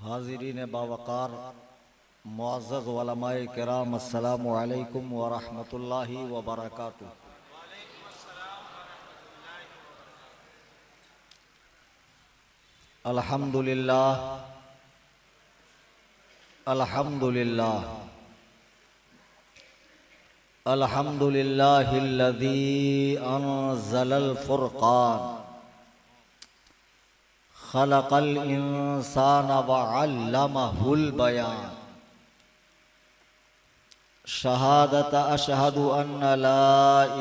हाज़िरीन बावकार मुअज़्ज़ज़ उलमाए किराम अस्सलामु अलैकुम व रहमतुल्लाहि व बरकातुहू। अल्हम्दुलिल्लाह अल्हम्दुलिल्लाह अल्हम्दुलिल्लाहिल्लज़ी अंज़लल फ़ुरक़ान खलक़ल इंसान व अल्लमहुल बयान। शहादत अशहदु अन्न ला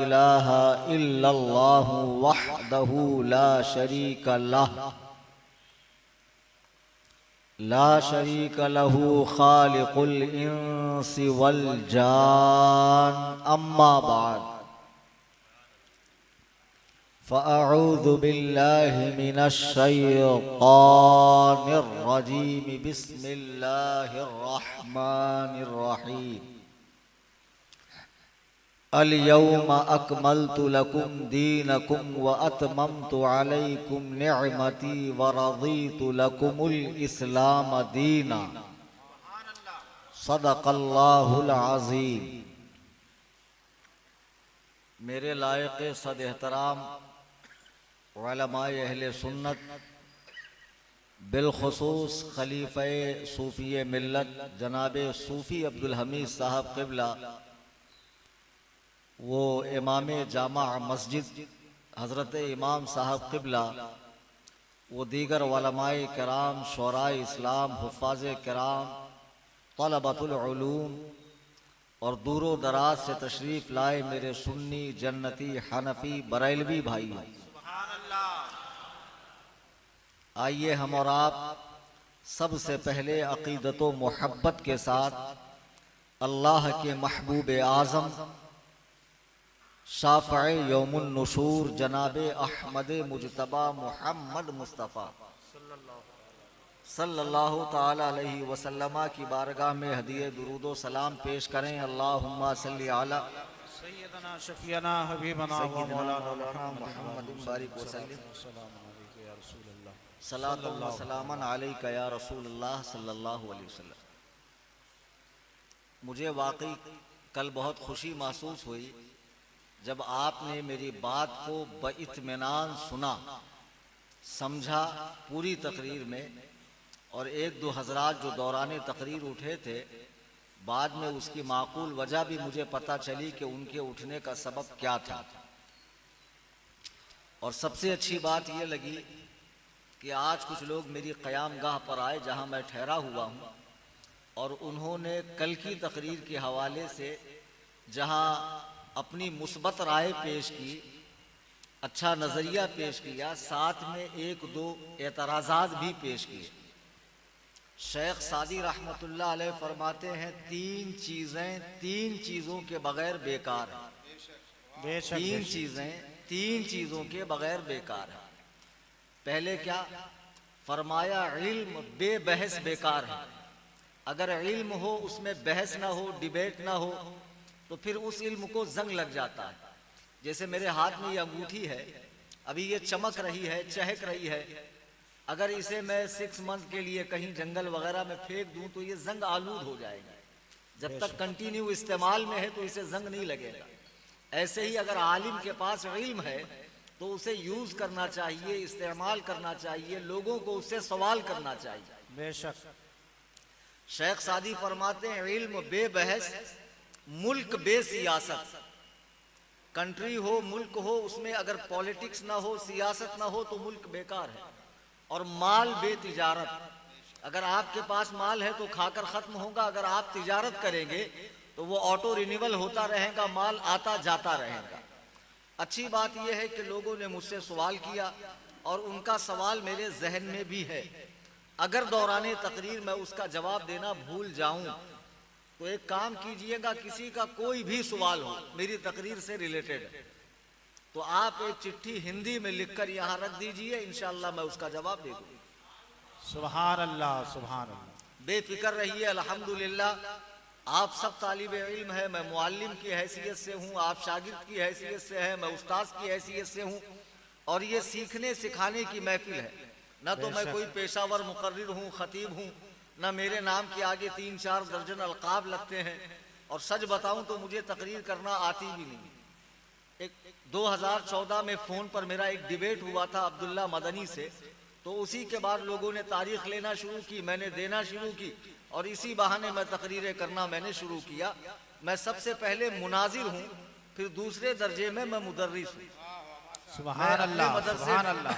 इलाहा इल्लल्लाहु वहदहु ला शरीक लहू खालिकुल इंसी वल जान। अम्मा बाद फ़अऊज़ु बिल्लाहि मिनश शैतानिर रजीम। बिस्मिल्लाहिर रहमानिर रहीम। अल यौमा अकमलतु लकुम दीनकुम व अतममतु अलैकुम निअमती व रज़ीतु लकुमुल इस्लाम दीना। सदक़ल्लाहुल अज़ीम। मेरे लायक़ सद एहतराम उलमाए अहले सुन्नत, बिलखुसूस खलीफ़े सूफ़ी मिल्लत जनाब सूफ़ी अब्दुल हमीद साहब क़िबला, वो इमाम जामा मस्जिद हज़रत इमाम साहब क़िबला, वो दीगर उलमाए किराम, शुअराए इस्लाम, हुफ़्फ़ाज़ किराम, तलबतुल उलूम और दूरो दराज से तशरीफ़ लाए मेरे सुन्नी जन्नती हनफी बरेलवी भाई, आइए हम और आप सबसे पहले अक़ीदत व मोहब्बत के साथ अल्लाह के महबूब आज़म शाफ़िए यौमुन नुशूर जनाब अहमद मुजतबा मुहम्मद मुस्तफ़ा सल्लल्लाहु ताला अलैहि वसल्लम की बारगाह में हदीए दुरूद व सलाम पेश करें। अल्लाहुम्मा सल्ली अला सय्यदना शफीना हबीबना व मौलाना मुहम्मद बारिक वसल्लम सलातो व सलामन अलैका या रसूलल्लाह सल्लल्लाहु अलैहि वसल्लम। मुझे वाकई कल बहुत खुशी महसूस हुई जब आपने मेरी बात को बइत्मीनान सुना, समझा पूरी तकरीर में, और एक दो हजरात जो दौरान तकरीर उठे थे, बाद में उसकी माकूल वजह भी मुझे पता चली कि उनके उठने का सबब क्या था। और सबसे अच्छी बात यह लगी कि आज कुछ लोग मेरी क़याम गाह पर आए जहां मैं ठहरा हुआ हूं, और उन्होंने कल की तकरीर के हवाले से जहां अपनी मुस्बत राय पेश की, अच्छा नज़रिया पेश किया, साथ में एक दो एतराज़ात भी पेश किए। शेख सादी रहमतुल्लाह अलैह फरमाते हैं तीन चीज़ों के बगैर बेकार है। तीन चीज़ों के बगैर बेकार है। पहले क्या फरमाया? इल्म बेबहस बेकार है। अगर इल्म हो, उसमें बहस ना हो, डिबेट ना हो, तो फिर उस इल्म को जंग लग जाता है। जैसे मेरे हाथ में ये अंगूठी है, अभी ये चमक रही है, चहक रही है, अगर इसे मैं 6 मंथ के लिए कहीं जंगल वगैरह में फेंक दूं तो ये जंग आलूद हो जाएगी। जब तक कंटिन्यू इस्तेमाल में है तो इसे जंग नहीं लगेगा। ऐसे ही अगर आलिम के पास इल्म है तो उसे यूज करना चाहिए, इस्तेमाल करना चाहिए, लोगों को उससे सवाल करना चाहिए। बेशक। शेख सादी फरमाते हैं इल्म बेबहस, मुल्क बेसियासत। कंट्री हो, मुल्क हो, उसमें अगर पॉलिटिक्स ना हो, सियासत ना हो तो मुल्क बेकार है। और माल बेतिजारत, अगर आपके पास माल है तो खाकर खत्म होगा, अगर आप तिजारत करेंगे तो वो ऑटो रिन्यूअल होता रहेगा, माल आता जाता रहेगा। अच्छी बात यह है कि लोगों ने मुझसे सवाल किया और उनका सवाल मेरे जहन में भी है। अगर दौरान तकरीर में उसका जवाब देना भूल जाऊं तो एक काम कीजिएगा, किसी का कोई भी सवाल हो मेरी तकरीर से रिलेटेड तो आप एक चिट्ठी हिंदी में लिखकर यहाँ रख दीजिए, इंशाअल्लाह मैं उसका जवाब दे दूंगा। सुभान अल्लाह, सुभान अल्लाह। बेफिक्र रहिए। अल्हम्दुलिल्लाह आप सब तालिब इल्म है, मैं मुअल्लिम की हैसियत से हूँ, आप शागिर्द की हैसियत से हैं, मैं उस्ताद की हैसियत से हूँ, और ये सीखने सिखाने की महफिल है। न तो मैं कोई पेशावर मुकर्रिर हूँ, खतीब हूँ, न मेरे नाम के आगे 3-4 दर्जन अलकाब लगते हैं, और सच बताऊं तो मुझे तकरीर करना आती भी नहीं। एक 2014 में फ़ोन पर मेरा एक डिबेट हुआ था अब्दुल्ला मदनी से, तो उसी के बाद लोगों ने तारीख लेना शुरू की, मैंने देना शुरू की, और इसी बहाने मैं तकरीरें करना मैंने शुरू किया। मैं सबसे पहले मुनाजिर हूँ, फिर दूसरे दर्जे में मैं मुदर्रिस हूँ। सुभान अल्लाह, सुभान अल्लाह।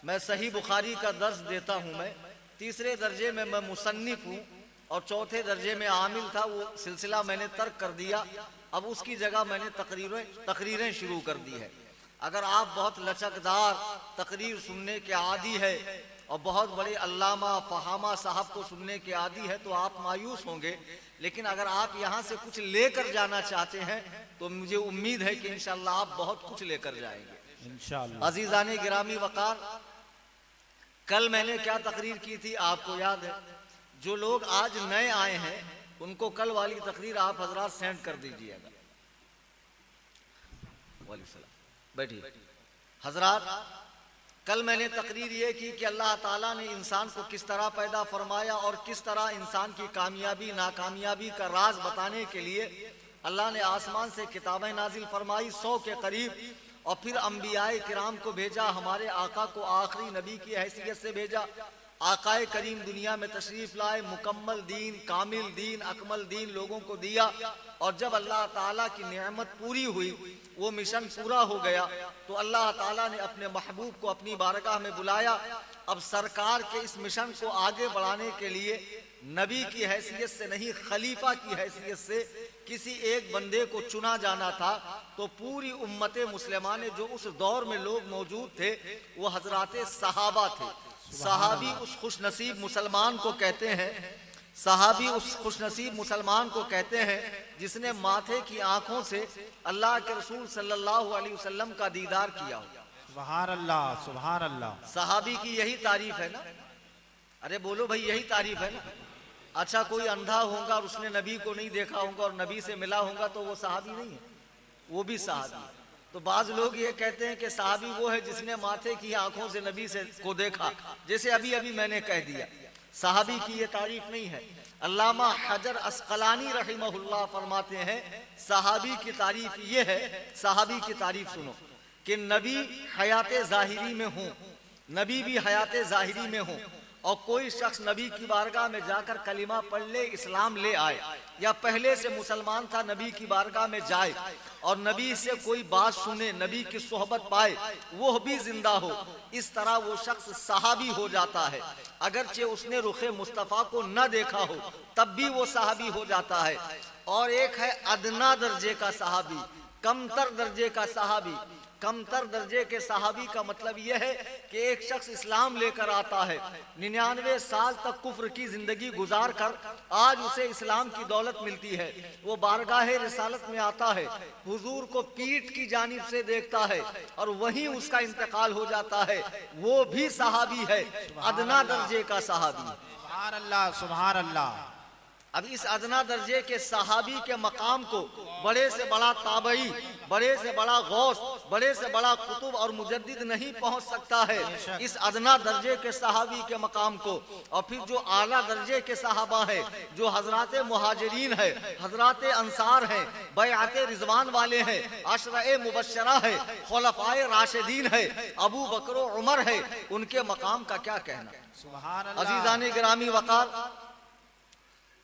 मैं सही बुखारी का दर्स देता हूँ। मैं तीसरे दर्जे में मैं मुसन्निफ हूँ, और चौथे दर्जे में आमिल था, वो सिलसिला मैंने तर्क कर दिया। अब उसकी जगह मैंने तकरीरें शुरू कर दी है। अगर आप बहुत लचकदार तकरीर सुनने के आदी है और बहुत बड़े अल्लामा फहामा साहब को सुनने के आदी है तो आप मायूस होंगे, लेकिन अगर आप यहाँ से कुछ लेकर जाना चाहते हैं तो मुझे उम्मीद है कि इंशाअल्लाह आप बहुत कुछ लेकर जाएंगे इंशाअल्लाह। अजीज़ाने गिरामी वकार, कल मैंने क्या तकरीर की थी आपको याद है? जो लोग आज नए आए हैं उनको कल वाली तकरीर आप हजरात सेंड कर दीजिएगा। बैठिए हजरात, कल मैंने तकरीर ये की कि अल्लाह ताला ने इंसान को किस तरह पैदा फरमाया और किस तरह इंसान की कामयाबी नाकामयाबी का राज बताने के लिए अल्लाह ने आसमान से किताबें नाजिल फरमाई 100 के करीब, और फिर अंबियाए किराम को भेजा, हमारे आका को आखिरी नबी की हैसियत से भेजा। आकाए करीम दुनिया में तशरीफ लाए, मुकम्मल दीन, कामिल दीन, अकमल दीन लोगों को दिया, और जब अल्लाह ताला की नेमत पूरी हुई, वो मिशन पूरा हो गया, तो अल्लाह ताला ने अपने महबूब को अपनी बारगाह में बुलाया। अब सरकार के इस मिशन को आगे बढ़ाने के लिए नबी की हैसियत से नहीं, खलीफा की हैसियत से किसी एक बंदे को चुना जाना था। तो पूरी उम्मत मुस्लिमा ने, जो उस दौर में लोग मौजूद थे, वो हजराते सहाबा थे। सहाबी उस खुशनसीब मुसलमान को कहते हैं, सहाबी उस खुशनसीब मुसलमान को कहते हैं जिसने माथे की आंखों से अल्लाह के रसूल सल्लल्लाहु अलैहि वसल्लम का दीदार किया हो। सुभान अल्लाह, सुभान अल्लाह। सहाबी की यही तारीफ है ना? अरे बोलो भाई, यही तारीफ है ना? अच्छा, कोई अंधा होगा और उसने नबी को नहीं देखा होगा और नबी से मिला होगा तो वो सहाबी नहीं है? वो भी सहाबी। तो बाज लोग ये कहते हैं कि सहाबी वो है जिसने माथे की आंखों से नबी से को देखा, जैसे अभी अभी मैंने कह दिया। सहाबी की ये तारीफ नहीं है। अल्लामा हजर अस्कलानी रहिमहुल्लाह फरमाते हैं सहाबी की तारीफ ये है, सहाबी की तारीफ सुनो, कि नबी हयात ज़ाहिरी में हो, नबी भी हयात ज़ाहिरी में हो, और कोई शख्स नबी की बारगाह में जाकर कलिमा पढ़ ले, इस्लाम ले आए, या पहले से मुसलमान था नबी की बारगाह में जाए और नबी से कोई बात सुने, नबी की सोहबत पाए, वो भी जिंदा हो, इस तरह वो शख्स सहाबी हो जाता है। अगरचे उसने रुखे मुस्तफ़ा को न देखा हो तब भी वो सहाबी हो जाता है। और एक है अदना दर्जे का सहाबी, कमतर दर्जे का सहाबी। कमतर दर्जे के सहाबी का मतलब यह है कि एक शख्स इस्लाम लेकर आता है, 99 साल तक कुफ्र की जिंदगी गुजार कर आज उसे इस्लाम की दौलत मिलती है। वो बारगाह रिसालत में आता है, हुजूर को पीठ की जानिब से देखता है और वहीं उसका इंतकाल हो जाता है, वो भी सहाबी है, अदना दर्जे का सहाबी। सुभान अल्लाह, सुभान अल्लाह। अब इस अदना दर्जे के सहाबी के मकाम को बड़े से बड़ा ताबई, बड़े से बड़ा गौस, बड़े से बड़ा कुतुब और मुजद्दिद नहीं पहुंच सकता है इस अदना दर्जे के सहाबी के मकाम को। और फिर जो आला दर्जे के सहाबा है, जो हजराते मुहाजिरीन है, हजराते अंसार है, बैआते रिजवान वाले हैं, अशरा मुबशरा है, खुलफाए राशिदीन है, अबू बकर उमर है, उनके मकाम का क्या कहना। सुभान अल्लाह। अजीजाने गिरामी वकार,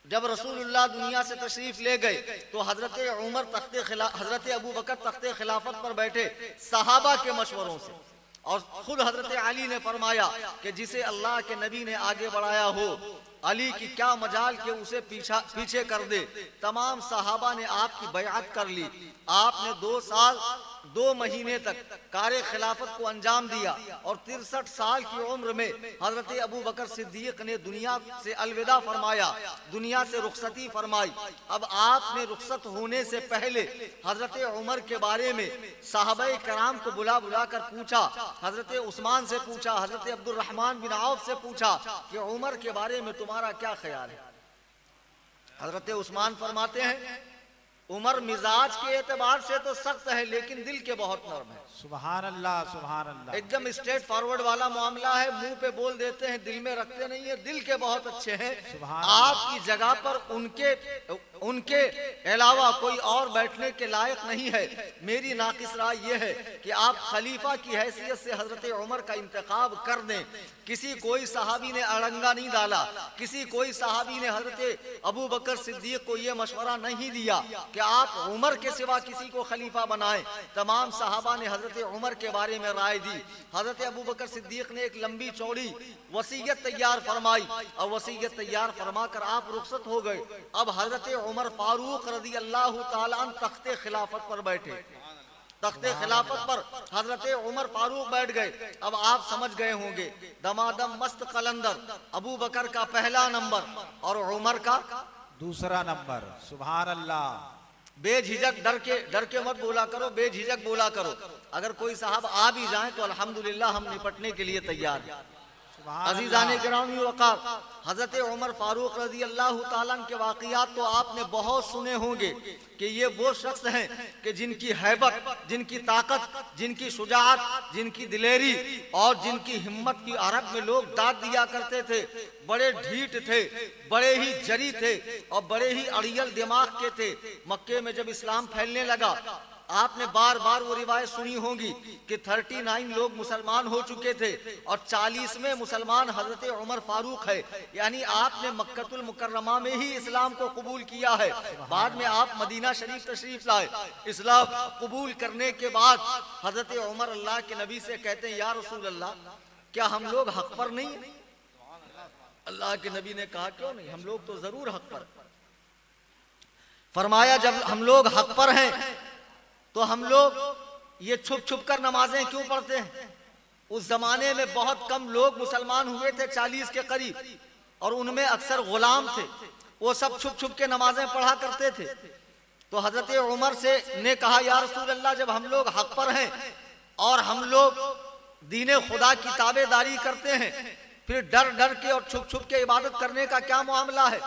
जब रसूलुल्लाह दुनिया से तशरीफ ले गए तो हजरत उमर हजरत अबू बकर तख्ते खिलाफत पर बैठे सहाबा के मशवरों से, और खुद हजरत अली ने फरमाया कि जिसे अल्लाह के नबी ने आगे बढ़ाया हो, अली की क्या मजाल के उसे पीछे कर दे। तमाम सहाबा ने आपकी बैअत कर ली। आपने 2 साल 2 महीने तक कार्य खिलाफत को अंजाम दिया और 63 साल की उम्र में हजरत अबू बकर सिद्दीक ने दुनिया से अलविदा फरमाया, दुनिया से रुखसती फरमाई। अब आपने रुखसत होने से पहले हजरत उमर के बारे में साहबे कराम को बुला कर पूछा, हजरत उस्मान से पूछा, हजरत अब्दुर्रहमान बिन औफ से पूछा कि उमर के बारे में तुम्हारा क्या ख्याल है। हजरत उस्मान फरमाते हैं उमर मिजाज के एतबार से तो सख्त है लेकिन दिल के बहुत नरम है। सुभान अल्लाह, सुभान अल्लाह। एकदम स्ट्रेट फॉरवर्ड वाला मामला है, मुंह पे बोल देते हैं, दिल में रखते नहीं है, दिल के बहुत अच्छे हैं। आपकी जगह पर उनके अलावा कोई और बैठने के लायक नहीं है। मेरी नाकिस राय यह है कि आप खलीफा की हैसियत से हजरत उमर का इंतखाब कर दें। किसी कोई सहाबी ने अड़ंगा नहीं डाला, किसी कोई सहाबी ने हजरत अबू बकर सिद्दीक को यह मशवरा नहीं दिया कि आप उमर के सिवा किसी को खलीफा बनाएं। तमाम सहाबा ने हजरत उमर के बारे में राय दी। हजरत अबू बकर सिद्दीक ने एक लंबी चौड़ी वसीयत तैयार फरमाई और वसीयत तैयार फरमा कर आप रुखसत हो गए। अब हजरत उमर फारूक रज़ी अल्लाह तआला अन्हु तख्ते खिलाफत पर बैठे। तख्ते खिलाफत पर हजरत उमर फारूक बैठ गए। अब आप समझ गए होंगे, दमादम मस्त कलंदर, अबू बकर का पहला नंबर और उमर का दूसरा नंबर। सुभान अल्लाह। बेझिझक डर के मत बोला करो, बेझिझक बोला करो। अगर कोई साहब आ भी जाए तो अल्हम्दुलिल्लाह हम निपटने के लिए तैयार हैं। अजीजाने गिरामी वक़ार, हजरत उमर फारूक रज़ी अल्लाह ताला अन्हु के वाक़ियात तो आपने बहुत सुने होंगे कि ये वो शख्स हैं कि जिनकी हैबत, जिनकी ताकत, जिनकी शुजाअत, जिनकी दिलेरी और जिनकी हिम्मत की अरब में लोग दाद दिया करते थे। बड़े ढीठ थे, बड़े ही जरी थे और बड़े ही अड़ियल दिमाग के थे। मक्के में जब इस्लाम फैलने लगा, आपने बार बार वो रिवायत सुनी होगी कि 39 लोग मुसलमान हो चुके थे और 40वें मुसलमान हजरत उमर फारूक है। यानी आपने मक्कतुल मुकर्रमा में ही इस्लाम को कबूल किया है। बाद में आप मदीना शरीफ तशरीफ लाए। इस्लाम कबूल करने के बाद हजरत उमर अल्लाह के नबी से कहते हैं, या रसूल अल्लाह, क्या हम लोग हक पर नहीं है? अल्लाह के नबी ने कहा, क्यों नहीं, हम लोग तो जरूर हक पर। फरमाया, जब हम लोग हक पर हैं तो हम लोग ये छुप छुप कर नमाजें क्यों पढ़ते हैं? उस जमाने में बहुत कम लोग मुसलमान हुए थे, 40 के करीब, और उनमें अक्सर गुलाम थे। वो सब छुप छुप के नमाजें पढ़ा करते थे। तो हजरत उमर से ने कहा, या रसूल अल्लाह, जब हम लोग हक पर हैं और हम लोग दीने खुदा की ताबेदारी करते हैं, फिर डर डर के और छुप छुप के इबादत करने का क्या मामला है?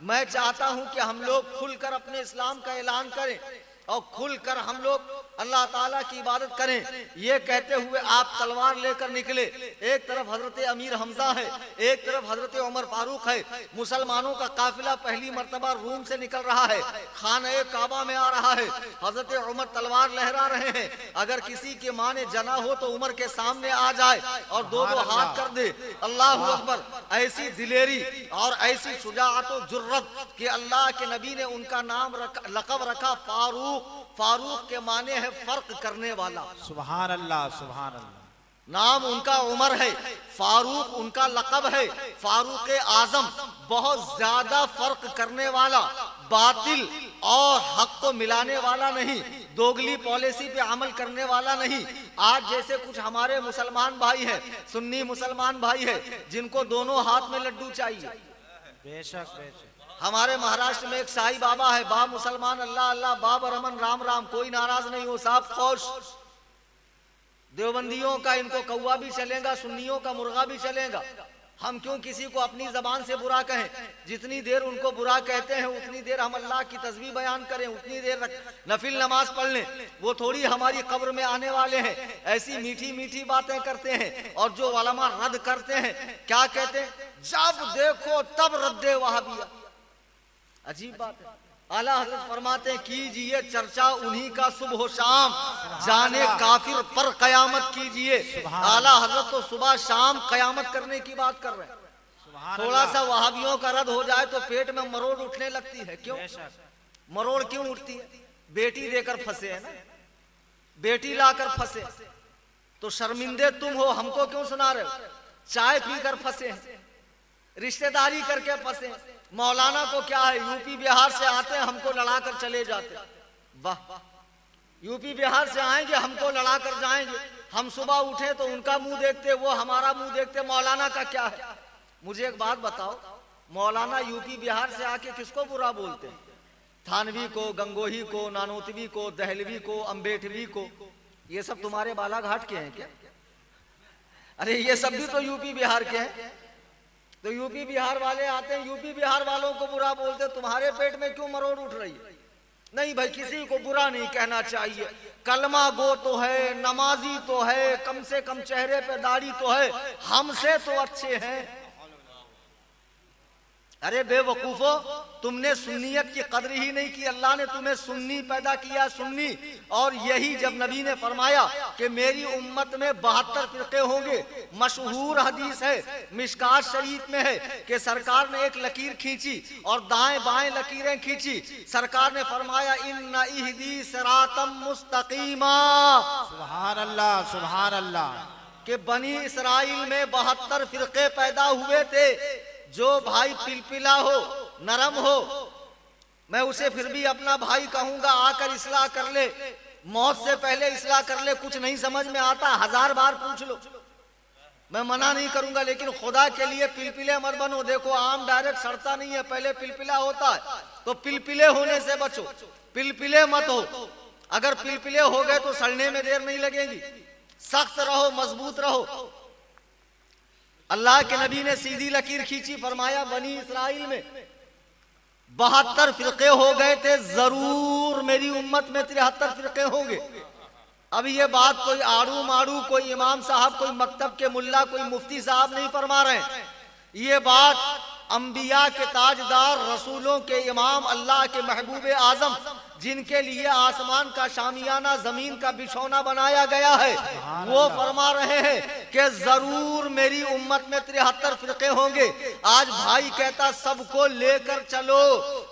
मैं चाहता हूं कि हम लोग खुलकर अपने इस्लाम का ऐलान करें और खुलकर हम लोग अल्लाह ताला की इबादत करें। ये कहते हुए आप तलवार लेकर निकले। एक तरफ हजरत अमीर हमजा है, एक तरफ हजरत उमर फारूक है। मुसलमानों का काफिला पहली मर्तबा रूम से निकल रहा है, खाने काबा में आ रहा है। हजरत उमर तलवार लहरा रहे हैं। अगर किसी के माने जना हो तो उमर के सामने आ जाए और दो दो हाथ कर दे। अल्लाह अकबर। ऐसी दिलेरी और ऐसी शुजाअत और जुर्रत कि अल्लाह के नबी ने उनका नाम लक़ब रखा फारूक। फारूक के माने है फर्क करने वाला। सुभान अल्लाह, सुभान अल्लाह। नाम उनका उमर है, फारूक उनका लक़ब है। फारूक आजम, बहुत ज्यादा फर्क करने वाला, बातिल और हक को मिलाने वाला नहीं, दोगली पॉलिसी पे अमल करने वाला नहीं। आज जैसे कुछ हमारे मुसलमान भाई हैं, सुन्नी मुसलमान भाई हैं, जिनको दोनों हाथ में लड्डू चाहिए। बेशक बेशक। हमारे महाराष्ट्र में एक साईं बाबा है, बा मुसलमान, अल्लाह अल्लाह, बाब रमन, राम राम, कोई नाराज नहीं हो साहब, खुश। देवबंदियों का इनको कौवा भी चलेगा, सुन्नियों का मुर्गा भी चलेगा। हम क्यों किसी को अपनी जबान से बुरा कहें? जितनी देर उनको बुरा कहते हैं उतनी देर हम अल्लाह की तस्बीह बयान करें, उतनी देर नफिल नमाज पढ़ लें। वो थोड़ी हमारी कब्र में आने वाले हैं। ऐसी मीठी मीठी बातें करते हैं और जो उलमा रद्द करते हैं, क्या कहते हैं? जब देखो तब रद्दे वहाबिया। अजीब बात है। आला हजरत फरमाते हैं, कीजिए चर्चा उन्हीं का सुबह शाम, जाने काफिर पर कयामत कीजिए। आला हजरत तो सुबह शाम कयामत करने की बात कर रहे हैं। थोड़ा सा वहाबियों का रद्द हो जाए तो पेट में मरोड़ उठने लगती है। क्यों मरोड़ क्यों उठती है? बेटी देकर फंसे है ना, बेटी लाकर फंसे तो शर्मिंदे तुम हो, हमको क्यों सुना रहे हो? चाय पीकर फंसे, रिश्तेदारी करके फंसे। मौलाना को क्या है, यूपी बिहार से आते हैं, हमको लड़ा कर चले जाते। वाह, यूपी बिहार से आएंगे, हमको लड़ा कर जाएंगे। हम सुबह उठे तो उनका मुंह देखते, वो हमारा मुंह देखते। मौलाना का क्या है? मुझे एक बात बताओ, मौलाना यूपी बिहार से आके किसको बुरा बोलते हैं? थानवी को, गंगोही को, नानोतवी को, दहलवी को, अम्बेडवी को। ये सब तुम्हारे बालाघाट के हैं क्या? अरे ये सब भी तो यूपी बिहार के हैं। तो यूपी बिहार वाले आते हैं, यूपी बिहार वालों को बुरा बोलते, तुम्हारे पेट में क्यों मरोड़ उठ रही है? नहीं भाई, किसी को बुरा नहीं कहना चाहिए। कलमा गो तो है, नमाजी तो है, कम से कम चेहरे पे दाढ़ी तो है, हमसे तो अच्छे हैं। अरे बेवकूफो, तुमने सुन्नियत की कदर ही नहीं की। अल्लाह ने तुम्हें सुन्नी पैदा किया, सुन्नी। और यही जब नबी ने फरमाया कि मेरी उम्मत में 72 फिरके होंगे, मशहूर हदीस है, मिशकात शरीफ में है कि सरकार ने एक लकीर खींची और दाएं बाएं लकीरें खींची। सरकार ने फरमाया इन्ना इहदी सिरातम मुस्तकीमा, सुभान अल्लाह, सुभान अल्लाह। कि बनी इसराइल में 72 फिरके पैदा हुए थे। जो भाई पिलपिला हो, नरम हो, मैं उसे फिर भी अपना भाई कहूंगा, आकर इस्लाह कर ले, मौत से पहले इस्लाह कर ले। कुछ नहीं समझ में आता 1000 बार पूछ लो, मैं मना नहीं करूंगा, लेकिन खुदा के लिए पिलपिले मत बनो। देखो आम डायरेक्ट सड़ता नहीं है, पहले पिलपिला होता है, तो पिलपिले होने से बचो, पिलपिले मत हो। अगर पिलपिले हो गए तो सड़ने में देर नहीं लगेगी। सख्त रहो, मजबूत रहो। अल्लाह के नबी ने सीधी लकीर खींची, फरमाया बनी इसराइल में 72 फिरके हो गए थे, जरूर मेरी उम्मत में 73 फिरके होंगे। अब ये बात कोई आड़ू माड़ू, कोई इमाम साहब, कोई मकतब के मुल्ला, कोई मुफ्ती साहब नहीं फरमा रहे हैं। ये बात अंबिया के ताजदार, रसूलों के इमाम, अल्लाह के महबूब आजम, जिनके लिए आसमान का शामियाना, जमीन का बिछौना बनाया गया है, वो फरमा रहे हैं कि जरूर मेरी उम्मत में 73 फिरके होंगे। आज भाई कहता सबको लेकर चलो,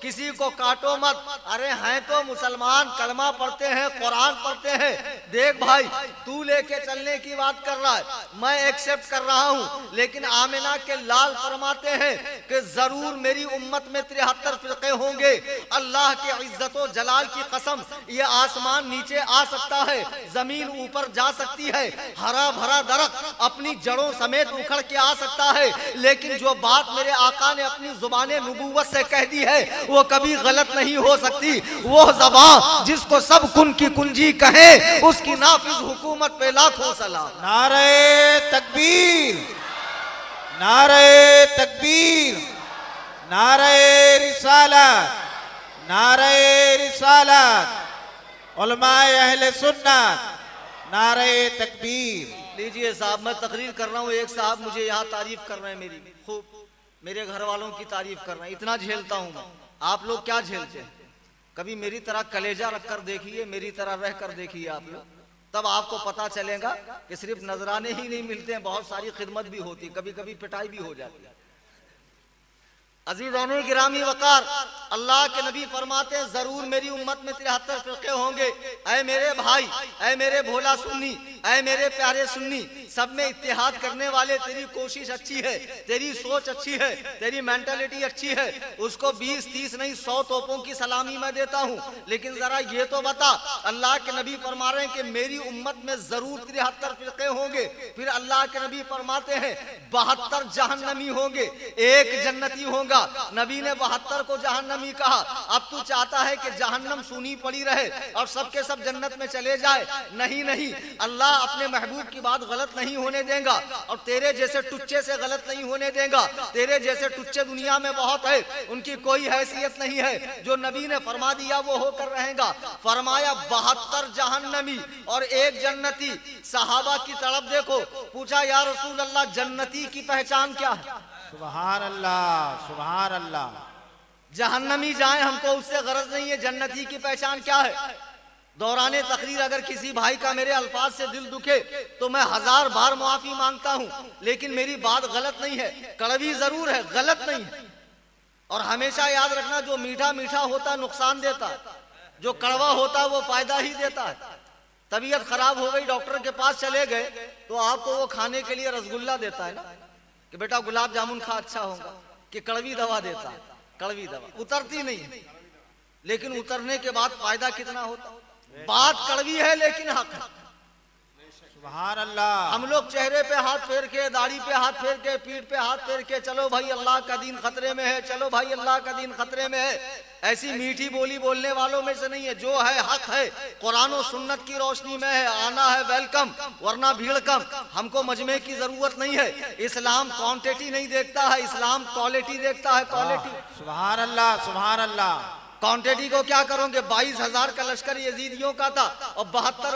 किसी को काटो मत। अरे हैं तो मुसलमान, कलमा पढ़ते हैं, कुरान पढ़ते हैं। देख भाई, तू लेके चलने की बात कर रहा है, मैं एक्सेप्ट कर रहा हूं, लेकिन आमिना के लाल फरमाते हैं कि जरूर मेरी उम्मत में 73 फिरके होंगे। अल्लाह की इज्जतो जलाल की कसम, ये आसमान नीचे आ सकता है, जमीन ऊपर जा सकती है, हरा भरा दरख्त अपनी जड़ों समेत उखड़ के आ सकता है, लेकिन जो बात मेरे आका ने अपनी जुबाने नुबुव्वत से कह दी है वो कभी गलत नहीं हो सकती। वो ज़बान जिसको सब कुन की कुंजी कहे, उसकी नाफिज हुकूमत पे लाखों सलाम। नारे तकबीर, नारे तकबीर, नारे रिसालत, नारे रिसालत, उलमाए अहले सुन्नत, नारे तकबीर। लीजिए साहब, मैं तकरीर कर रहा हूँ, एक साहब मुझे यहाँ तारीफ कर रहे हैं, मेरी खूब, मेरे घर वालों की तारीफ कर रहे हैं। इतना झेलता हूँ मैं, आप लोग क्या झेलते हैं? कभी मेरी तरह कलेजा रखकर देखिए, मेरी तरह रह कर देखिए आप लोग, तब आपको पता चलेगा कि सिर्फ नजराने ही नहीं मिलते हैं, बहुत सारी खिदमत भी होती, कभी कभी पिटाई भी हो जाती है। अजीज़ाने गिरामी वकार, अल्लाह के नबी फरमाते हैं जरूर मेरी उम्मत में 73 फिरके होंगे। ऐ मेरे भाई, ऐ मेरे भोला सुन्नी, ऐ मेरे प्यारे सुन्नी, सब में इत्तेहाद करने वाले, तेरी कोशिश अच्छी है, तेरी सोच अच्छी है, तेरी मेंटालिटी अच्छी है, उसको 20, 30 नहीं 100 तोपों की सलामी मैं देता हूँ। लेकिन जरा ये तो बता, अल्लाह के नबी फरमा रहे हैं कि मेरी उम्मत में जरूर 73 फिरके होंगे। फिर अल्लाह के नबी फरमाते हैं 72 जहन्नमी होंगे, एक जन्नती होगा। नबी ने 72 को जहन्नमी कहा। अब तू चाहता है कि जहन्नम सूनी पड़ी रहे और सबके सब जन्नत में चले जाए? नहीं नहीं, अल्लाह अपने महबूब की बात गलत नहीं होने देगा और तेरे जैसे टुच्चे से गलत नहीं होने देगा। तेरे जैसे टुच्चे दुनिया में बहुत है, उनकी कोई हैसियत नहीं है। जो नबी ने फरमा दिया वो होकर रहेगा। फरमाया 72 जहन्नमी और एक जन्नती। सहाबा की तरफ देखो, पूछा या रसूल अल्लाह जन्नती की पहचान क्या है? सुभान अल्लाह, सुभान अल्लाह। जहन्नमी जाए हमको उससे गरज नहीं है, जन्नती की पहचान क्या है? दौराने तकरीर अगर किसी भाई का मेरे अल्फाज से दिल दुखे तो मैं 1000 बार मुआफी मांगता हूं, लेकिन मेरी बात गलत नहीं है, कड़वी जरूर है, गलत नहीं है। और हमेशा याद रखना, जो मीठा मीठा होता नुकसान देता है, जो कड़वा होता वो फायदा ही देता है। तबीयत खराब हो गई, डॉक्टर के पास चले गए तो आपको वो खाने के लिए रसगुल्ला देता है ना कि बेटा गुलाब जामुन खा, अच्छा होगा, कि कड़वी दवा देता है। कड़वी दवा उतरती नहीं, लेकिन उतरने के बाद फायदा कितना होता। बात कड़वी है लेकिन हक है। सुभान अल्लाह। हम लोग चेहरे पे हाथ फेर के, दाढ़ी पे हाथ फेर के, पीठ पे हाथ फेर के, चलो भाई अल्लाह का दीन खतरे में है, चलो भाई अल्लाह का दीन खतरे में है। ऐसी मीठी बोली बोलने वालों में से नहीं है। जो है हक है, कुरान और सुन्नत की रोशनी में है, आना है वेलकम, वरना भीड़ कम। हमको मजमे की जरूरत नहीं है। इस्लाम क्वांटिटी नहीं देखता है, इस्लाम क्वालिटी देखता है, क्वालिटी। सुभान अल्लाह, सुभान अल्लाह। क्वांटिटी को क्या करोगे? 22,000 का लश्कर यजीदियों का था और 72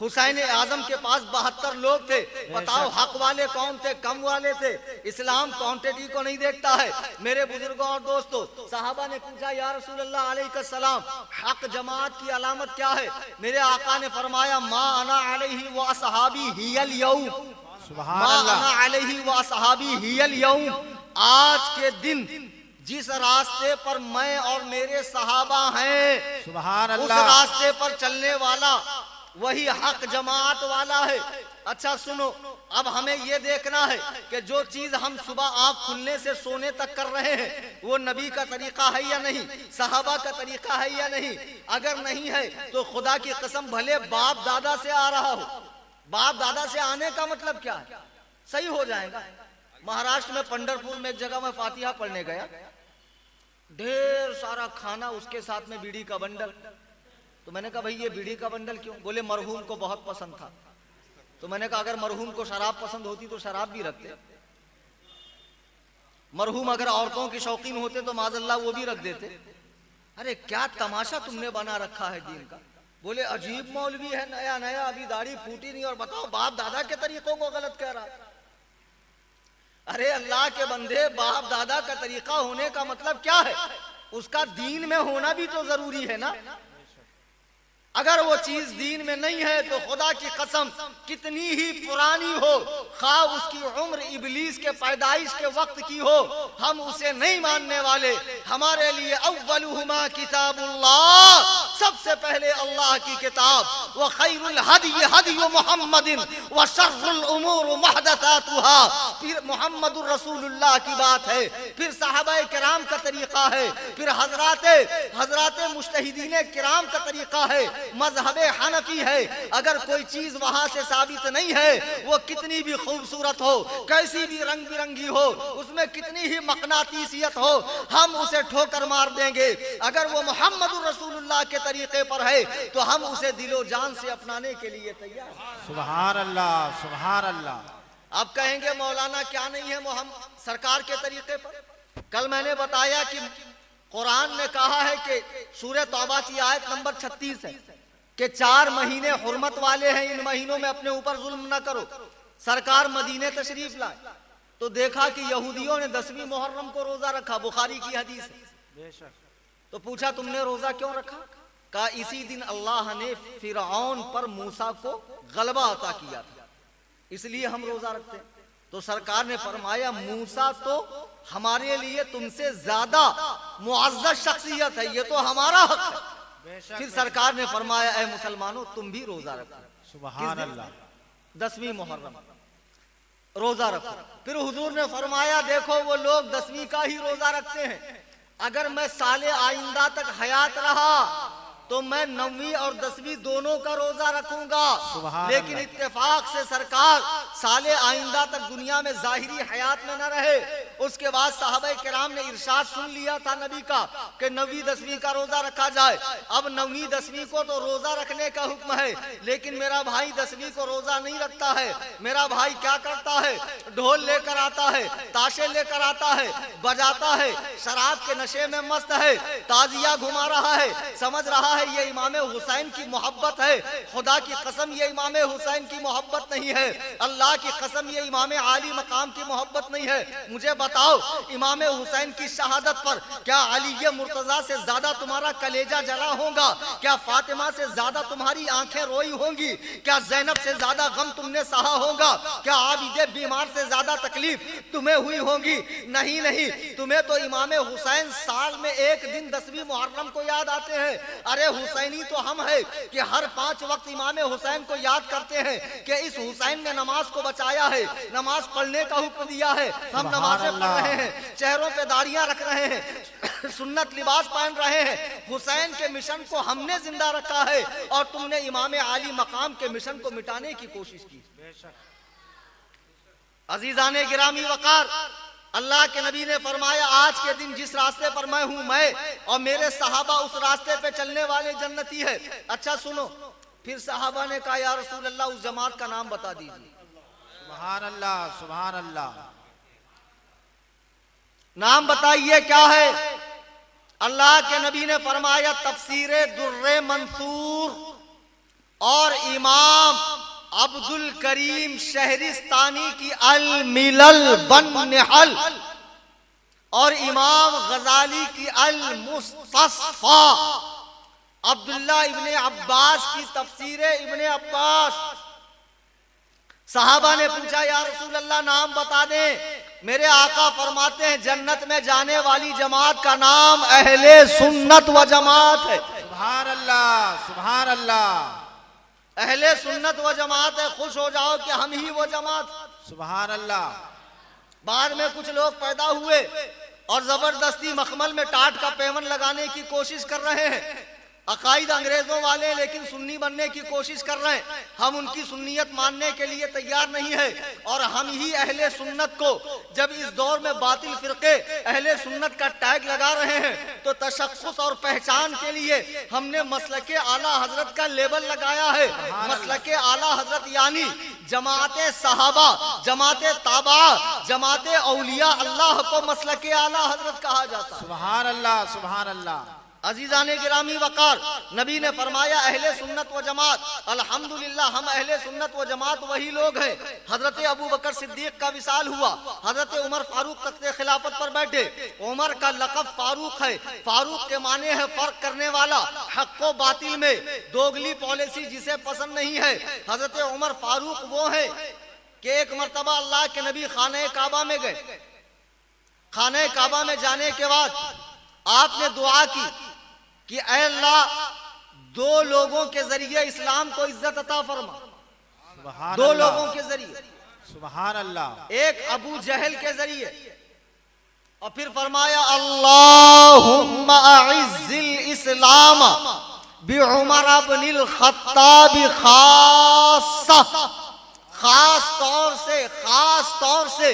हुसैन आजम के पास 72 लोग थे। बताओ हक वाले कौन थे, कम वाले थे? इस्लाम क्वांटिटी को नहीं देखता है। मेरे बुजुर्गों और दोस्तों, साहबा ने पूछा या रसूल अल्लाह अलैहिस्सलाम, हक जमात की अलामत क्या है? मेरे आका ने फरमाया मा अना अलैहि व असहाबी हियल यौम, सुभान अल्लाह, मा अना अलैहि व असहाबी हियल यौम। आज के दिन जिस रास्ते पर मैं और मेरे सहाबा हैं, सुभान उस अल्लाह। रास्ते पर चलने वाला वही हक जमात वाला है। अच्छा सुनो, अब हमें ये देखना है कि जो चीज हम सुबह आंख खुलने से सोने तक कर रहे हैं वो नबी का तरीका है या नहीं, सहाबा का तरीका है या नहीं। अगर नहीं है तो खुदा की कसम भले बाप दादा से आ रहा हो, बाप दादा से आने का मतलब क्या है? सही हो जाएगा। महाराष्ट्र में पंढरपुर में एक जगह में फातिहा पढ़ने गया, ढेर सारा खाना, उसके साथ में बीड़ी का बंडल। तो मैंने कहा भाई ये बीड़ी का बंडल क्यों? बोले मरहूम को बहुत पसंद था। तो मैंने कहा अगर मरहूम को शराब पसंद होती तो शराब भी रखते। मरहूम अगर औरतों के शौकीन होते तो माज़अल्लाह वो भी रख देते। अरे क्या तमाशा तुमने बना रखा है दीन का। बोले अजीब मौलवी है, नया नया, अभी दाढ़ी फूटी नहीं और बताओ बाप दादा के तरीकों को गलत कह रहा। अरे अल्लाह के बंदे, बाप दादा का तरीका होने का मतलब क्या है? उसका दीन में होना भी तो जरूरी है ना। अगर वो चीज दीन में नहीं है तो खुदा की कसम कितनी ही पुरानी हो, खा उसकी उम्र इबलीस के पैदाइश के वक्त की हो, हम उसे नहीं मानने वाले। हमारे लिए अव्वलुहुमा किताबुल्लाह, सबसे पहले अल्लाह की किताब, व खैरुल हदी हदी मुहम्मदिन व शर्रुल उमूर मुहदसातुहा, फिर मुहम्मदुर रसूलुल्लाह की बात है, फिर साहबाए किराम का तरीका है, फिर हजराते मुज्तहिदीन किराम का तरीका है, मजहबे हनफी है। अगर कोई चीज वहां से साबित नहीं है, वो कितनी भी खूबसूरत हो, कैसी भी रंग बिरंगी हो, उसमें कितनी ही मकनातीसियत हो, हम उसे ठोकर मार देंगे। अगर वो मोहम्मदुर रसूलुल्लाह के तरीके पर है तो हम उसे दिलो जान से अपनाने के लिए तैयार। सुभान अल्लाह, सुभान अल्लाह। अब कहेंगे मौलाना क्या नहीं है मोहम्मद सरकार के तरीके पर? कल मैंने बताया कि कुरान ने कहा है कि सूरह तौबा की आयत नंबर 36 है कि 4 महीने हुर्मत वाले हैं, इन महीनों में अपने ऊपर जुल्म न करो। सरकार मदीने तशरीफ लाए तो देखा कि यहूदियों ने 10वीं मुहर्रम को रोजा रखा, बुखारी की हदीस है। तो पूछा तुमने रोजा क्यों रखा? कहा इसी दिन अल्लाह ने फिरऔन पर मूसा को गलबा अता किया था, इसलिए हम रोजा रखते हैं। तो सरकार ने फरमाया मूसा तो हमारे लिए तुमसे ज्यादा मुअज़्ज़ज़ शख्सियत है, ये तो हमारा हक है। फिर सरकार ने फरमाया ऐ मुसलमानों तुम भी रोजा रखो। सुभान अल्लाह। 10वीं मुहर्रम रोजा रखो। फिर हुजूर ने फरमाया देखो वो लोग 10वीं का ही रोजा रखते हैं, अगर मैं साले आइंदा तक हयात रहा तो मैं 9वीं और 10वीं दोनों का रोजा रखूंगा। लेकिन इत्तेफाक से सरकार साले आइंदा तक दुनिया में जाहिरी हयात में न रहे। उसके बाद साहबे किराम ने इरशाद सुन लिया था नबी का कि 9वीं 10वीं का रोजा रखा जाए। अब 9वीं 10वीं को तो रोजा रखने का हुक्म है, लेकिन मेरा भाई 10वीं को रोजा नहीं रखता है। मेरा भाई क्या करता है? ढोल लेकर आता है, ताशे लेकर आता है, बजाता है, शराब के नशे में मस्त है, ताजिया घुमा रहा है, समझ रहा है ये इमाम हुसैन की मोहब्बत है। खुदा की कसम ये इमाम हुसैन की मोहब्बत नहीं है, अल्लाह की कसम ये इमाम आली मकाम की मोहब्बत नहीं है। मुझे बताओ इमाम हुसैन की शहादत पर क्या अली मुर्तजा से ज्यादा तुम्हारा कलेजा जला होगा? क्या फातिमा से ज्यादा तुम्हारी आंखें रोई होंगी? क्या जैनब से ज्यादा गम तुमने सहा होगा? क्या आबिदे बीमार से ज्यादा तकलीफ तुम्हें हुई होगी? नहीं नहीं, तुम्हें तो इमाम हुसैन साल में एक दिन 10वीं मुहर्रम को याद आते हैं। अरे हुसैनी तो हम है कि हर 5 वक्त इमाम हुसैन को याद करते हैं कि इस हुसैन ने नमाज को बचाया है, नमाज पढ़ने का हुक्म दिया है, हम नमाजें पढ़ रहे हैं, चेहरों पे दाढ़ियां रख रहे हैं, सुन्नत लिबास पहन रहे हैं। हुसैन के मिशन को हमने जिंदा रखा है और तुमने इमाम आली मकाम के मिशन को मिटाने की कोशिश की। अजीजाने गिरामी वकार, अल्लाह के नबी ने फरमाया आज के दिन जिस रास्ते पर मैं हूं, मैं और मेरे सहाबा उस रास्ते पे चलने वाले जन्नती है। अच्छा सुनो, फिर सहाबा ने कहा या रसूल अल्लाह उस जमात का नाम बता दीजिए। सुभान अल्लाह, सुभान अल्लाह। नाम बताइए क्या है? अल्लाह के नबी ने फरमाया तफसीरे दुर्रे मंसूर और इमाम अब्दुल करीम शहरिस्तानी की अल मिलल बन निहल और इमाम गजाली की अल मुस्तफा, अब्दुल्ला इब्ने अब्बास की तफसीरे इब्ने अब्बास। सहाबा ने पूछा या रसूल अल्लाह नाम बता दें। मेरे आका फरमाते हैं जन्नत में जाने वाली जमात का नाम अहले सुन्नत व जमात है। सुभान अल्लाह, सुभान अल्लाह। अहले सुन्नत व जमात है, खुश हो जाओ कि हम ही वो जमात। सुभान अल्लाह। बाद में कुछ लोग पैदा हुए और जबरदस्ती मखमल में टाट का पेवन लगाने की कोशिश कर रहे हैं। अकायद अंग्रेजों वाले, लेकिन सुन्नी बनने की कोशिश कर रहे हैं। हम उनकी सुन्नियत मानने के लिए तैयार नहीं है और हम ही अहले सुन्नत को जब इस दौर में बातिल फिरके अहले सुन्नत का टैग लगा रहे हैं तो तशख्खुस और पहचान के लिए हमने मसलके आला हजरत का लेबल लगाया है। मसलके आला हजरत यानी जमाते सहाबा, जमाते ताबा, जमाते औलिया अल्लाह को मसलके आला हजरत कहा जाता है। सुभान अल्लाह, सुभान अल्लाह। अजीजाने गिरामी वकार, नबी ने फरमाया अहले सुन्नत व जमात, अल्हम्दुलिल्लाह हम अहले सुन्नत व जमात वही लोग हैं। हजरत अबू बकर सिद्दीक का विसाल हुआ, हजरत उमर फारूक तख्ते खिलाफत पर बैठे। उमर का लक़ब फारूक है। फारूक के माने है फर्क करने वाला, हक व बातिल में दोगली पॉलिसी जिसे पसंद नहीं है। हजरत उमर फारूक वो है कि एक मरतबा अल्लाह के नबी खाने काबा में गए। खाने काबा में जाने के बाद आपने दुआ की कि ऐ अल्लाह दो लोगों के जरिए इस्लाम को इज्जत अता फरमा। दो लोगों के जरिए, सुभान अल्लाह। एक अबू जहल के जरिए और फिर फरमाया अल्लाहुम्मा अइज़्ज़िल इस्लाम बि उमर इब्निल खत्ताब खासा। खास तौर से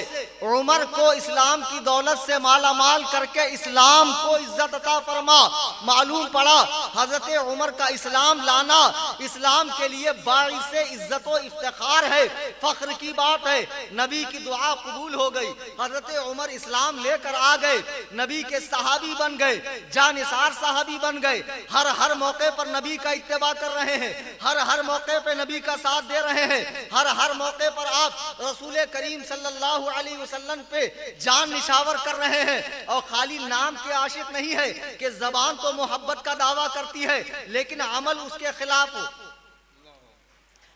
उमर को इस्लाम की दौलत से मालामाल करके इस्लाम को इज्जत अता फरमा। मालूम पड़ा हजरत उमर का इस्लाम लाना इस्लाम के लिए बाइसे इज्जत व इफ्तिखार है, फख्र की बात है। नबी की दुआ कबूल हो गई, हजरत उमर इस्लाम लेकर आ गए, नबी के सहाबी बन गए, जानिसार सहाबी बन गए। हर मौके पर नबी का इत्तेबा कर रहे हैं, हर मौके पर नबी का साथ दे रहे हैं, हर मौके पर आप रसूल करीम सल्लल्लाहु अलैहि वसल्लम पे जान निशावर कर रहे हैं। और खाली नाम के आशिक नहीं है कि जबान तो मोहब्बत का दावा करती है लेकिन अमल उसके खिलाफ हो,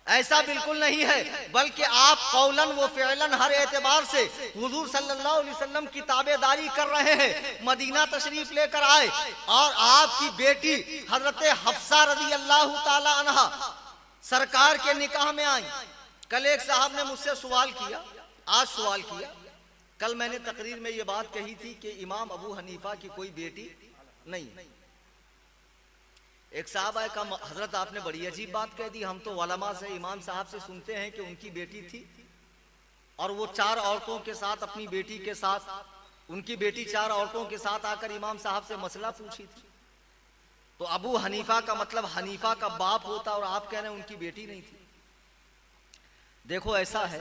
ऐसा बिल्कुल नहीं है। बल्कि आप कौलन व फ़िअलन हर एतबार से हुजूर सल्लल्लाहु अलैहि वसल्लम की ताबेदारी कर रहे हैं। मदीना तशरीफ लेकर आए और आपकी बेटी हजरत हफ्सा रज़ी अल्लाह ताला अन्हा सरकार के निकाह में आई। कल एक साहब ने मुझसे सवाल किया, आज सवाल किया, कल मैंने तकरीर में ये बात कही थी कि इमाम अबू हनीफा की कोई बेटी नहीं। एक साहब आए, कहा हजरत आपने बड़ी अजीब बात कह दी, हम तो उलमा से इमाम साहब से सुनते हैं कि उनकी बेटी थी और वो 4 औरतों के साथ अपनी बेटी के साथ, उनकी बेटी 4 औरतों के साथ आकर इमाम साहब से मसला पूछी थी। तो अबू हनीफा का मतलब हनीफा का बाप होता और आप कह रहे हैं उनकी बेटी नहीं थी। देखो ऐसा है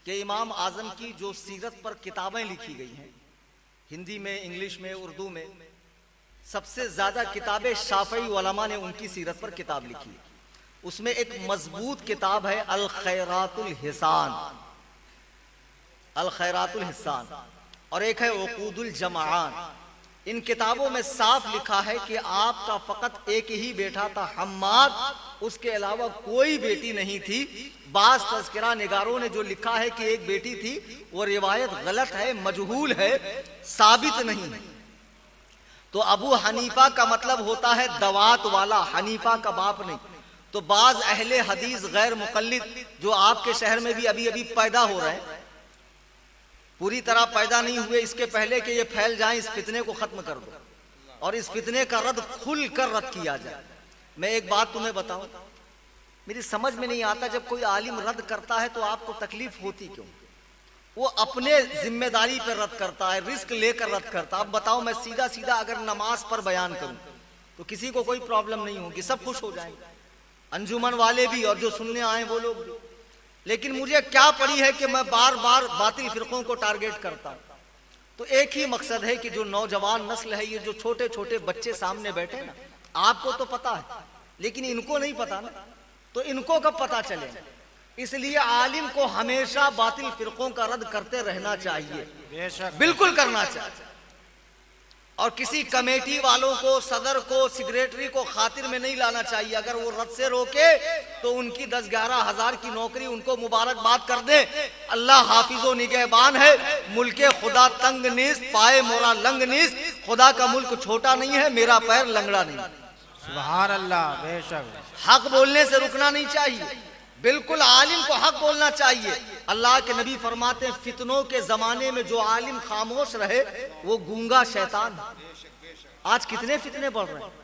कि इमाम आजम की जो सीरत पर किताबें लिखी गई हैं, हिंदी में, इंग्लिश में, उर्दू में, सबसे ज्यादा किताबें शाफई उलमा ने उनकी सीरत पर किताब लिखी। उसमें एक मजबूत किताब है अल खैरातुल हिसान, अल खैरातुल हिसान, और एक है उकूदुल जमाआन। इन किताबों में साफ लिखा है कि आपका फकत एक ही बेटा था हम्माद, उसके अलावा कोई बेटी नहीं थी। बाज तज़किरा निगारों ने जो लिखा है कि एक बेटी थी, वो रिवायत गलत है, मजहूल है, साबित नहीं है। तो अबू हनीफा का मतलब होता है दवात वाला, हनीफा का बाप नहीं। तो बाज अहले हदीस गैर मुकल्लिद जो आपके शहर में भी अभी अभी पैदा हो रहे हैं, पूरी तरह पैदा नहीं हुए इसके पहले कि ये फैल जाए, इस फितने को खत्म कर दो और इस फितने का रद्द खुल कर रद्द किया जाए। मैं एक बात तुम्हें बताऊं, मेरी समझ में नहीं आता, जब कोई आलिम रद्द करता है तो आपको तकलीफ होती क्यों? वो अपने जिम्मेदारी पर रद्द करता है, रिस्क लेकर रद्द करता है। अब बताओ, मैं सीधा सीधा अगर नमाज पर बयान करूं तो किसी को कोई प्रॉब्लम नहीं होगी, सब खुश हो जाएंगे, अंजुमन वाले भी और जो सुनने आए वो लोग भी। लेकिन मुझे क्या पड़ी है कि मैं बार बार बातिल फिरकों को टारगेट करता हूं। तो एक ही मकसद है कि जो नौजवान नस्ल है, ये जो छोटे छोटे बच्चे सामने बैठे ना, आपको तो पता है लेकिन इनको नहीं पता ना, तो इनको कब पता चले? इसलिए आलिम को हमेशा बातिल फिरकों का रद्द करते रहना चाहिए, बिल्कुल करना चाहिए। और किसी कमेटी वालों को, सदर को, सेक्रेटरी को खातिर में नहीं लाना चाहिए। अगर वो रद्द से रोके तो उनकी 10-11 हजार की नौकरी उनको मुबारकबाद कर दे। अल्लाह हाफिजो निगहबान है, मुल्के खुदा तंग नीस, पाए मोरा लंग नीस। खुदा का मुल्क छोटा नहीं है, मेरा पैर लंगड़ा नहीं। सुभान अल्लाह, बेशक। हक बोलने से रुकना नहीं चाहिए, बिल्कुल आलिम को हक बोलना चाहिए। अल्लाह के नबी फरमाते हैं, फितनों के जमाने में जो आलिम खामोश रहे वो गूंगा शैतान। आज कितने फितने बढ़ रहे हैं,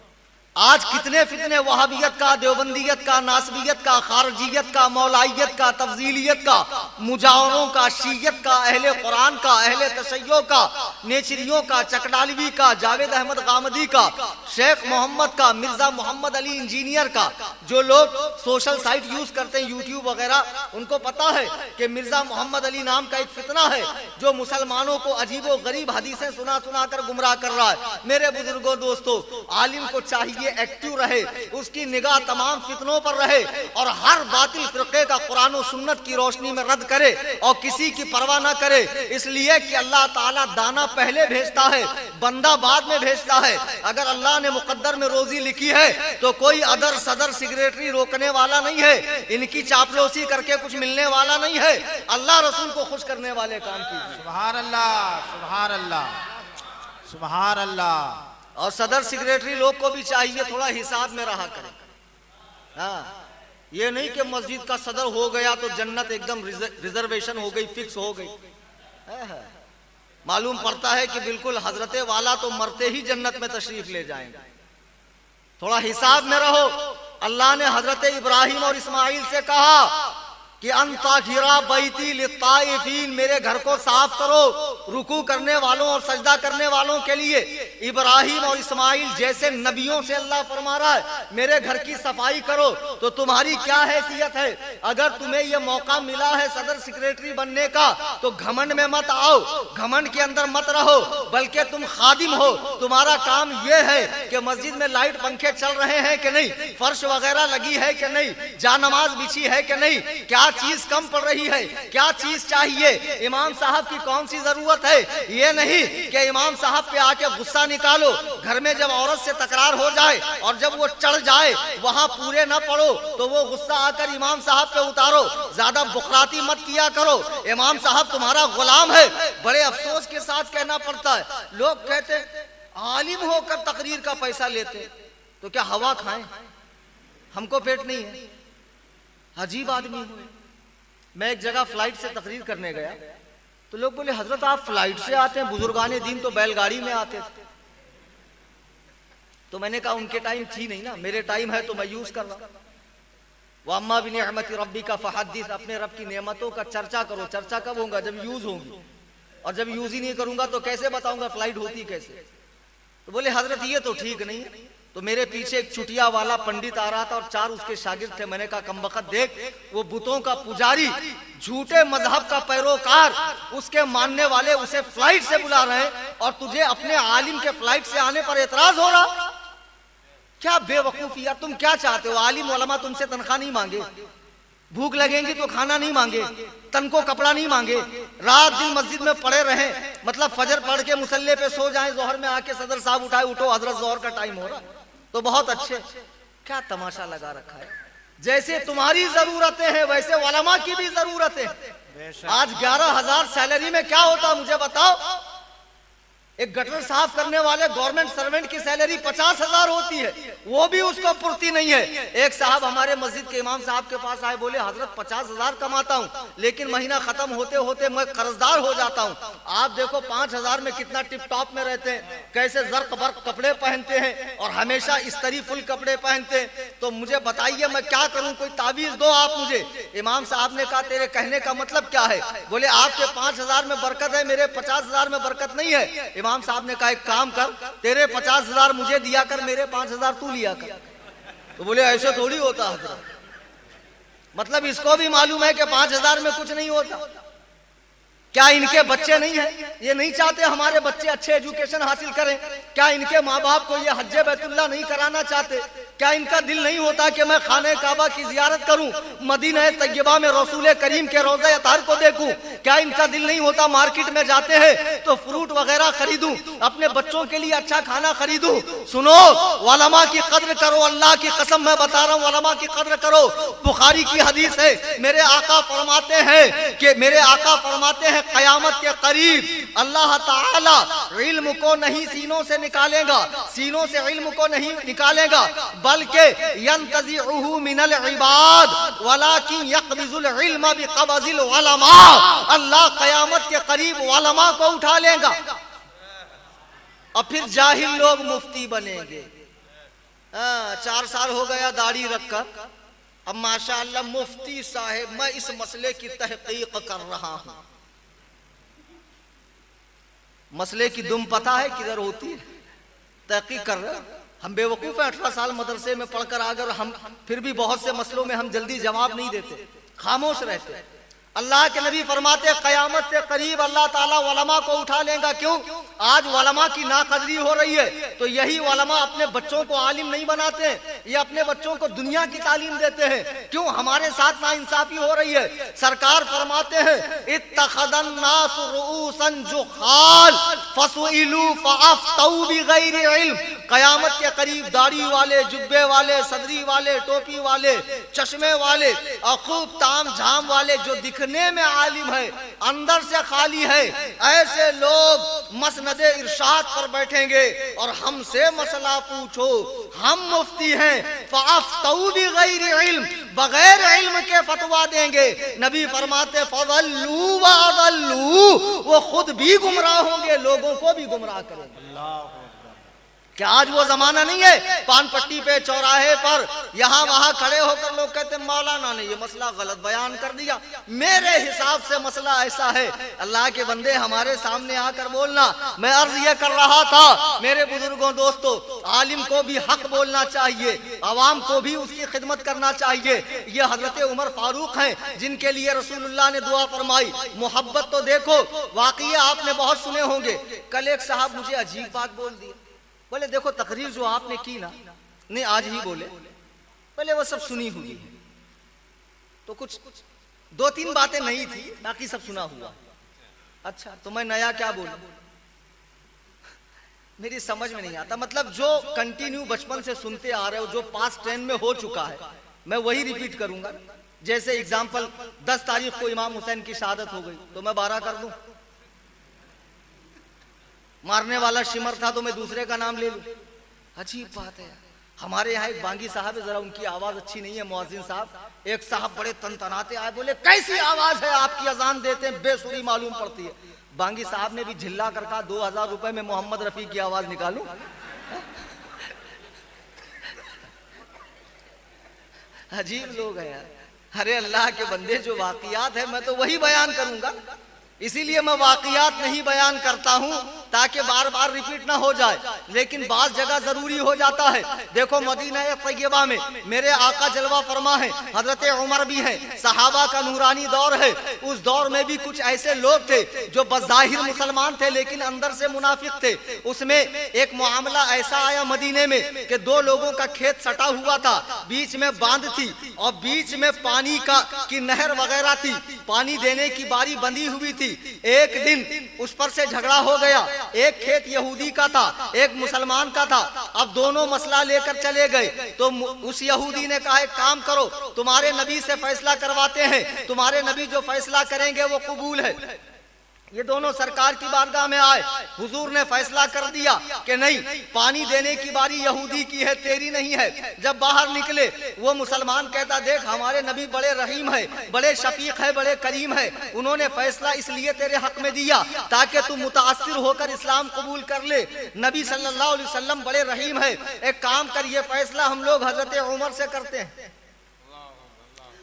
आज कितने फितने वहाबियत का, देवबंदियत का, नासबियत का, खारजियत का, मौलाइयत का, तफजीलियत का, मुजावरों का, शीयत का, अहले कुरान का, अहले तशय्यो का, नेचरियों का, चकडालवी का, जावेद अहमद गामदी का, शेख मोहम्मद का, मिर्जा मोहम्मद अली इंजीनियर का। जो लोग सोशल साइट यूज करते हैं, यूट्यूब वगैरह, उनको पता है कि मिर्जा मोहम्मद अली नाम का एक फितना है जो मुसलमानों को अजीबो गरीब हदीसें सुना सुना कर गुमराह कर रहा है। मेरे बुजुर्गों, दोस्तों, आलिम को चाहिए एक्टिव रहे, उसकी निगाह तमाम फितनों पर रहे और हर बातिल फिरके का कुरान और सुन्नत की रोशनी में रद्द करे और किसी की परवाह ना करे। इसलिए कि अल्लाह ताला दाना पहले भेजता है, बंदा बाद में भेजता है। अगर अल्लाह ने मुकद्दर में रोजी लिखी है तो कोई अदर सदर सेक्रेटरी रोकने वाला नहीं है, इनकी चापलूसी करके कुछ मिलने वाला नहीं है। अल्लाह रसूल को खुश करने वाले काम कीजिए। सुभान अल्लाह, सुभान अल्लाह, सुभान अल्लाह। और सदर सेक्रेटरी लोग को भी चाहिए थोड़ा हिसाब में रहा करें। हाँ, ये नहीं कि मस्जिद का सदर हो गया तो जन्नत एकदम रिजर्वेशन हो गई, फिक्स हो गई। मालूम पड़ता है कि बिल्कुल हजरते वाला तो मरते ही जन्नत में तशरीफ ले जाएंगे। थोड़ा हिसाब में रहो। अल्लाह ने हजरत इब्राहिम और इस्माइल से कहा कि अंताखिरा बैती लित्ताइफीन, मेरे घर को साफ करो रुकू करने वालों और सजदा करने वालों के लिए। इब्राहिम और इस्माइल जैसे नबियों से अल्लाह फरमा रहा है मेरे घर की सफाई करो, तो तुम्हारी क्या हैसियत है? अगर तुम्हें यह मौका मिला है सदर सेक्रेटरी बनने का तो घमंड में मत आओ, घमंड के अंदर मत रहो, बल्कि तुम खादिम हो। तुम्हारा काम यह है कि मस्जिद में लाइट पंखे चल रहे हैं कि नहीं, फर्श वगैरह लगी है कि नहीं, जानमाज बिछी है कि नहीं, क्या चीज कम पड़ रही है, क्या चीज चाहिए, इमाम साहब की कौन सी जरूरत है। ये नहीं कि इमाम साहब पे आके गुस्सा निकालो, घर में जब औरत से तकरार हो जाए और जब वो चढ़ जाए वहां पूरे न पड़ो तो वो गुस्सा आकर इमाम साहब पे उतारो। ज्यादा बुखराती मत किया करो, इमाम साहब तुम्हारा गुलाम है। बड़े अफसोस के साथ कहना पड़ता है, लोग कहते आलिम होकर तकरीर का पैसा लेते तो क्या हवा खाएं, हमको पेट नहीं है। अजीब आदमी हुए। मैं एक जगह फ्लाइट से तकरीर करने गया तो लोग बोले हजरत आप फ्लाइट से आते हैं, बुजुर्गाने दिन तो बैलगाड़ी में आते थे। तो मैंने कहा उनके टाइम थी नहीं ना, मेरे टाइम है तो मैं यूज कर रहा हूं। वअम्मा बिनिअमति रब्बिका फहद्दिस, अपने रब की नेमतों का चर्चा करो। चर्चा कब होगा? जब यूज होंगी, और जब यूज ही नहीं करूंगा तो कैसे बताऊंगा फ्लाइट होती कैसे। तो बोले हजरत ये तो ठीक नहीं है। तो मेरे पीछे एक चुटिया वाला पंडित आ रहा था और 4 उसके शागिर्द थे। मैंने कहा कमबख्त देख, वो बुतों का पुजारी, झूठे मजहब का पैरोकार, उसके मानने वाले उसे फ्लाइट से बुला रहे हैं और तुझे अपने आलिम के फ्लाइट से आने पर एतराज हो रहा। क्या बेवकूफिया, तुम क्या चाहते हो? आलिम उलमा तुमसे तनख्वाह नहीं मांगे, भूख लगेंगी तो खाना नहीं मांगे, तन को कपड़ा नहीं मांगे, रात दिन मस्जिद में पड़े रहे, मतलब फजर पढ़ के मुसल्ले पे सो जाएं, जोहर में आके सदर साहब उठाए, उठो हजरत जोहर का टाइम हो रहा तो बहुत अच्छे। क्या तमाशा लगा रखा है। जैसे तुम्हारी जरूरतें हैं वैसे उलमा की भी जरूरतें हैं। आज 11,000 सैलरी में क्या होता मुझे बताओ? एक गटर साफ करने वाले गवर्नमेंट सर्वेंट की सैलरी 50,000 होती है, वो भी उसको पूर्ति नहीं है। एक साहब हमारे मस्जिद के इमाम साहब के पास आए, बोले हजरत 50,000 कमाता हूँ, लेकिन महीना खत्म होते होते मैं कर्जदार हो जाता हूँ। आप देखो 5,000 में कितना टिप टॉप में रहते हैं, कैसे जर्क बर्क कपड़े पहनते हैं और हमेशा इस्तरी फुल कपड़े पहनते हैं। तो मुझे बताइए मैं क्या करूँ, कोई ताबीज दो आप मुझे। इमाम साहब ने कहा तेरे कहने का मतलब क्या है? बोले आपके 5,000 में बरकत है, मेरे 50,000 में बरकत नहीं है। इमाम साहब ने कहा एक काम कर, तेरे 50,000 मुझे दिया कर, मेरे 5,000 तू लिया कर। तो बोले ऐसे थोड़ी होता है, मतलब इसको भी मालूम है कि 5,000 में कुछ नहीं होता। क्या इनके बच्चे नहीं हैं? ये नहीं चाहते हमारे बच्चे अच्छे एजुकेशन हासिल करें? क्या इनके माँ बाप को ये हज्जे बैतुल्लाह नहीं कराना चाहते? क्या इनका दिल नहीं होता कि मैं खाने काबा की जियारत करूं, मदीना तैयबा में रसूल करीम के रोज़े अतार को देखूं? क्या इनका दिल नहीं होता मार्केट में जाते हैं तो फ्रूट वगैरह खरीदूं, अपने बच्चों के लिए अच्छा खाना खरीदूं? सुनो, उलमा की कद्र करो, अल्लाह की कसम मैं बता रहा हूं, उलमा की कद्र करो। बुखारी की हदीस है, मेरे आका फरमाते हैं क़यामत के करीब अल्लाह ताला इल्म को नहीं सीनों से निकालेगा, सीनों से इल्म को नहीं निकालेगा, बल्कि यंतज़िउहु मिनल इबाद वलाकिन यक़बिज़ुल इल्म बिक़बज़िल उलमा। अल्लाह क़यामत के करीब उलमा को उठा लेगा और फिर जाहिल लोग मुफ्ती बनेंगे। 4 साल हो गया दाढ़ी रखकर, अब माशाअल्लाह मुफ्ती साहेब मैं इस मसले की तहकीक कर रहा हूं। मसले की दुम पता है किधर होती है? तहकीक कर रहे हैं। हम बेवकूफ हैं, 18 साल मदरसे में पढ़कर आ गए, हम फिर भी बहुत से मसलों में हम जल्दी जवाब नहीं देते, खामोश रहते। अल्लाह के नबी फरमाते क़यामत से करीब अल्लाह ताला उलमा को उठा लेगा। क्यों? आज उलमा की नाकदरी हो रही है, तो यही उलमा अपने बच्चों को आलिम नहीं बनाते, ये अपने बच्चों को दुनिया की तालीम देते हैं। क्यों? हमारे साथ नाइंसाफी हो रही है। सरकार फरमाते हैं इत्तखदन नास रुऊसन जुखाल फसुइलू फअफ्तऊ बिगैरि इल्म। क़यामत के करीब दाढ़ी वाले, जुब्बे वाले, सदरी वाले, टोपी वाले, चश्मे वाले और खूब ताम झाम वाले जो दिखने में आलिम है अंदर से खाली है, ऐसे लोग मसनदे इरशाद पर बैठेंगे और हमसे मसला पूछो, हम मुफ्ती हैं, फअफ्तऊ बिगैरि इल्म, बगैर इल्म के फतवा देंगे। नबी फरमाते फज़ल्लू व अज़ल्लू, वो खुद भी गुमराह होंगे, लोगों को भी गुमराह करेंगे। क्या आज वो जमाना नहीं है पान पट्टी पे, चौराहे पर, यहाँ वहां खड़े होकर लोग कहते मौलाना ने ये मसला गलत बयान कर दिया। मेरे हिसाब से मसला ऐसा है। अल्लाह के बंदे हमारे सामने आकर बोलना। मैं अर्ज ये कर रहा था मेरे बुजुर्गों, दोस्तों, आलिम को भी हक बोलना चाहिए, आवाम को भी उसकी खिदमत करना चाहिए। ये हजरत उमर फारूक हैं जिनके लिए रसूलुल्लाह ने दुआ फरमाई। मोहब्बत तो देखो, वाकई आपने बहुत सुने होंगे। कल एक साहब मुझे अजीब बात बोल दी, बोले देखो तकरीर जो आपने की ना, नहीं आज ही बोले, पहले वो सब सुनी हुई है, तो कुछ 2-3 बातें नहीं थी, बाकी सब सुना हुआ। अच्छा तो मैं नया क्या बोलूं? मेरी समझ में नहीं आता। मतलब जो कंटिन्यू बचपन से सुनते आ रहे हो, जो पास्ट टेंस में हो चुका है, मैं वही रिपीट करूंगा। जैसे एग्जाम्पल 10 तारीख को इमाम हुसैन की शहादत हो गई तो मैं 12 कर दूं? मारने वाला शिमर था तो मैं दूसरे का नाम ले लूं? अजीब बात है। हमारे यहाँ एक बांगी साहब है, जरा उनकी आवाज अच्छी नहीं है, मुअज्जिन साहब। एक साहब बड़े तनतनाते आए, बोले कैसी आवाज है आपकी, अजान देते हैं बेसुरी मालूम पड़ती है। बांगी साहब ने भी झिल्ला कर कहा 2000 रुपए में मोहम्मद रफी की आवाज निकालूं? अजीब लोग हैं यार। अरे अल्लाह के बंदे, जो वाकयात है मैं तो वही बयान करूंगा, इसीलिए मैं वाकयात नहीं बयान करता हूं ताकि बार बार रिपीट ना हो जाए, लेकिन बात जगह जरूरी हो जाता है। देखो मदीना तैयबा में मेरे आका जलवा फरमा है, हजरत उमर भी हैं, सहाबा का नूरानी दौर है। उस दौर में भी कुछ ऐसे लोग थे जो बज़ाहिर मुसलमान थे लेकिन अंदर से मुनाफिक थे। उसमें एक मामला ऐसा आया मदीने में कि 2 लोगों का खेत सटा हुआ था, बीच में बांध थी और बीच में पानी की नहर वगैरह थी, पानी देने की बारी बंधी हुई थी। एक दिन उस पर से झगड़ा हो गया, एक खेत यहूदी का था, एक मुसलमान का था। अब दोनों मसला लेकर चले गए तो उस यहूदी ने कहा एक काम करो, तुम्हारे नबी से फैसला करवाते हैं, तुम्हारे नबी जो फैसला करेंगे वो कबूल है। ये दोनों सरकार की बारगाह में आए, हुजूर ने फैसला कर दिया कि नहीं, पानी देने की बारी यहूदी की है, तेरी नहीं है। जब बाहर निकले वो मुसलमान कहता, देख हमारे नबी बड़े रहीम है, बड़े शफीक है, बड़े करीम है, उन्होंने फैसला इसलिए तेरे हक में दिया ताकि तू मुतासिर होकर इस्लाम कबूल कर ले। नबी सल्लल्लाहु अलैहि वसल्लम बड़े रहीम है, एक काम कर, ये फैसला हम लोग हजरत उमर से करते हैं,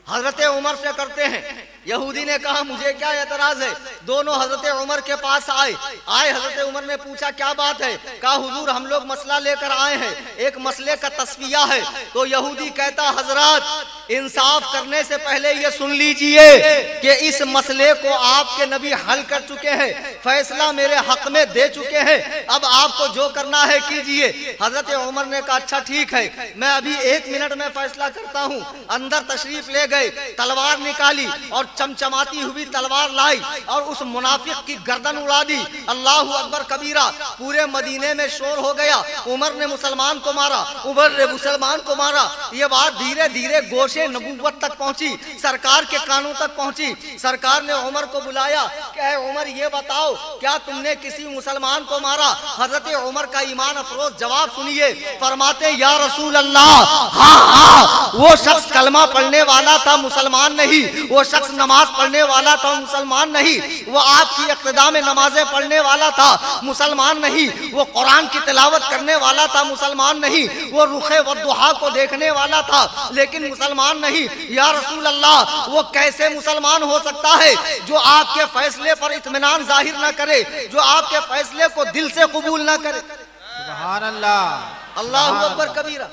हजरत उमर से करते हैं। यहूदी ने कहा मुझे क्या एतराज है। दोनों हजरत उमर के पास आए। हजरत उमर ने पूछा क्या बात है। कहा हुजूर हम लोग मसला लेकर आए हैं, एक मसले का तस्फिया है। तो यहूदी कहता, हजरत इंसाफ करने से पहले ये सुन लीजिए कि इस मसले को आपके नबी हल कर चुके हैं, फैसला मेरे हक में दे चुके हैं, अब आपको जो करना है कीजिए। हजरत उमर ने कहा अच्छा ठीक है, मैं अभी 1 मिनट में फैसला करता हूँ। अंदर तशरीफ ले गए, तलवार निकाली और चमचमाती हुई तलवार लाई और उस मुनाफिक की गर्दन उड़ा दी। अल्लाहु अकबर कबीरा। पूरे मदीने में शोर हो गया, उमर ने मुसलमान को मारा, उमर ने मुसलमान को मारा। ये बात धीरे धीरे गोशे नबूवत तक पहुंची, सरकार के कानों तक पहुंची। सरकार ने उमर को बुलाया, क्या उमर ये बताओ क्या तुमने किसी मुसलमान को मारा? हजरत उमर का ईमान अफरोज जवाब सुनिए, फरमाते या रसूल अल्लाह, हाँ वो शख्स कलमा पढ़ने वाला था, मुसलमान नहीं। वो शख्स नमाज पढ़ने वाला था, मुसलमान नहीं। वो आपकी इक्तिदा में नमाजें पढ़ने वाला था, मुसलमान नहीं। वो कुरान की तिलावत करने वाला था, मुसलमान नहीं। वो रुखे वद्दुहा को देखने वाला था, लेकिन मुसलमान नहीं। या रसूल अल्लाह, वो कैसे मुसलमान हो सकता है जो आपके फैसले पर इत्मीनान जाहिर न करे, जो आपके फैसले को दिल से कबूल न करे? सुभान अल्लाह, अल्लाहु अकबर कबीरा।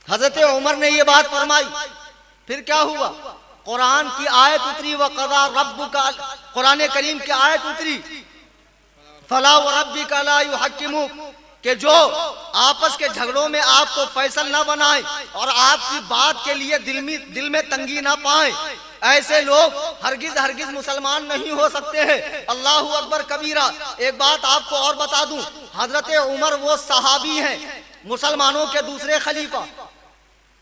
हजरत उमर ने ये बात फरमाई। फिर क्या हुआ? कुरान की आयत उतरी, वक़ज़ा रब्बुका, कुरान करीम की आयत उतरी, फला व रब्बिका ला युहक्किमुक, कि जो आपस के झगड़ों में आपको फैसल ना बनाए और आपकी बात के लिए दिल में तंगी ना पाए, ऐसे लोग हरगिज हरगिज मुसलमान नहीं हो सकते हैं। अल्लाहु अकबर कबीरा। एक बात आपको और बता दूं, हजरत उमर वो सहाबी हैं, मुसलमानों के दूसरे खलीफा,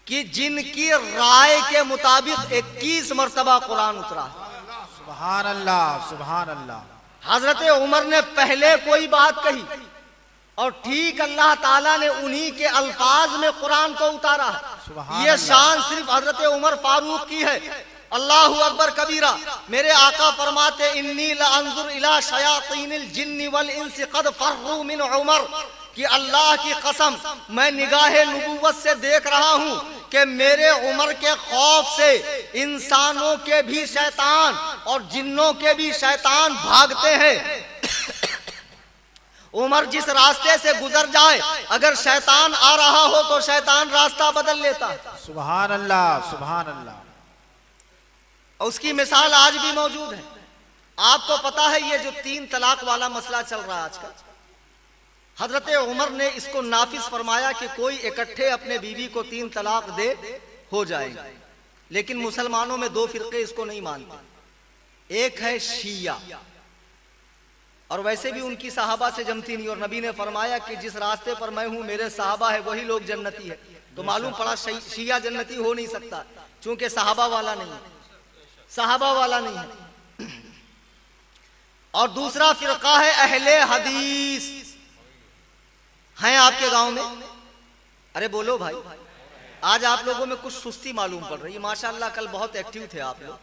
कि जिनकी राय के मुताबिक 21 मरतबा कुरान उतरा। सुभान अल्लाह, सुभान अल्लाह। हजरत उमर ने पहले कोई बात कही और ठीक अल्लाह ताला ने उन्हीं के अल्फाज में कुरान को उतारा। ये शान सिर्फ हजरत उमर फारूक की है। अल्लाहु अकबर कबीरा। मेरे आका फरमाते, इन्नी लअंजुर इला शयातीनिल जिन्नि वल इंसि क़द फर्रू मिन उमर, कि अल्लाह की कसम मैं निगाहे नबूवत से देख रहा हूँ कि मेरे उमर के खौफ से इंसानों के भी शैतान और जिन्नों के भी शैतान भागते हैं। उमर जिस रास्ते से गुजर जाए, अगर शैतान आ रहा हो तो शैतान रास्ता बदल लेता है। सुभान अल्लाह, सुभान अल्लाह। उसकी मिसाल आज भी मौजूद है। आपको पता है ये जो 3 तलाक वाला मसला चल रहा है आजकल, हजरत उमर ने इसको नाफिज फरमाया कि कोई इकट्ठे अपने बीवी को 3 तलाक दे हो जाएगा। लेकिन मुसलमानों में 2 फिरके इसको नहीं मानते। एक है शिया, और वैसे भी उनकी सहाबा से जमती नहीं, और नबी ने फरमाया कि जिस रास्ते पर मैं हूं मेरे सहाबा है वही लोग जन्नती है। तो मालूम पड़ा शिया जन्नती हो नहीं सकता, क्योंकि सहाबा वाला नहीं है, सहाबा वाला नहीं है। और दूसरा फिरका है अहले हदीस। हैं आपके गांव में? अरे बोलो भाई, आज आप लोगों में कुछ सुस्ती मालूम पड़ रही है। माशाल्लाह कल बहुत एक्टिव थे आप लोग।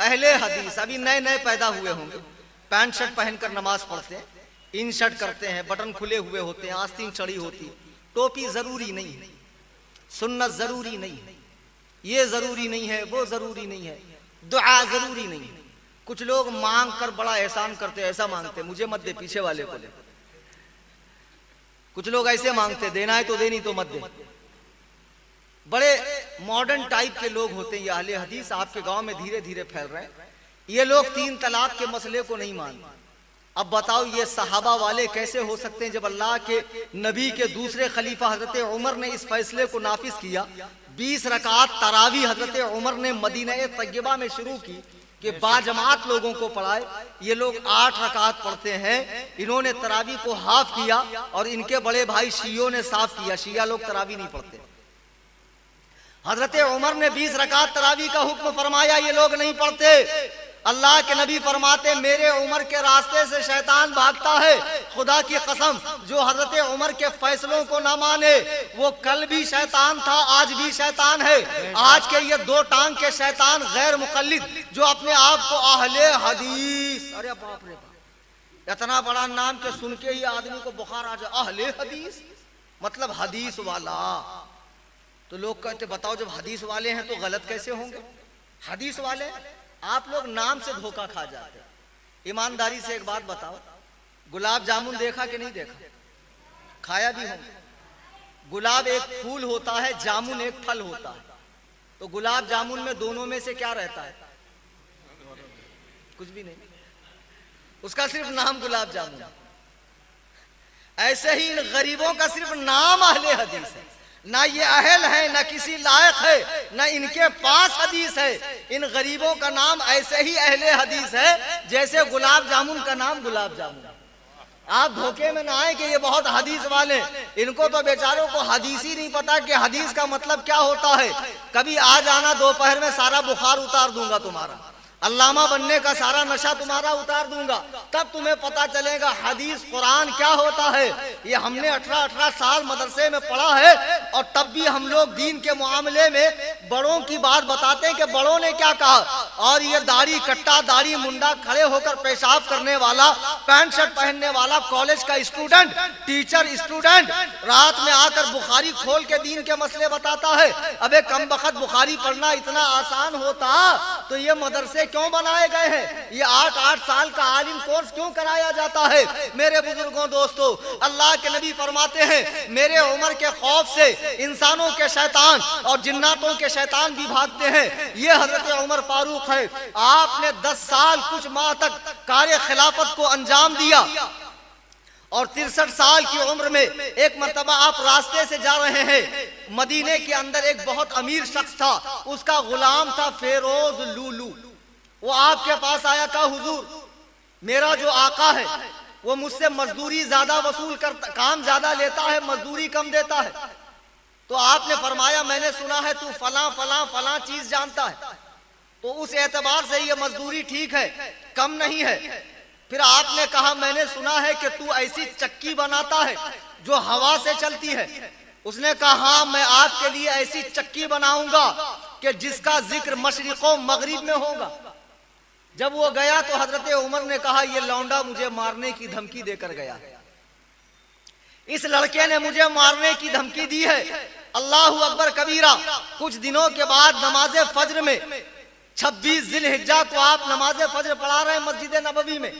अहले हदीस अभी नए नए पैदा हुए होंगे, पैंट शर्ट पहनकर नमाज पढ़ते हैं, इन शर्ट करते हैं, बटन खुले हुए होते हैं, आस्तीन चढ़ी होती, टोपी जरूरी नहीं है, सुन्नत जरूरी नहीं है, ये जरूरी नहीं है, वो जरूरी नहीं है, दुआ जरूरी नहीं है। कुछ लोग मांग कर बड़ा एहसान करते, ऐसा मांगते मुझे मत दे, पीछे वाले को दे। कुछ लोग ऐसे मांगते, देना है तो दे, नहीं तो मत दे। बड़े मॉडर्न टाइप के लोग होते हैं ये अहले हदीस, आपके गांव में धीरे धीरे फैल रहे हैं। ये लोग 3 तलाक के मसले को नहीं मानते। अब बताओ ये सहाबा वाले कैसे हो सकते हैं जब अल्लाह के नबी के दूसरे खलीफा हजरत उमर ने इस फैसले को नाफिज किया। 20 रकात तरावी हजरत उमर ने मदीना तैयबा में शुरू की कि बाजमात लोगों को पढ़ाए। ये लोग 8 रकात पढ़ते हैं, इन्होंने तरावी को हाफ किया और इनके बड़े भाई शियों ने साफ किया। शिया लोग तरावी नहीं पढ़ते। हजरत उमर ने 20 रकात तरावी का हुक्म फरमाया, ये लोग नहीं पढ़ते। अल्लाह के नबी फरमाते मेरे उमर के रास्ते से शैतान भागता है। खुदा की कसम, जो हजरत उमर के फैसलों को ना माने वो कल भी शैतान था, आज भी शैतान है। आज के ये दो टांग के शैतान गैर मुकल्लिद जो अपने आप को अहले हदीस, अरे बाप रे बाप, इतना बड़ा नाम के सुन के ही आदमी को बुखार आ जाए। अहले हदीस मतलब हदीस वाला। तो लोग कहते बताओ जब हदीस वाले हैं तो गलत कैसे होंगे? हदीस वाले आप लोग नाम से धोखा खा जाते हैं। ईमानदारी से एक बात बताओ, गुलाब जामुन देखा कि नहीं देखा? खाया भी होगा। गुलाब एक फूल होता है, जामुन एक फल होता है। तो गुलाब जामुन में दोनों में से क्या रहता है? कुछ भी नहीं, उसका सिर्फ नाम गुलाब जामुन है। ऐसे ही इन गरीबों का सिर्फ नाम अहले हदीस है, ना ये अहल है, ना किसी लायक है, ना इनके पास हदीस है। इन गरीबों का नाम ऐसे ही अहले हदीस है जैसे गुलाब जामुन का नाम गुलाब जामुन। आप धोखे में ना आए कि ये बहुत हदीस वाले, इनको तो बेचारों को हदीस ही नहीं पता कि हदीस का मतलब क्या होता है। कभी आ जाना, दोपहर में सारा बुखार उतार दूंगा तुम्हारा, अल्लामा बनने का सारा नशा तुम्हारा उतार दूंगा, तब तुम्हें पता चलेगा हदीस कुरान क्या होता है। ये हमने 18-18 साल मदरसे में पढ़ा है और तब भी हम लोग दीन के मामले में बड़ों की बात बताते हैं कि बड़ों ने क्या कहा। और ये दाढ़ी कट्टा, दाढ़ी मुंडा, खड़े होकर पेशाब करने वाला, पैंट शर्ट पहनने वाला कॉलेज का स्टूडेंट, टीचर स्टूडेंट, रात में आकर बुखारी खोल के दीन के मसले बताता है। अबे कम बखत बुखारी पढ़ना इतना आसान होता तो ये मदरसे क्यों बनाए गए हैं? ये 8-8 साल का आलिम कोर्स क्यों कराया जाता है? मेरे बुजुर्गों, दोस्तों, अल्लाह के नबी फरमाते हैं मेरे उमर के खौफ से इंसानों के शैतान और जिन्नातों के शैतान भी भागते हैं। ये हजरत उमर फारूक है। आपने 10 साल कुछ माह तक कार्य खिलाफत को अंजाम दिया और 63 साल की उम्र में एक मर्तबा आप रास्ते से जा रहे हैं। मदीने के अंदर एक बहुत अमीर शख्स था, उसका गुलाम था फेरोज लूलू। वो आपके पास आया, कहा हुजूर मेरा जो आका है वो मुझसे मजदूरी ज्यादा वसूल करता, काम ज्यादा लेता है, मजदूरी कम देता है। तो आपने फरमाया मैंने सुना है तू फला फला फला चीज जानता है, तो उस एतबार से ये मजदूरी ठीक है, कम नहीं है। फिर आपने कहा मैंने सुना है कि तू ऐसी चक्की बनाता है जो हवा से चलती है। उसने कहा हाँ, मैं आपके लिए ऐसी चक्की बनाऊंगा कि जिसका जिक्र मशरिको मगरिब में होगा। जब वो गया तो हजरत उमर ने कहा ये लौंडा मुझे मारने की धमकी देकर गया, इस लड़के ने मुझे मारने की धमकी दी है। अल्लाहु अकबर कबीरा। कुछ दिनों के बाद नमाज फज्र में 26 जिलहिज्जा को आप नमाज फज्र पढ़ा रहे हैं मस्जिद नबवी में।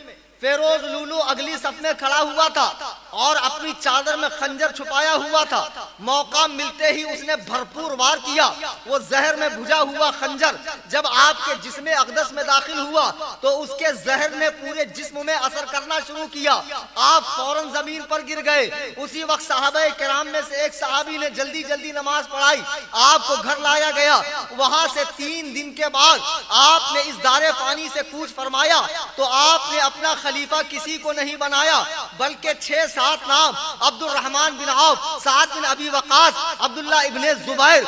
फेरोज लूलू अगली सफ में खड़ा हुआ था और अपनी चादर में खंजर छुपाया हुआ था। मौका मिलते ही उसने भरपूर वार किया। वो जहर में भुजा हुआ खंजर जब आपके जिस्म अक़दस में दाखिल हुआ तो उसके जहर ने पूरे जिस्म में असर करना शुरू किया। आप फौरन जमीन पर गिर गए। उसी वक्त सहाबा किराम में से एक सहाबी ने जल्दी जल्दी नमाज पढ़ाई, आपको घर लाया गया। वहां से 3 दिन के बाद आपने इस दारे पानी से कूच फरमाया तो आपने अपना खलीफा किसी को नहीं बनाया, बल्कि 6-7 नाम अब्दुल रहमान बिन औफ, साद बिन अबी वकास, अब्दुल्ला इब्ने जुबैर,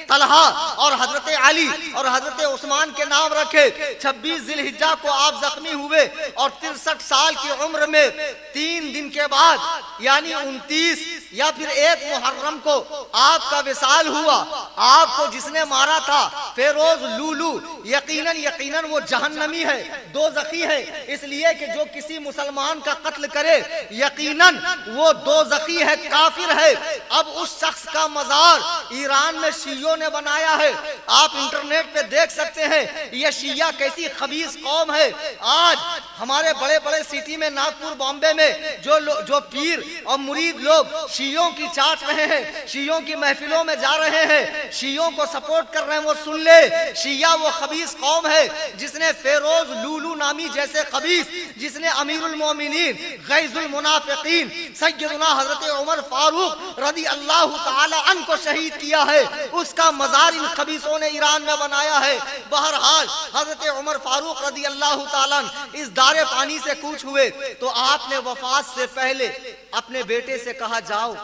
तलहा और हजरत अली और हजरत उस्मान के नाम रखे। 26 जिलहिज्जा को आप जख्मी हुए और 63 साल की उम्र में 3 दिन के बाद यानी 29 या फिर 1 मुहर्रम को आपका विसाल हुआ। आपको जिसने मारा था फेरोज लूलू, यकीनन यकीनन वो जहन्नमी है, दोज़खी है, इसलिए कि जो किसी मुसलमान का कत्ल करे यकीनन वो दोज़खी है, काफिर है। अब उस शख्स का मजार ईरान में शियों ने बनाया है। आप इंटरनेट पे देख सकते हैं ये शिया कैसी खबीस कौम है। आज हमारे बड़े बड़े सिटी में, नागपुर, बॉम्बे में जो पीर और मुरीद लोग शियों की चाट रहे हैं, शियों की महफिलों में जा रहे हैं, शियों को सपोर्ट कर रहे हैं, वो सुन ले शिया वो खबीस कौम है जिसने फेरोज लूलू नामी जैसे खबीस, जिसने अमीरुल मोमिनीन गैजुल मुनाफिकीन सैयदना हजरत उमर फारूक रदी अल्लाह ताला अन्हु को शहीद किया है, उसका मजार इन खबीसों ने ईरान में बनाया है। बहरहाल हजरत उमर फारूक रदी अल्लाह ताला इस दारे पानी से कूच हुए तो आपने वफात से पहले अपने बेटे से कहा जाओ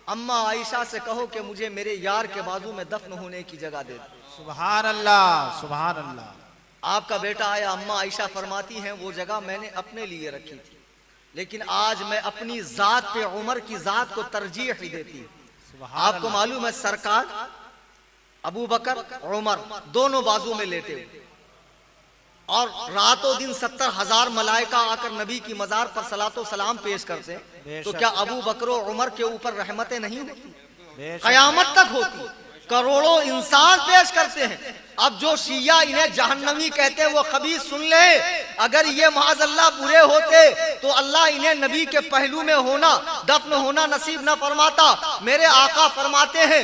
अम्मा आयशा से कहो कि मुझे मेरे यार के बाजू में दफन होने की जगह दे दो। सुभान अल्लाह, सुभान अल्लाह। आपका बेटा आया, अम्मा आयशा फरमाती हैं वो जगह मैंने अपने लिए रखी थी, लेकिन आज मैं अपनी जात पे उमर की जात को तरजीह ही देती हूँ। आपको मालूम है सरकार अबू बकर उमर दोनों बाजू में लेटे हुए और रातों दिन 70,000 मलाइका आकर नबी की मजार पर सलातो सलाम पेश करते हैं, तो क्या अबू बकर और उमर के ऊपर रहमतें नहीं होती? कयामत तक होती। करोड़ों इंसान पेश करते हैं। अब जो शिया इन्हें जहन्नमी कहते हैं वो खबीस सुन ले, अगर ये माज़अल्लाह बुरे होते तो अल्लाह इन्हें नबी के पहलू में होना, दफन होना नसीब न फरमाता। मेरे आका फरमाते हैं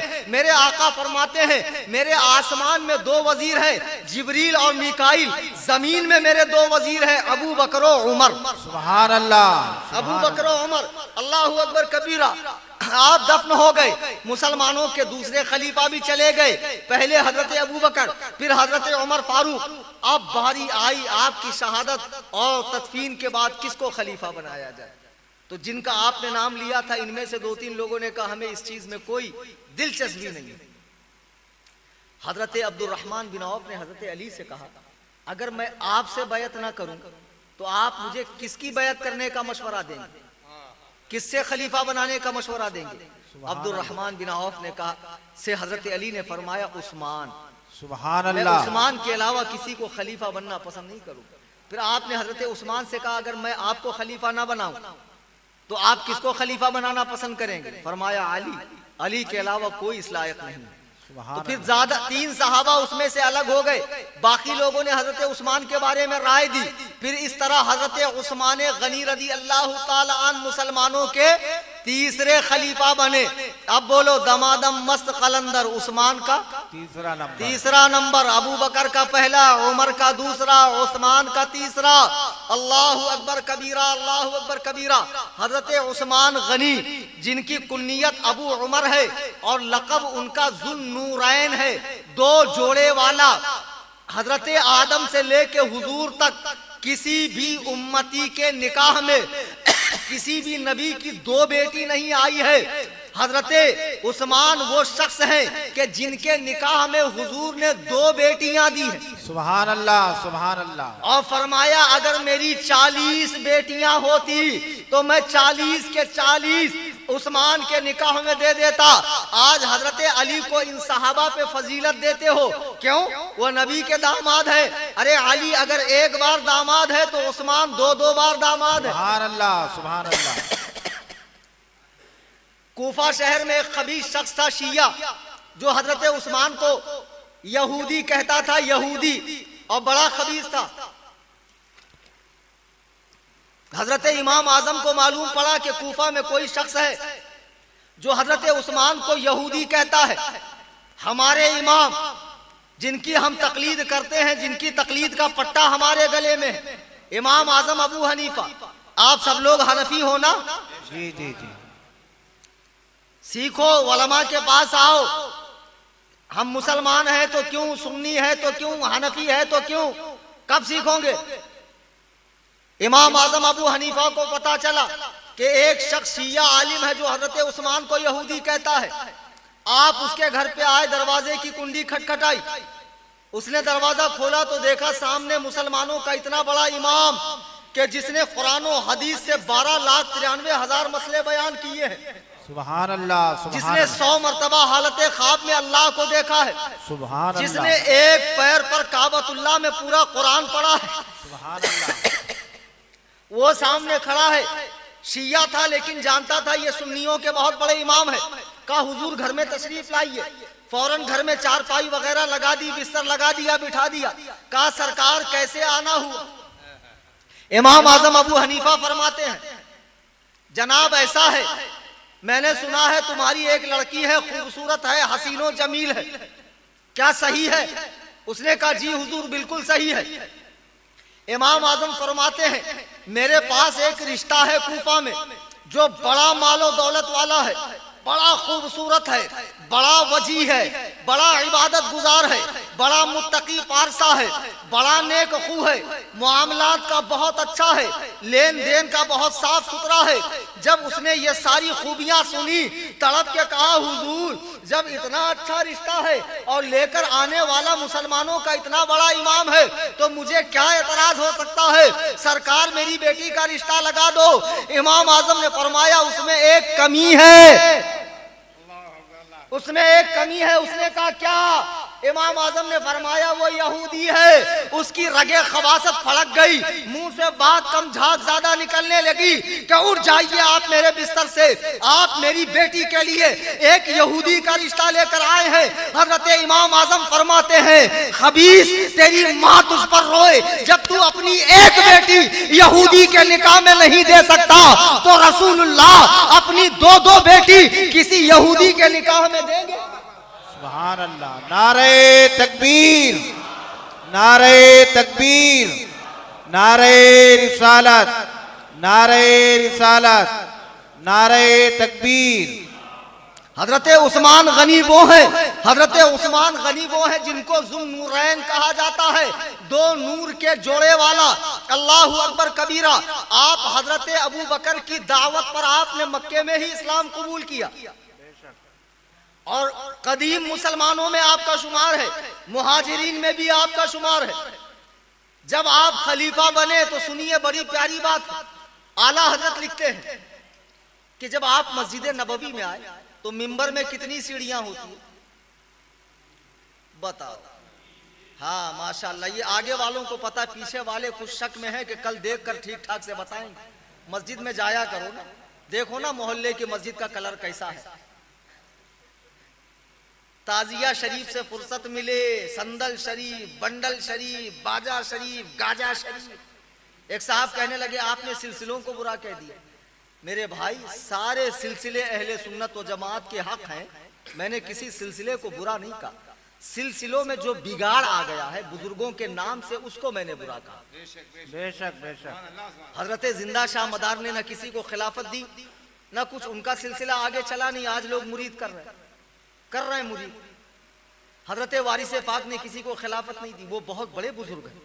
मेरे आसमान में 2 वजीर हैं, जिब्रील और मीकाईल, जमीन में मेरे 2 वजीर हैं, अबू बकर और उमर। सुभान अल्लाह, अबू बकर और उमर, अल्लाहु अकबर कबीरा। आप दफन हो गए, मुसलमानों के दूसरे खलीफा भी चले गए, पहले हजरत अबू बकर, फिर हजरत उमर फारूक। अब बारी आई आपकी शहादत और तदफीन के बाद किसको खलीफा बनाया जाए? तो जिनका आपने नाम लिया था इनमें से 2-3 लोगों ने कहा हमें इस चीज में कोई दिलचस्पी नहीं। हजरत अब्दुर्रहमान बिन औफ ने हजरत अली से कहा अगर मैं आपसे बैत ना करूं तो आप मुझे किसकी बैत करने का मशवरा देंगे, किससे खलीफा बनाने का मशवरा देंगे? अब्दुर्रहमान बिन औफ ने कहा से हजरत अली ने फरमाया उस्मान। सुभान मैं अल्लाह, उस्मान के अलावा किसी को खलीफा बनना पसंद नहीं करूंगा। फिर आपने हजरत उस्मान से कहा अगर मैं आपको खलीफा ना बनाऊं तो आप किसको खलीफा बनाना पसंद करेंगे? फरमाया अली, अली के अलावा कोई इस लायक नहीं। तो फिर ज्यादा 3 सहाबा उसमें से अलग हो गए, बाकी लोगों ने हजरत उस्मान के बारे में राय दी। फिर इस तरह हजरत उस्मान गनी रदी अल्लाह ताला अन्हु मुसलमानों के तीसरे खलीफा बने। अब बोलो दमादम मस्त कलंदर, उस्मान का तीसरा नंबर, अबू बकर का पहला, उमर का दूसरा, उस्मान का तीसरा। अल्लाहु अकबर कबीरा, अल्लाहु अकबर कबीरा। हजरत उस्मान गनी जिनकी कुन्नियत अबू उमर है और लक़ब उनका जुन्नूरैन है, 2 जोड़े वाला। हजरत आदम से लेके हुजूर तक किसी भी उम्मती के निकाह में किसी भी नबी की 2 बेटी नहीं आई है। हजरत उस्मान वो शख्स हैं कि जिनके निकाह में हुजूर ने 2 बेटियां दी हैं। सुभान अल्लाह, सुभान अल्लाह। और फरमाया अगर मेरी 40 बेटियां होती तो मैं 40 के 40 उस्मान के निकाह में दे देता। आज हजरत अली को इन सहाबा पे फजीलत देते हो, क्यों? वो नबी के दामाद है। अरे अली अगर 1 बार दामाद है तो उस्मान 2-2 बार दामाद है। सुभान अल्लाह, सुभान अल्लाह। कूफा शहर में एक खबीस शख्स था शिया, जो हजरत उस्मान को यहूदी कहता था, यहूदी, और बड़ा खबीस था। हजरत इमाम आजम को मालूम पड़ा कि कूफा में कोई शख्स है जो हजरत उस्मान को यहूदी कहता है। हमारे इमाम जिनकी हम तकलीद करते हैं, जिनकी तकलीद का पट्टा हमारे गले में है, इमाम आजम अबू हनीफा। आप सब लोग हनफी हो ना? जी जी जी। सीखो, उलमा के पास आओ। हम मुसलमान हैं तो क्यों, सुन्नी है तो क्यों, हनफी है तो क्यों, कब सीखोगे? इमाम आजम अबू हनीफा को पता चला कि एक शख्स शिया आलिम है जो हजरत उस्मान को यहूदी कहता है। आप उसके घर पे आए, दरवाजे की कुंडी खटखटाई, उसने दरवाजा खोला तो देखा सामने मुसलमानों का इतना बड़ा इमाम कि जिसने कुरान और हदीस से 12,93,000 मसले बयान किए हैं। सुभान अल्लाह, सुभान जिसने 100 मरतबा हालत ख्वाब में अल्लाह को देखा है। सुभान अल्लाह। जिसने एक पैर पर काबतुल्लाह में पूरा कुरान पढ़ा है। सुभान अल्लाह। वो सामने खड़ा है, शिया था लेकिन जानता था ये सुन्नियों के बहुत बड़े इमाम है। कहा हुजूर घर में तशरीफ लाइए। फौरन घर में चारपाई वगैरह लगा दी, बिस्तर लगा दिया, बिठा दिया। कहा सरकार कैसे आना हुआ? इमाम आजम अबू हनीफा फरमाते हैं जनाब ऐसा है, मैंने सुना है तुम्हारी एक लड़की है, खूबसूरत है, हसीनो जमील है, क्या सही है? उसने कहा जी हुजूर बिल्कुल सही है। इमाम आजम फरमाते हैं मेरे पास एक रिश्ता है कूफा में जो बड़ा मालो दौलत वाला है, बड़ा खूबसूरत है, बड़ा वजी है, बड़ा इबादत गुजार है, बड़ा मुत्तकी पारसा है, बड़ा नेक खू है, मामलात का बहुत अच्छा है, लेन देन का बहुत साफ सुथरा है। जब उसने ये सारी खूबियां सुनी, तड़प के कहा हुजूर जब इतना अच्छा रिश्ता है और लेकर आने वाला मुसलमानों का इतना बड़ा इमाम है तो मुझे क्या एतराज हो सकता है, सरकार मेरी बेटी का रिश्ता लगा दो। इमाम आजम ने फरमाया उसमें एक कमी है, उसमें एक कमी है। उसने कहा क्या? इमाम आजम ने फरमाया वो यहूदी है। उसकी रगे खबासत फड़क गई, मुंह से बात कम झाग ज्यादा निकलने लगी कि उठ जाइए आप मेरे बिस्तर से, आप मेरी बेटी के लिए एक यहूदी का रिश्ता लेकर आए हैं। हजरत इमाम आजम फरमाते हैं खबीस तेरी माँ तुझ पर रोए, जब तू अपनी एक बेटी यहूदी के निकाह में नहीं दे सकता तो रसूलुल्लाह अपनी दो दो बेटी किसी यहूदी के निकाह में देंगे। सुभान अल्लाह। नारे तकबीर, नारे तकबीर, नारे रिसालत, नारे रिसालत, नारे तकबीर। हजरत उस्मान गनी वो है, हजरत उस्मान गनी वो है जिनको जुन्नूरैन कहा जाता है, दो नूर के जोड़े वाला। अल्लाहु अकबर कबीरा। आप हजरत अबू बकर की दावत पर आपने मक्के में ही इस्लाम कबूल किया और कदीम मुसलमानों में आपका शुमार है, मुहाजिरीन में भी आपका शुमार है। जब आप खलीफा बने तो सुनिए बड़ी प्यारी बात, आला हजरत लिखते हैं कि जब आप मस्जिद नबवी में आए तो मिंबर में कितनी सीढ़ियां होती है बताओ? हाँ माशाल्लाह, ये आगे वालों को पता, पीछे वाले कुछ शक में है कि कल देखकर ठीक ठाक से बताएंगे। मस्जिद में जाया करो ना, देखो ना मोहल्ले की मस्जिद का कलर कैसा है। ताजिया शरीफ से फुर्सत मिले, संदल शरीफ, बंडल शरीफ, बाजा शरीफ, गाजा शरीफ। एक साहब कहने लगे आपने सिलसिलों को बुरा कह दिया। मेरे भाई सारे सिलसिले अहले सुन्नत व जमात के हक हैं, मैंने किसी सिलसिले को बुरा नहीं कहा। सिलसिलों में जो बिगाड़ आ गया है बुजुर्गों के नाम से, उसको मैंने बुरा कहा। बेशक बेशक। हजरत जिंदा शाह मदार ने न किसी को खिलाफत दी, न कुछ उनका सिलसिला आगे चला नहीं। आज लोग मुरीद कर रहे हैं मुरीद। हजरत वारिस पाक ने किसी को खिलाफत नहीं दी, वो बहुत बड़े बुजुर्ग हैं,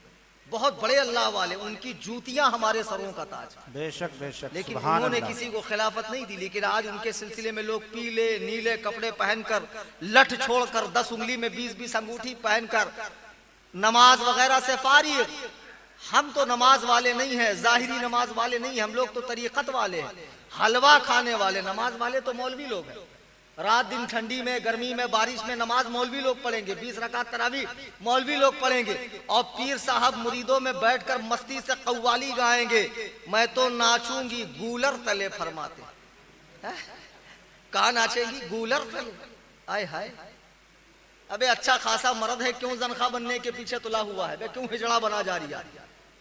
बहुत बड़े अल्लाह वाले, उनकी जूतियां हमारे सरों का ताज। बेशक बेशक। लेकिन उन्होंने किसी को खिलाफत नहीं दी। लेकिन आज उनके सिलसिले में लोग पीले नीले कपड़े पहनकर, लठ छोड़कर, 10 उंगली में 20-20 अंगूठी पहनकर नमाज वगैरह से फारिग। हम तो नमाज वाले नहीं हैं, जाहिरी नमाज वाले नहीं, हम लोग तो तरीकत वाले हैं, हलवा खाने वाले। नमाज वाले तो मौलवी लोग हैं। रात दिन ठंडी में, गर्मी में, बारिश में नमाज मौलवी लोग पढ़ेंगे, 20 रकात तरावी मौलवी लोग पढ़ेंगे और पीर साहब मुरीदों में बैठकर मस्ती से कव्वाली गाएंगे, मैं तो नाचूंगी गूलर तले फरमाते। कहाँ नाचेंगी? गूलर तले। आय हाय, अबे अच्छा खासा मर्द है, क्यों जनखा बनने के पीछे तुला हुआ है? क्यों हिजड़ा बना जा रही है?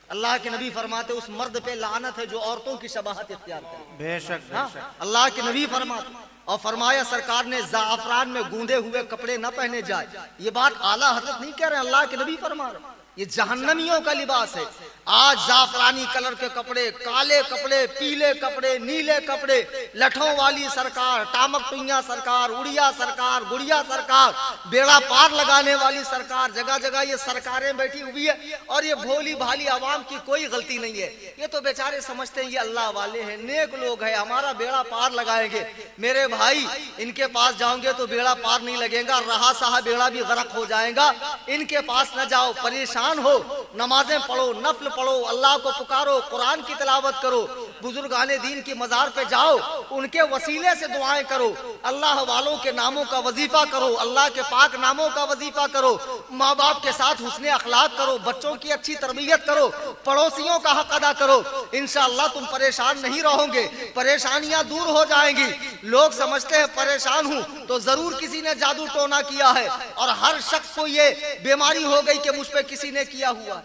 अल्लाह के नबी फरमाते उस मर्द पे लानत है जो औरतों की शबाहत इख्तियार करे। बेशक बेशक। अल्लाह के नबी फरमाते, और फरमाया सरकार ने जाफरान में गूंदे हुए कपड़े न पहने जाए। ये बात आला हजरत नहीं कह रहे, अल्लाह के नबी फरमा रहे, ये जहन्नमियों का लिबास है। आज जाफरानी कलर के कपड़े, काले कपड़े, पीले कपड़े, नीले कपड़े, लठों वाली सरकार, टामक टुइया सरकार, उड़िया सरकार, गुड़िया सरकार, बेड़ा पार लगाने वाली सरकार, जगह जगह ये सरकारें बैठी हुई है और ये भोली भाली आवाम की कोई गलती नहीं है। ये तो बेचारे समझते हैं ये अल्लाह वाले हैं, नेक लोग हैं, हमारा बेड़ा पार लगाएंगे। मेरे भाई इनके पास जाओगे तो बेड़ा पार नहीं लगेगा, रहा सहा बेड़ा भी गरक हो जाएगा। इनके पास न जाओ, परेशान हो, नमाजें पढ़ो, नफल पढ़ो, अल्लाह को पुकारो, कुरान की तिलावत करो, बुजुर्गाने दीन की मजार पे जाओ, उनके वसीले से दुआएं करो, अल्लाह वालों के नामों का वजीफा करो, अल्लाह के पाक नामों का वजीफा करो, माँ बाप के साथ हुस्ने अखलाक करो, बच्चों की अच्छी तरबियत करो, पड़ोसियों का हक अदा करो। इंशाअल्लाह तुम परेशान नहीं रहोगे, परेशानियां दूर हो जाएंगी। लोग समझते हैं परेशान हूं तो जरूर किसी ने जादू टोना किया है, और हर शख्स को ये बीमारी हो गई कि मुझ पे किसी ने किया हुआ,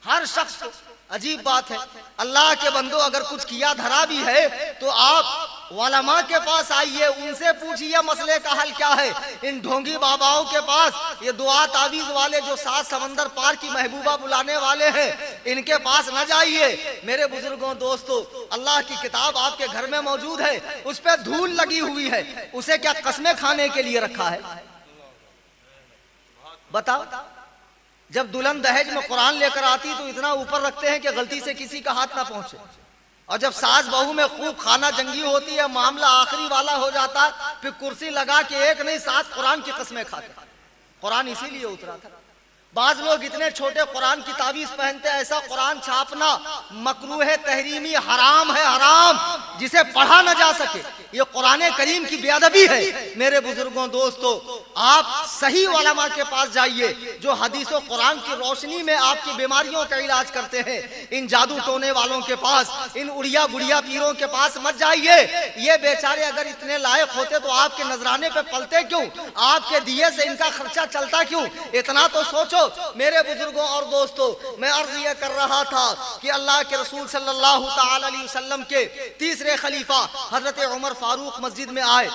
हर शख्स को। अजीब बात है, अल्लाह के बंदो अगर कुछ किया धरा भी है तो आप उलमा के पास आइए, उनसे पूछिए मसले का हल क्या है। इन ढोंगी बाबाओं के पास, ये दुआ तावीज वाले जो 7 समंदर पार की महबूबा बुलाने वाले हैं, इनके पास न जाइए। मेरे बुजुर्गों, दोस्तों, अल्लाह की किताब आपके घर में मौजूद है, उस पर धूल लगी हुई है, उसे क्या कस्में खाने के लिए रखा है? बताओ। जब दुल्हन दहेज में कुरान लेकर आती तो इतना ऊपर रखते हैं कि गलती से किसी का हाथ ना पहुंचे, और जब सास बहू में खूब खाना जंगी होती है, मामला आखिरी वाला हो जाता, फिर कुर्सी लगा के 1 नहीं 7 कुरान की कस्में खाते। कुरान इसीलिए उतरा था। बाज लोग इतने छोटे कुरान की ताबीज पहनते, ऐसा कुरान छापना मकरूह है, तहरीमी, हराम है, हराम, जिसे पढ़ा न जा सके। ये कुरान करीम की बेअदबी है। मेरे बुजुर्गों, दोस्तों, आप सही उलमा के पास जाइए जो हदीस और कुरान की रोशनी में आपकी बीमारियों का इलाज करते हैं। इन जादू टोने वालों के पास, इन उड़िया गुड़िया पीरों के पास मत जाइए। ये बेचारे अगर इतने लायक होते तो आपके नजराने पे पलते क्यों? आपके दिए से इनका खर्चा चलता क्यों? इतना तो सोचो। मेरे बुजुर्गों और दोस्तों, मैं अर्ज ये कर रहा था कि अल्लाह के रसूल सल्लल्लाहु ताला अलैहि वसल्लम के तीसरे खलीफा हजरत उमर फारूक मस्जिद में आए।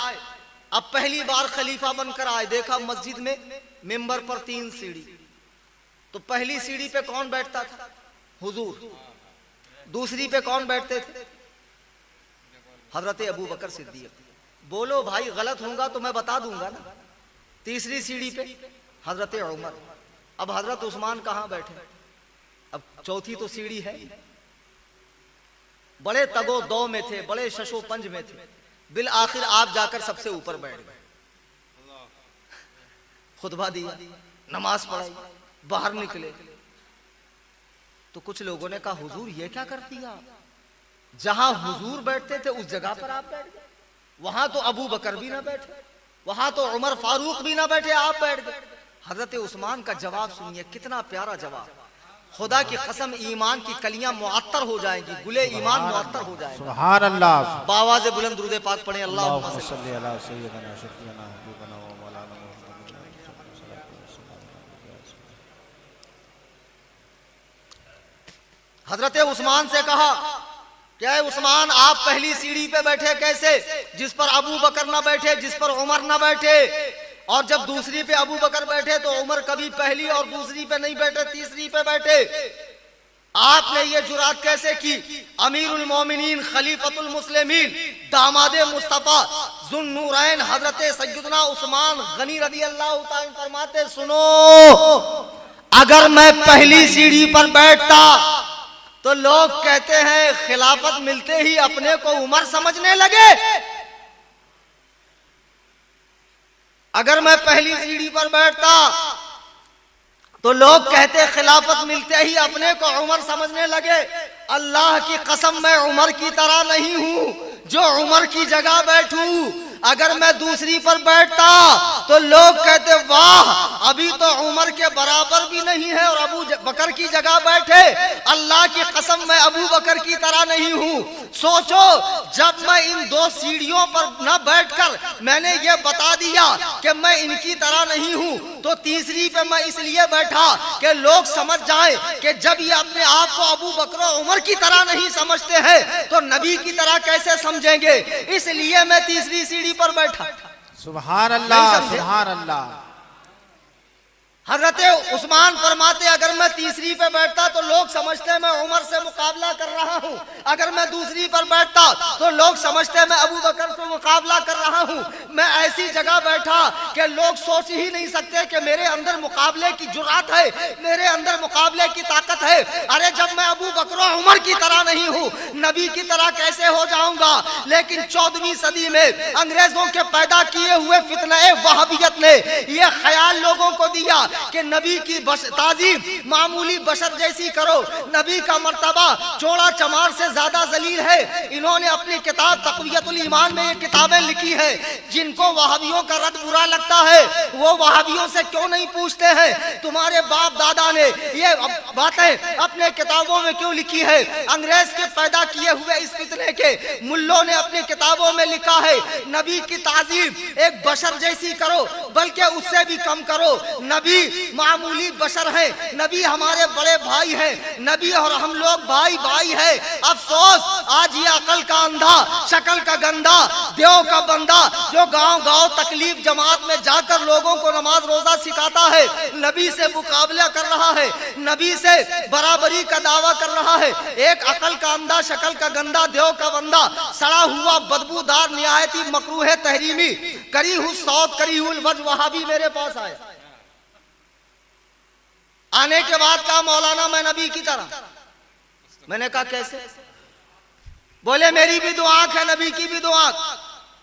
अब पहली बार खलीफा बनकर आए, देखा मस्जिद में मिंबर पर 3 सीढ़ी। तो पहली सीढ़ी पे कौन बैठता था? हुजूर। दूसरी पे कौन बैठते थे? हजरत अबू बकर सिद्दीक। बोलो भाई, गलत होगा तो मैं बता दूंगा ना। तीसरी सीढ़ी पे हजरत उमर। अब हजरत उस्मान कहां बैठे? अब चौथी तो सीढ़ी है। बड़े तगो दो में थे, बड़े शशो पंज में थे, बिल आखिर आप जाकर सबसे ऊपर बैठ गए। खुतबा दिया, नमाज पढ़ाई, बाहर निकले तो कुछ लोगों ने कहा, हुजूर ये क्या कर दिया? जहां हुजूर बैठते थे उस जगह पर आप बैठ गए। वहां तो अबू बकर भी ना बैठे, वहां तो उमर फारूक भी ना बैठे, आप बैठ गए। हजरत उस्मान का जवाब सुनिए, कितना प्यारा जवाब। खुदा की कसम, ईमान की कलियां मुअत्तर हो जाएंगी, गुले ईमान मुअत्तर हो जाएंगे। सुभान अल्लाह। बावाज़ बुलंद दुरूद पाक पढ़ें। अल्लाहुम्मा सल्ली अला सय्यिदना शफीना हबीबना व मौलाना मुहम्मद। हजरत उस्मान से कहा, क्या है उस्मान, आप पहली सीढ़ी पे बैठे कैसे, जिस पर अबू बकर ना बैठे, जिस पर उमर ना बैठे? और जब दूसरी पे अबू बकर बैठे तो उमर कभी पहली और दूसरी पे नहीं बैठे, तीसरी पे बैठे। आपने ये जुरात कैसे की? अमीरुल मोमिनीन, खलीफतुल मुस्लिमीन, दामादे मुस्तफा, जुन्नूरैन हजरत सैयदना उस्मान गनी रज़ी अल्लाह तआला फरमाते, सुनो, अगर मैं पहली सीढ़ी पर बैठता तो लोग कहते हैं खिलाफत मिलते ही अपने को उमर समझने लगे। अगर मैं पहली सीढ़ी पर बैठता तो लोग कहते खिलाफत मिलते ही अपने को उमर समझने लगे। अल्लाह की कसम, मैं उमर की तरह नहीं हूं जो उमर की जगह बैठूं। अगर मैं दूसरी पर बैठता तो लोग कहते, वाह, अभी तो उमर के बराबर भी नहीं है और अबू बकर की जगह बैठे। अल्लाह की कसम, मैं अबू बकर की तरह नहीं हूं। सोचो, जब मैं इन 2 सीढ़ियों पर न बैठकर मैंने ये बता दिया कि मैं इनकी तरह नहीं हूं, तो तीसरी पे मैं इसलिए बैठा कि लोग समझ जाएं कि जब ये अपने आप को अबू बकर और उमर की तरह नहीं समझते हैं तो नबी की तरह कैसे समझेंगे? इसलिए मैं तीसरी सीढ़ी पर बैठा। सुभान अल्लाह, सुभान अल्लाह। हजरत उस्मान फरमाते, अगर मैं तीसरी पे बैठता तो लोग समझते मैं उमर से मुकाबला कर रहा हूं। अगर मैं दूसरी पर बैठता तो लोग समझते मैं अबू बकर से मुकाबला कर रहा हूं। मैं ऐसी जगह बैठा कि लोग सोच ही नहीं सकते कि मेरे अंदर मुकाबले की जुर्रत है, मेरे अंदर मुकाबले की ताकत है। अरे जब मैं अबू बकर और उमर की तरह नहीं हूं, नबी की तरह कैसे हो जाऊंगा? लेकिन 14वीं सदी में अंग्रेजों के पैदा किए हुए फितने वहाबियत ने यह ख्याल लोगों को दिया कि नबी की ताजीम मामूली बशर जैसी करो, नबी का मर्तबा चौड़ा चमार से ज्यादा जलील है। इन्होंने अपनी किताब तक़वियतुल ईमान में ये किताबें लिखी है। जिनको वहाबियों का रद्द बुरा लगता है वो वहाबियों से क्यों नहीं पूछते हैं तुम्हारे बाप दादा ने ये बातें अपने किताबों में क्यों लिखी है? अंग्रेज के पैदा किए हुए इस फितने के मुल्लों ने अपनी किताबों में लिखा है, नबी की ताजीम एक बशर जैसी करो, बल्कि उससे भी कम करो। नबी मामूली बशर है, नबी हमारे बड़े भाई है, नबी और हम लोग भाई भाई है। अफसोस आज ये अकल का अंधा, शक्ल का गंदा, देव का बंदा जो गांव गांव तकलीफ जमात में जाकर लोगों को नमाज रोजा सिखाता है, नबी से मुकाबला कर रहा है, नबी से बराबरी का दावा कर रहा है। एक अकल का अंधा, शक्ल का गंदा, देव का बंदा, सड़ा हुआ बदबूदार निहायती मकरूह तहरीमी करी हूं सौत करी हूं वज वहाबी मेरे पास आया। आने के बाद कहा मौलाना मैं नबी की तरह। मैंने कहा कैसे? बोले मेरी भी दो आंख है, नबी की भी दो आंख।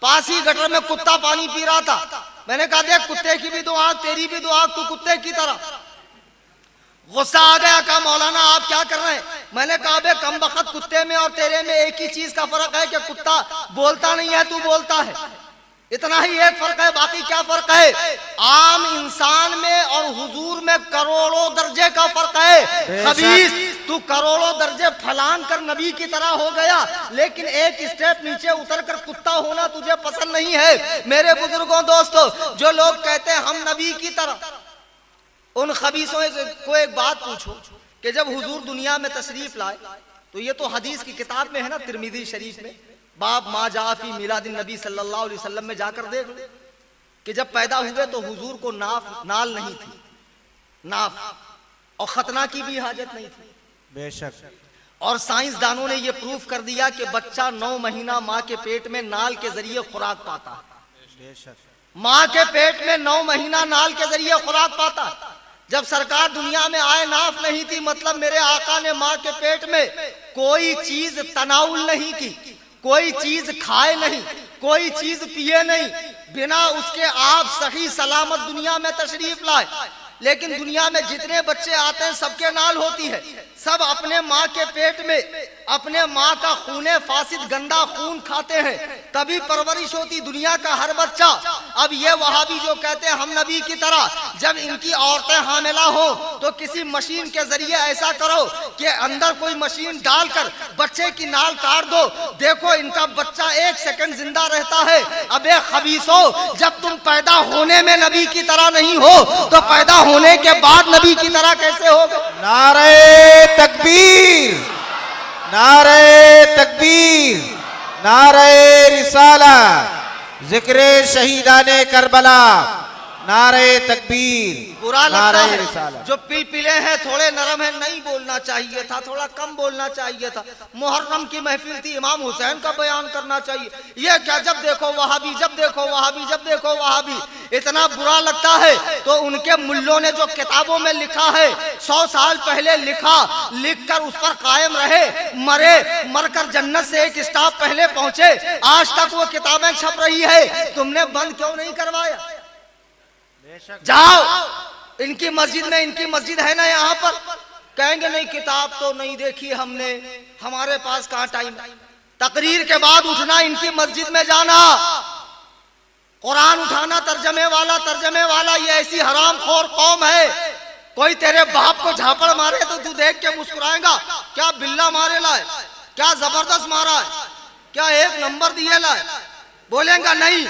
पास ही गटर में कुत्ता पानी पी रहा था। मैंने कहा देख कुत्ते की भी दो आंख, तेरी भी दो आंख, तू कुत्ते की तरह। गुस्सा आ गया, कहा मौलाना आप क्या कर रहे हैं? मैंने कहा बे कम बखत कुत्ते में और तेरे में एक ही चीज का फर्क है कि कुत्ता बोलता नहीं है, तू बोलता है, इतना ही एक फर्क है, बाकी क्या फर्क है? आम इंसान में और हुजूर में करोड़ों दर्जे का फर्क है। खबीस तू करोड़ों दर्जे फलांग कर नबी की तरह हो गया, लेकिन एक स्टेप नीचे उतर कर कुत्ता होना तुझे पसंद नहीं है। मेरे बुजुर्गों दोस्तों, जो लोग कहते हैं हम नबी की तरह, उन खबीसों को एक बात पूछो कि जब हुजूर दुनिया में तशरीफ लाए, तो ये तो हदीस की किताब में है ना, तिरमिजी शरीफ में, बाब मा जाफी मिलादिन नबी सल्लल्लाहु अलैहि वसल्लम में जाकर देख लो कि जब पैदा हुए तो हुजूर को नाल नहीं थी, नाफ, और खतना की भी हाजत नहीं थी। बेशक। और साइंसदानों ने यह प्रूफ कर दिया कि बच्चा 9 महीना माँ के पेट में नाल के जरिए खुराक पाता है। बेशक। माँ के पेट में 9 महीना नाल के जरिए खुराक पाता है। जब सरकार दुनिया में आए नाफ नहीं थी, मतलब मेरे आका ने माँ के पेट में कोई चीज तनाउल नहीं की, कोई चीज खाए नहीं, कोई चीज पिए नहीं, बिना उसके आप सही सलामत दुनिया में तशरीफ लाए। लेकिन दुनिया में जितने बच्चे आते हैं सबके नाल होती है, सब अपने माँ के पेट में अपने माँ का खूने फासिद गंदा खून खाते हैं, तभी परवरिश होती दुनिया का हर बच्चा। अब ये वहाबी जो कहते हैं हम नबी की तरह, जब इनकी औरतें हामिला हो तो किसी मशीन के जरिए ऐसा करो कि अंदर कोई मशीन डालकर बच्चे की नाल काट दो, देखो इनका बच्चा 1 सेकंड जिंदा रहता है। अबे खबीसो, जब तुम पैदा होने में नबी की तरह नहीं हो तो पैदा होने के बाद नबी की तरह कैसे होगे? नारे तकबीर, नारे तकबीर, नारे रिसाला, जिक्रे शहीदाने करबला, नारे तकबीर, बुरा लगता है रिसाला। जो पिलपिले हैं, थोड़े नरम है, नहीं बोलना चाहिए था, थोड़ा कम बोलना चाहिए था। मुहर्रम की महफिल थी, इमाम हुसैन का बयान करना चाहिए। ये क्या, जब देखो वहाबी, जब देखो वहाबी, जब देखो वहाबी, इतना बुरा लगता है। तो उनके मुल्लों ने जो किताबों में लिखा है, 100 साल पहले लिखा, लिख कर उस पर कायम रहे, मरे, मरकर जन्नत से एक स्टॉप पहले पहुंचे, आज तक वो किताबें छप रही है, तुमने बंद क्यों नहीं करवाया? जाओ इनकी मस्जिद में, इनकी मस्जिद है ना यहाँ पर, कहेंगे नहीं किताब तो नहीं देखी हमने, हमारे पास कहाँ टाइम। तकरीर के बाद उठना, इनकी मस्जिद में जाना, कुरान उठाना, तर्जमे वाला, ये ऐसी हरामखोर कौम है। कोई तेरे बाप को झापड़ मारे तो तू देख के मुस्कुराएगा, क्या बिल्ला मारे लाए, क्या जबरदस्त मारा है, क्या 1 नंबर दिए लाए, बोलेगा नहीं।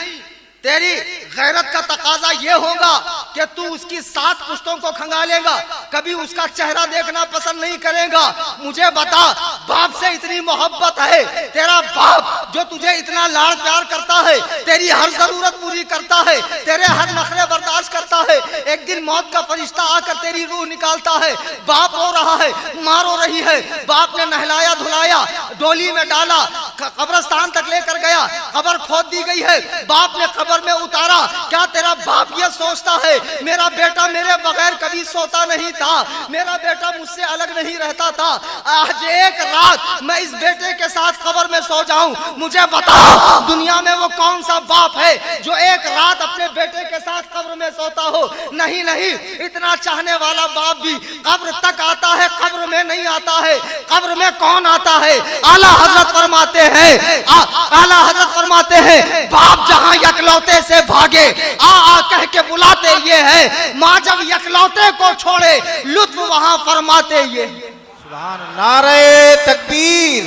तेरी गैरत का तकाजा ये होगा कि तू उसकी 7 पुश्तों को खंगालेगा, कभी उसका चेहरा देखना पसंद नहीं करेगा। मुझे बता, बाप से इतनी मोहब्बत है, तेरा बाप जो तुझे इतना लाड़ प्यार करता है, तेरी हर जरूरत पूरी करता है, तेरे हर नखरे बर्दाश्त करता है, एक दिन मौत का फरिश्ता आकर तेरी रूह निकालता है, बाप रो रहा है, माँ रो रही है, बाप ने नहलाया धुलाया, डोली में डाला, कब्रिस्तान तक लेकर गया, कब्र खोद दी गई है, बाप ने कब्र में उतारा। क्या तेरा बाप ये सोचता है मेरा बेटा मेरे बगैर कभी सोता नहीं था, मेरा बेटा मुझसे अलग नहीं रहता था, आज एक रात मैं इस बेटे के साथ कब्र में सो जाऊं? मुझे बता, दुनिया में वो कौन सा बाप है जो एक रात अपने बेटे के साथ कब्र में सोता हो? नहीं नहीं, इतना चाहने वाला बाप भी कब्र तक आता है, कब्र में नहीं आता है। कब्र में कौन आता है? आला हजरत फरमाते हैं, आला हजरत फरमाते हैं, बाप जहां यकलौते से भागे आ कह के बुलाते ये है, माँ जब यकलौते को छोड़े लुत्फ वहां फरमाते ये। सुभान अल्लाह। नारे तकबीर,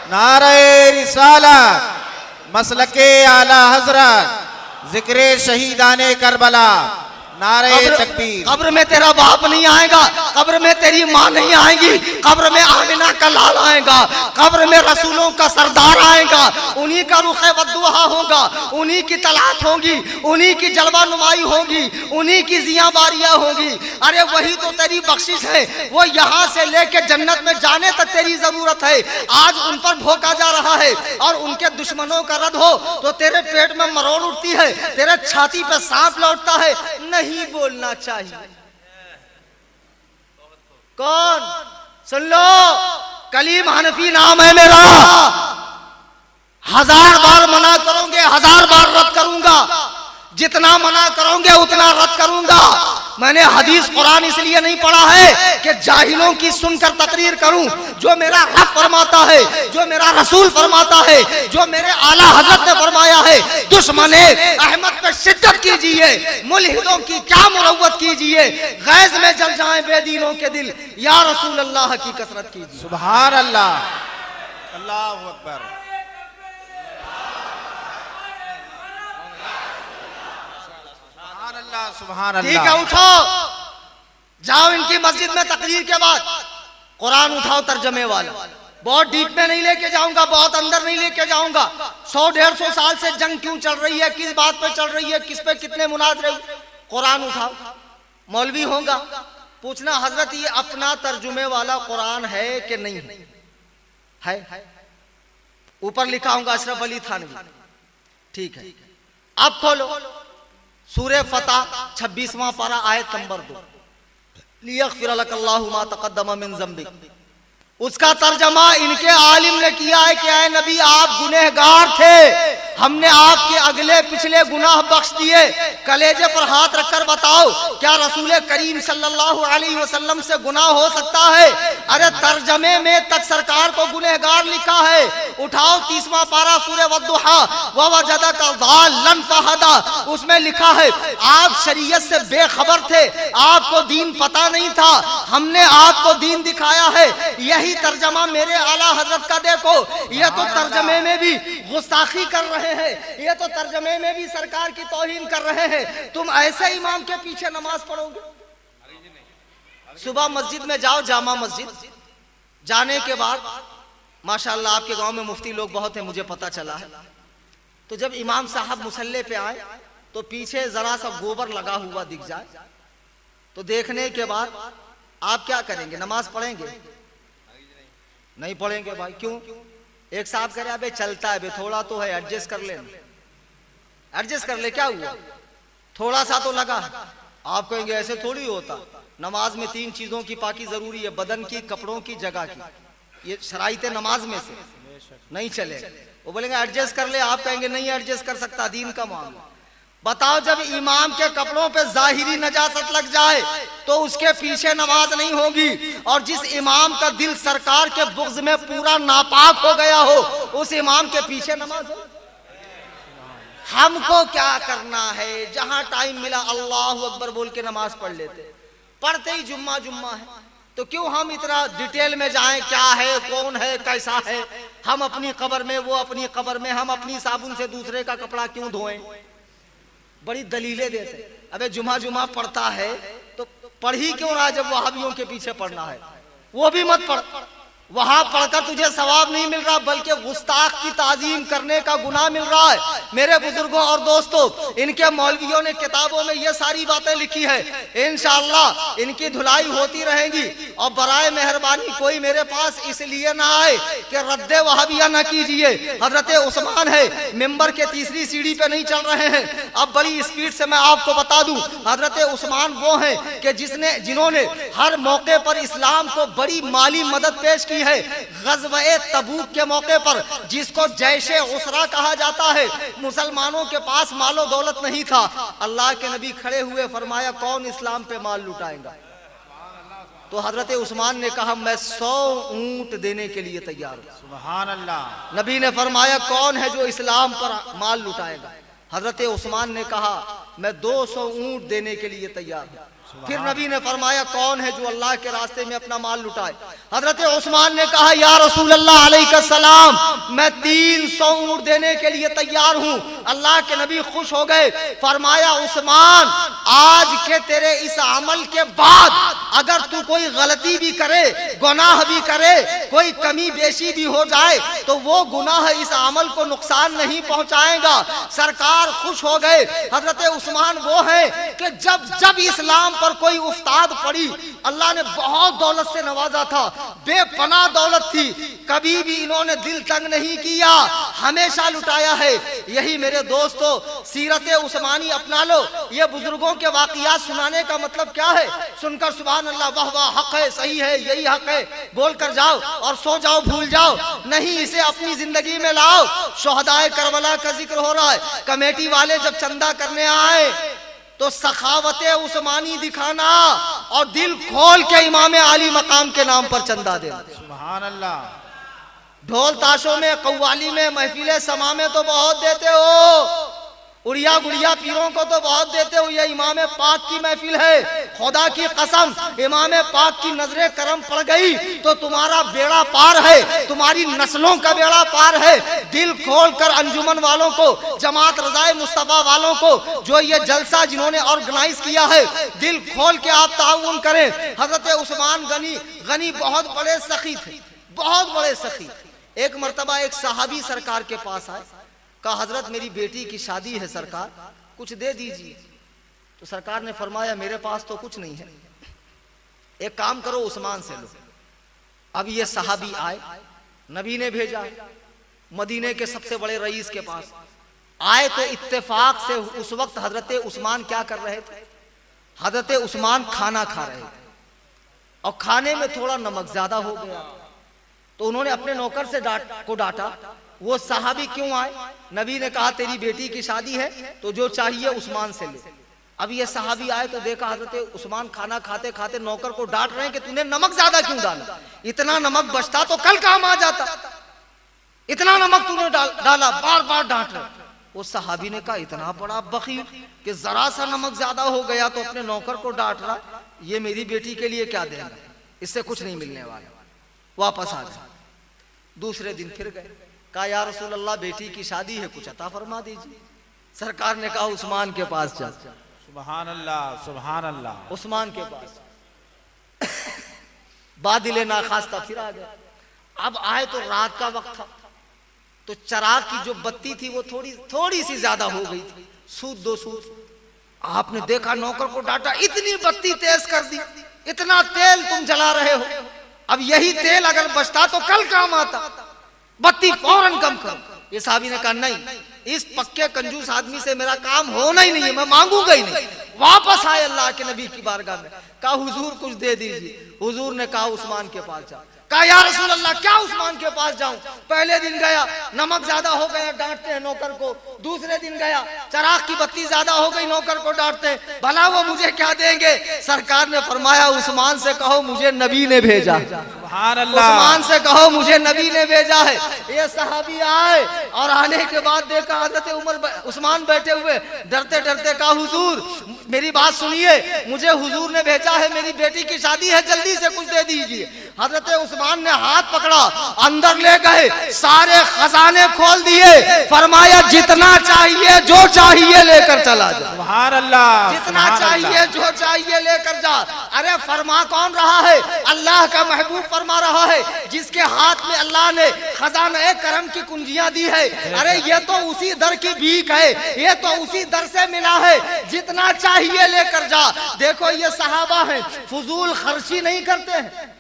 नारे रिसाला, मसलके आला हजरत, जिक्रे शहीदाने करबला, नारे तकबीर। कब्र में तेरा बाप नहीं आएगा, कब्र में तेरी माँ नहीं आएगी, कब्र में आमिना का लाल आएगा, कब्र में रसूलों का सरदार आएगा, उन्हीं का रुखे बद्दुआ होगा, उन्हीं की तलाश होगी, उन्हीं की जलवा नुमाई होगी, उन्हीं की जिया बारियां होगी। अरे वही तो तेरी बख्शिश है, वो यहाँ से लेके जन्नत में जाने तक तेरी जरूरत है। आज उन पर भोंका जा रहा है और उनके दुश्मनों का रद्द हो तो तेरे पेट में मरोड़ उठती है, तेरे छाती पे सांप लौटता है। नहीं बोलना चाहिए। कौन? सुन लो, कलीम हनफी नाम है मेरा। 1000 बार मना करोगे, 1000 बार रद्द करूंगा, जितना मना करोगे उतना रद्द करूंगा। मैंने हदीस कुरान इसलिए नहीं पढ़ा है कि जाहिलों की सुनकर तकरीर करूं। जो मेरा रब फरमाता है, जो मेरा रसूल फरमाता है, जो मेरे आला हजरत ने फरमाया है, दुश्मने अहमद पे शिद्दत कीजिए, मुल्हिदों की क्या मुरव्वत कीजिए, गैज में जल जाएं बेदीनों के दिल, या रसूल अल्लाह की कसरत कीजिए। सुभान अल्लाह, अल्लाहु अकबर। सुभान अल्लाह। ठीक है, उठो, जाओ इनकी मस्जिद में तकरीर के बाद कुरान उठाओ तर्जमे वाला। बहुत डीप में नहीं लेके जाऊंगा, बहुत अंदर नहीं लेके जाऊंगा। 100-150 साल से जंग क्यों चल रही है, किस बात पे चल रही है, किस पे कितने मुनाजरे, कुरान उठाओ। मौलवी होगा, पूछना हजरत ये अपना तर्जुमे वाला कुरान है कि नहीं है? ऊपर लिखा होगा अशरफ अली थानवी। ठीक है, अब खोलो सूरे फतह 26वां पारा आयत नंबर 2। लियग़फ़िर लकल्लाहु मा तक़द्दम मिन ज़म्बिक। उसका तर्जमा इनके आलिम ने किया है कि ऐ नबी आप गुनहगार थे, हमने आपके अगले पिछले गुनाह बख्श दिए। कलेजे पर हाथ रखकर बताओ, क्या रसूल करीम सल्लल्लाहु अलैहि वसल्लम से गुनाह हो सकता है? अरे तर्जमे में तक सरकार को गुनहगार लिखा है। उठाओ 30वां पारा सूरे वद्दुहा, व वजदका ज़ाल्लन फ़हदा। उसमें लिखा है आप शरीयत से बेखबर थे, आपको दीन पता नहीं था, हमने आपको दीन दिखाया है। यही तर्जमा मेरे आला हजरत का देखो, ये तो तर्जमे में भी गुस्ताखी कर रहे हैं, ये तो तर्जमे में भी सरकार की तौहीन कर रहे हैं। तुम ऐसे इमाम के पीछे नमाज पढ़ोगे? सुबह मस्जिद में जाओ, जामा मस्जिद, जाने के बाद माशाअल्लाह आपके गांव में मुफ्ती लोग बहुत हैं, मुझे पता चला है। तो जब इमाम साहब मुसल्ले पे आए तो पीछे जरा सा गोबर लगा हुआ दिख जाए तो देखने के बाद आप क्या करेंगे? नमाज पढ़ेंगे? नहीं पढ़ेंगे भाई। क्यों? एक साहब कह रहे अबे चलता है, थोड़ा तो है, एडजस्ट कर ले, एडजस्ट कर ले, क्या हुआ, थोड़ा सा तो लगा। आप कहेंगे ऐसे थोड़ी होता, नमाज में 3 चीजों की पाकी जरूरी है, बदन की, कपड़ों की, जगह की। ये शराइते नमाज में से नहीं चले। वो बोलेंगे एडजस्ट कर ले, आप कहेंगे नहीं एडजस्ट कर सकता, दीन का मामला। बताओ जब इमाम के कपड़ों पे जाहिरी नजासत लग जाए तो उसके पीछे नमाज नहीं होगी, और जिस इमाम का दिल सरकार के बुग़्ज़ में पूरा नापाक हो गया हो उस इमाम के पीछे नमाज हो। हमको क्या करना है, जहां टाइम मिला अल्लाहु अकबर बोल के नमाज पढ़ लेते, पढ़ते ही जुम्मा जुम्मा है, तो क्यों हम इतना डिटेल में जाएं, क्या है, कौन है, कैसा है। हम अपनी कब्र में, वो अपनी कब्र में, हम अपनी साबुन से दूसरे का कपड़ा क्यों धोएं? बड़ी दलीलें देते। अबे जुमा जुमा पढ़ता है तो पढ़ ही क्यों रहा जब वहाबियों के पीछे पढ़ना है? वो भी मत पढ़, वहां पढ़कर तुझे सवाब नहीं मिल रहा बल्कि गुस्ताख की ताजीम करने का गुनाह मिल रहा है। मेरे बुजुर्गों और दोस्तों, इनके मौलवियों ने किताबों में ये सारी बातें लिखी है, इंशाअल्लाह इनकी धुलाई होती रहेगी। और बराए मेहरबानी कोई मेरे पास इसलिए ना आए कि रद्दे वहाबिया ना कीजिए। हजरत उस्मान है, मिंबर के 3री सीढ़ी पे नहीं चल रहे हैं। अब बड़ी स्पीड से मैं आपको बता दूं, हजरत उस्मान वो हैं कि जिन्होंने हर मौके पर इस्लाम को बड़ी माली मदद पेश की है। ग़ज़वे तबूक के मौके पर, जिसको जैशे उसरा कहा जाता है, मुसलमानों के पास मालो दौलत नहीं था, अल्लाह के नबी खड़े हुए फरमाया कौन इस्लाम पे माल लुटाएगा? तो हजरत उस्मान ने कहा मैं 100 ऊंट देने के लिए तैयार हूं। सुभान अल्लाह। नबी ने फरमाया कौन है जो इस्लाम पर माल लुटाएगा? हजरत उस्मान ने कहा मैं 200 ऊंट देने के लिए तैयार हूं। फिर नबी ने फरमाया कौन है जो अल्लाह के रास्ते में अपना माल लुटाए? हजरत उस्मान ने कहा या रसूल अल्लाह अलैहिस्सलाम, मैं 300 ऊंट देने के लिए तैयार हूं। अल्लाह के नबी खुश हो गए। फरमाया उस्मान, आज के तेरे इस अमल के बाद अगर तू कोई गलती भी करे, गुनाह भी करे, कोई कमी बेशी भी हो जाए तो वो गुनाह इस अमल को नुकसान नहीं पहुंचाएगा। सरकार खुश हो गए। हजरत उस्मान वो है कि जब इस्लाम पर कोई उस्ताद पड़ी, अल्लाह ने बहुत दौलत से नवाजा था, बेपनाह दौलत थी, कभी भी इन्होंने दिल तंग नहीं किया, हमेशा लुटाया है। यही मेरे दोस्तों सीरत उस्मानी अपना लो। ये बुजुर्गों के वाकयात सुनाने का मतलब क्या है? सुनकर सुभान अल्लाह, वाह वाह, हक है, सही है, यही हक है बोल कर जाओ और सो जाओ, भूल जाओ। नहीं, इसे अपनी जिंदगी में लाओ। शोहदाए करबला का जिक्र हो रहा है। कमेटी वाले जब चंदा करने आए तो सखावते उस्मानी दिखाना और दिल खोल के इमाम आली मकाम के नाम पर चंदा देना। सुभान अल्लाह। ढोल ताशों में, कव्वाली में, महफिले समा में तो बहुत देते हो, उड़िया गुड़िया पीरों को तो बहुत देते हो। ये इमाम पाक की महफिल है, खुदा की कसम इमाम पाक की नजरे करम पड़ गई तो तुम्हारा बेड़ा पार है, तुम्हारी नस्लों का बेड़ा पार है। दिल खोल कर अंजुमन वालों को, जमात रजाए मुस्तफा वालों को, जो ये जलसा जिन्होंने ऑर्गेनाइज किया है, दिल खोल के आप ताउन करें। हजरत उस्मान गनी बहुत बड़े सखी थे, बहुत बड़े सखी। एक मर्तबा एक सहाबी सरकार के पास आए, कहा हजरत मेरी बेटी की शादी है सरकार, कुछ दे दीजिए। तो सरकार ने फरमाया मेरे पास तो कुछ नहीं है, एक काम करो उस्मान से लो। अब ये सहाबी आए, नबी ने भेजा मदीने के सबसे बड़े रईस के पास आए तो इत्तेफाक से उस वक्त हजरत उस्मान क्या कर रहे थे? हजरत उस्मान खाना खा रहे थे और खाने में थोड़ा नमक ज्यादा हो गया तो उन्होंने अपने नौकर से डांटा। वो सहाबी क्यों आए? नबी ने कहा तेरी बेटी की शादी है तो जो चाहिए उस्मान से ले। अब ये सहाबी आए तो देखा हजरत उस्मान खाना खाते खाते नौकर को डांट रहे हैं कि तूने नमक ज्यादा क्यों डाला, इतना नमक बचता तो कल काम आ जाता, इतना नमक तूने डाला, बार बार डांट रहे। वो सहाबी ने कहा इतना बड़ा बखील कि जरा सा नमक ज्यादा हो गया तो अपने नौकर को डांट रहा, ये मेरी बेटी के लिए क्या देगा, इससे कुछ नहीं मिलने वाला। वापस आ गए। दूसरे दिन फिर गए, कहा या रसूल अल्लाह बेटी की शादी है, कुछ अता फरमा दीजिए। सरकार ने कहा उस्मान के पास जा। सुभान अल्लाह, सुभान अल्लाह। उस्मान के पास बादिले नाखास्ता फिर आ गए। अब आए तो रात का वक्त था तो चराग की जो बत्ती थी वो थोड़ी सी ज्यादा हो गई थी, सूद 2 सूद। आपने देखा नौकर को डांटा, इतनी बत्ती तेज कर दी, इतना तेल तुम जला रहे हो, अब यही तेल अगर बचता तो कल काम आता, बत्ती फौरन कम करो। ये साहबी ने कहा नहीं, इस पक्के कंजूस आदमी से मेरा काम होना ही नहीं है, मैं मांगूंगा ही नहीं। वापस आए अल्लाह के नबी की बारगाह में, कहा हुजूर कुछ दे दीजिए। हुजूर ने कहा उस्मान के पास जा। कहा या रसूल अल्लाह क्या उस्मान के पास जाऊं? पहले दिन गया नमक ज्यादा हो गया, डांटते हैं नौकर को। दूसरे दिन गया चराग की बत्ती ज्यादा हो गई, नौकर को डांटते हैं, भला वो मुझे क्या देंगे? सरकार ने फरमाया उस्मान से कहो मुझे नबी ने भेजा। सुभान अल्लाह। उस्मान से कहो मुझे नबी ने भेजा है। ये सहाबी आए और आने के बाद देखा हजरत उस्मान बैठे हुए, डरते डरते कहा हुजूर मेरी बात सुनिए, मुझे हुजूर ने भेजा है, मेरी बेटी की शादी है, जल्दी से कुछ दे दीजिए। हजरत उस्मान ने हाथ पकड़ा, अंदर ले गए, सारे खजाने खोल दिए, फरमाया जितना चाहिए जो चाहिए लेकर चला जा। सुभान अल्लाह। जितना चाहिए जो चाहिए लेकर जा। अरे फरमा कौन रहा है? अल्लाह का महबूब फरमा रहा है, जिसके हाथ में अल्लाह ने खजाना करम की कुंजियां दी है। अरे ये तो उसी दर की भीख है, ये तो उसी दर से मिला है, जितना चाहिए लेकर जा। देखो ये सहाबा है, फजूल खर्ची नहीं करते हैं,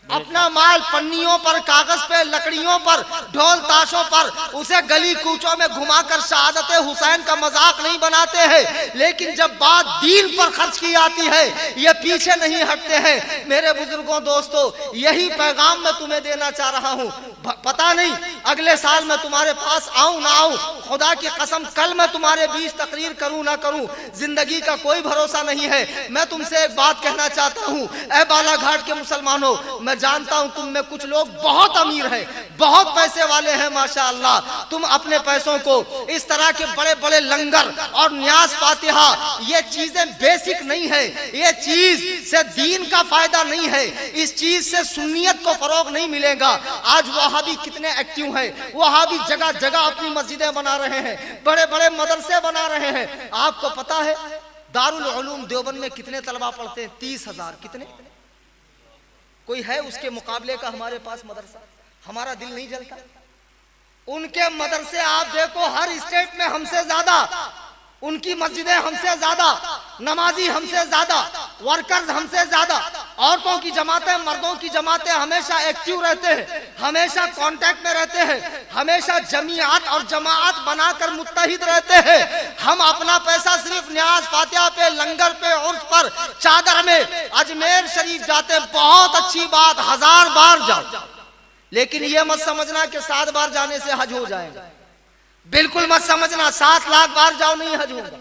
अपना माल पन्नियों पर, कागज पे, लकड़ियों पर, ढोल ताशों पर, उसे गली कूचों में घुमाकर शहादत हुसैन का मजाक नहीं बनाते हैं। लेकिन जब बात दीन पर खर्च की आती है ये पीछे नहीं हटते हैं। मेरे बुजुर्गों दोस्तों, यही पैगाम मैं तुम्हें देना चाह रहा हूँ। पता नहीं अगले साल मैं तुम्हारे पास आऊं ना आऊं, खुदा की कसम कल मैं तुम्हारे बीच तकरीर करूं ना करूं, जिंदगी का कोई भरोसा नहीं है। मैं तुमसे एक बात कहना चाहता हूं, ऐ बालाघाट के मुसलमानों, मैं मैं जानता हूं तुम में कुछ लोग बहुत अमीर हैं, बहुत पैसे वाले हैं माशाअल्लाह, तुम अपने पैसों को इस तरह के बड़े बड़े लंगर और न्यास फातिहा, ये चीजें बेसिक नहीं है, ये चीज से दीन का फायदा नहीं है, इस चीज से सुन्नियत को फरोग नहीं मिलेगा। आज वहाबी कितने एक्टिव हैं, वहाबी जगह जगह अपनी मस्जिदें बना रहे हैं, बड़े बड़े मदरसे बना रहे हैं। आपको पता है दारुल उलूम देवबंद में कितने तलबा पढ़ते हैं? 30,000। कितने? कोई है उसके मुकाबले का हमारे पास मदरसा? हमारा दिल नहीं जलता? उनके मदरसे आप देखो, हर स्टेट में हमसे ज्यादा, उनकी मस्जिदें हमसे ज्यादा, नमाजी हमसे ज्यादा, वर्कर्स हमसे ज्यादा, औरतों की जमातें, मर्दों की जमातें हमेशा एक्टिव रहते हैं, हमेशा कांटेक्ट में रहते हैं, हमेशा जमीयत और जमात बनाकर मुत्तहिद रहते हैं। हम अपना पैसा सिर्फ न्याज फातिहा पे, लंगर पे, उर्स पर, चादर में, अजमेर शरीफ जाते, बहुत अच्छी बात, 1000 बार जाओ, लेकिन ये मत समझना कि 7 बार जाने से हज हो जाएगा। बिल्कुल मत समझना 7 लाख बार जाओ नहीं हज होगा।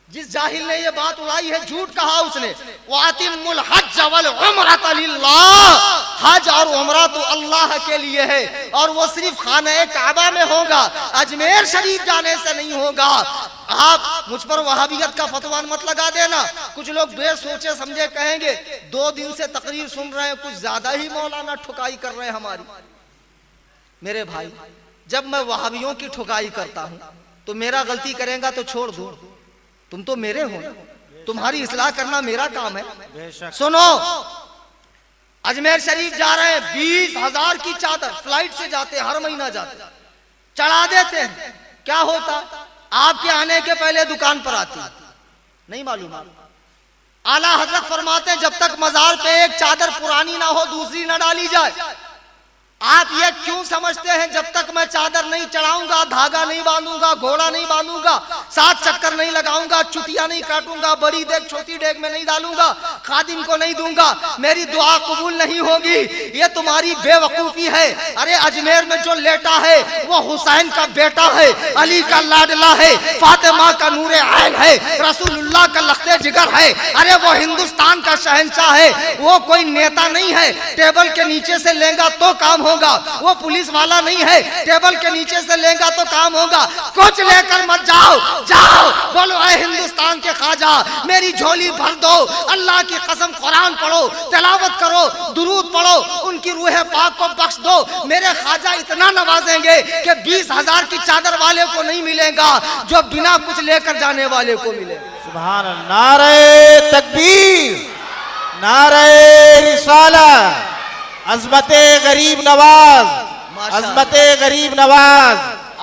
जिस जाहिल ने ये बात उड़ाई है, झूठ कहा उसने, वातिमुल हज वल उम्रत लिल्लाह, हज और उम्रा तो अल्लाह के लिए है, और वो सिर्फ खाने काबा में होगा, अजमेर शरीफ जाने से नहीं होगा। आप मुझ पर वहाबियत का फतवा मत लगा देना। कुछ लोग बेसोचे समझे कहेंगे 2 दिन से तकरीर सुन रहे हैं, कुछ ज्यादा ही मौलाना ठुकाई कर रहे हैं हमारी। मेरे भाई, जब मैं वहाबियों की ठुकाई करता हूं तो मेरा गलती करेगा तो छोड़ दो, तुम तो मेरे हो, तुम्हारी इस्लाह करना मेरा काम है। सुनो, अजमेर शरीफ जा रहे हैं, 20,000 की चादर फ्लाइट से जाते, हर महीना जाते, चढ़ा देते हैं। क्या होता? आपके आने के पहले दुकान पर आती, नहीं मालूम। आला हजरत फरमाते हैं जब तक मजार पे एक चादर पुरानी ना हो दूसरी ना डाली जाए। आप ये क्यों समझते हैं जब तक मैं चादर नहीं चढ़ाऊंगा, धागा नहीं बांधूंगा, घोड़ा नहीं बांधूंगा, 7 चक्कर नहीं लगाऊंगा, चुटिया नहीं काटूंगा, बड़ी देग छोटी देग में नहीं डालूंगा, खादिम को नहीं दूंगा, मेरी दुआ कबूल नहीं होगी? ये तुम्हारी बेवकूफी है। अरे अजमेर में जो लेटा है वो हुसैन का बेटा है, अली का लाडला है, फातिमा का नूरे आइन है, रसूलुल्लाह का लख्ते जिगर है। अरे वो हिंदुस्तान का शहंशाह है, वो कोई नेता नहीं है, टेबल के नीचे से लेगा तो काम होगा। वो पुलिस वाला नहीं है, टेबल के नीचे से लेगा तो काम होगा। कुछ लेकर मत जाओ, जाओ बोलो ऐ हिंदुस्तान के ख्वाजा मेरी झोली भर दो, अल्लाह की कसम कुरान पढ़ो, तिलावत करो, दुरूद पढ़ो, उनकी रूह पाक को बख्श दो। मेरे ख्वाजा इतना नवाजेंगे कि 20,000 की चादर वाले को नहीं मिलेगा जो बिना कुछ लेकर जाने वाले को मिलेगा। सुभान अल्लाह। नारे तकबीर, नारे रिसालत, अज़मते गरीब नवाज, अज़मते गरीब नवाज,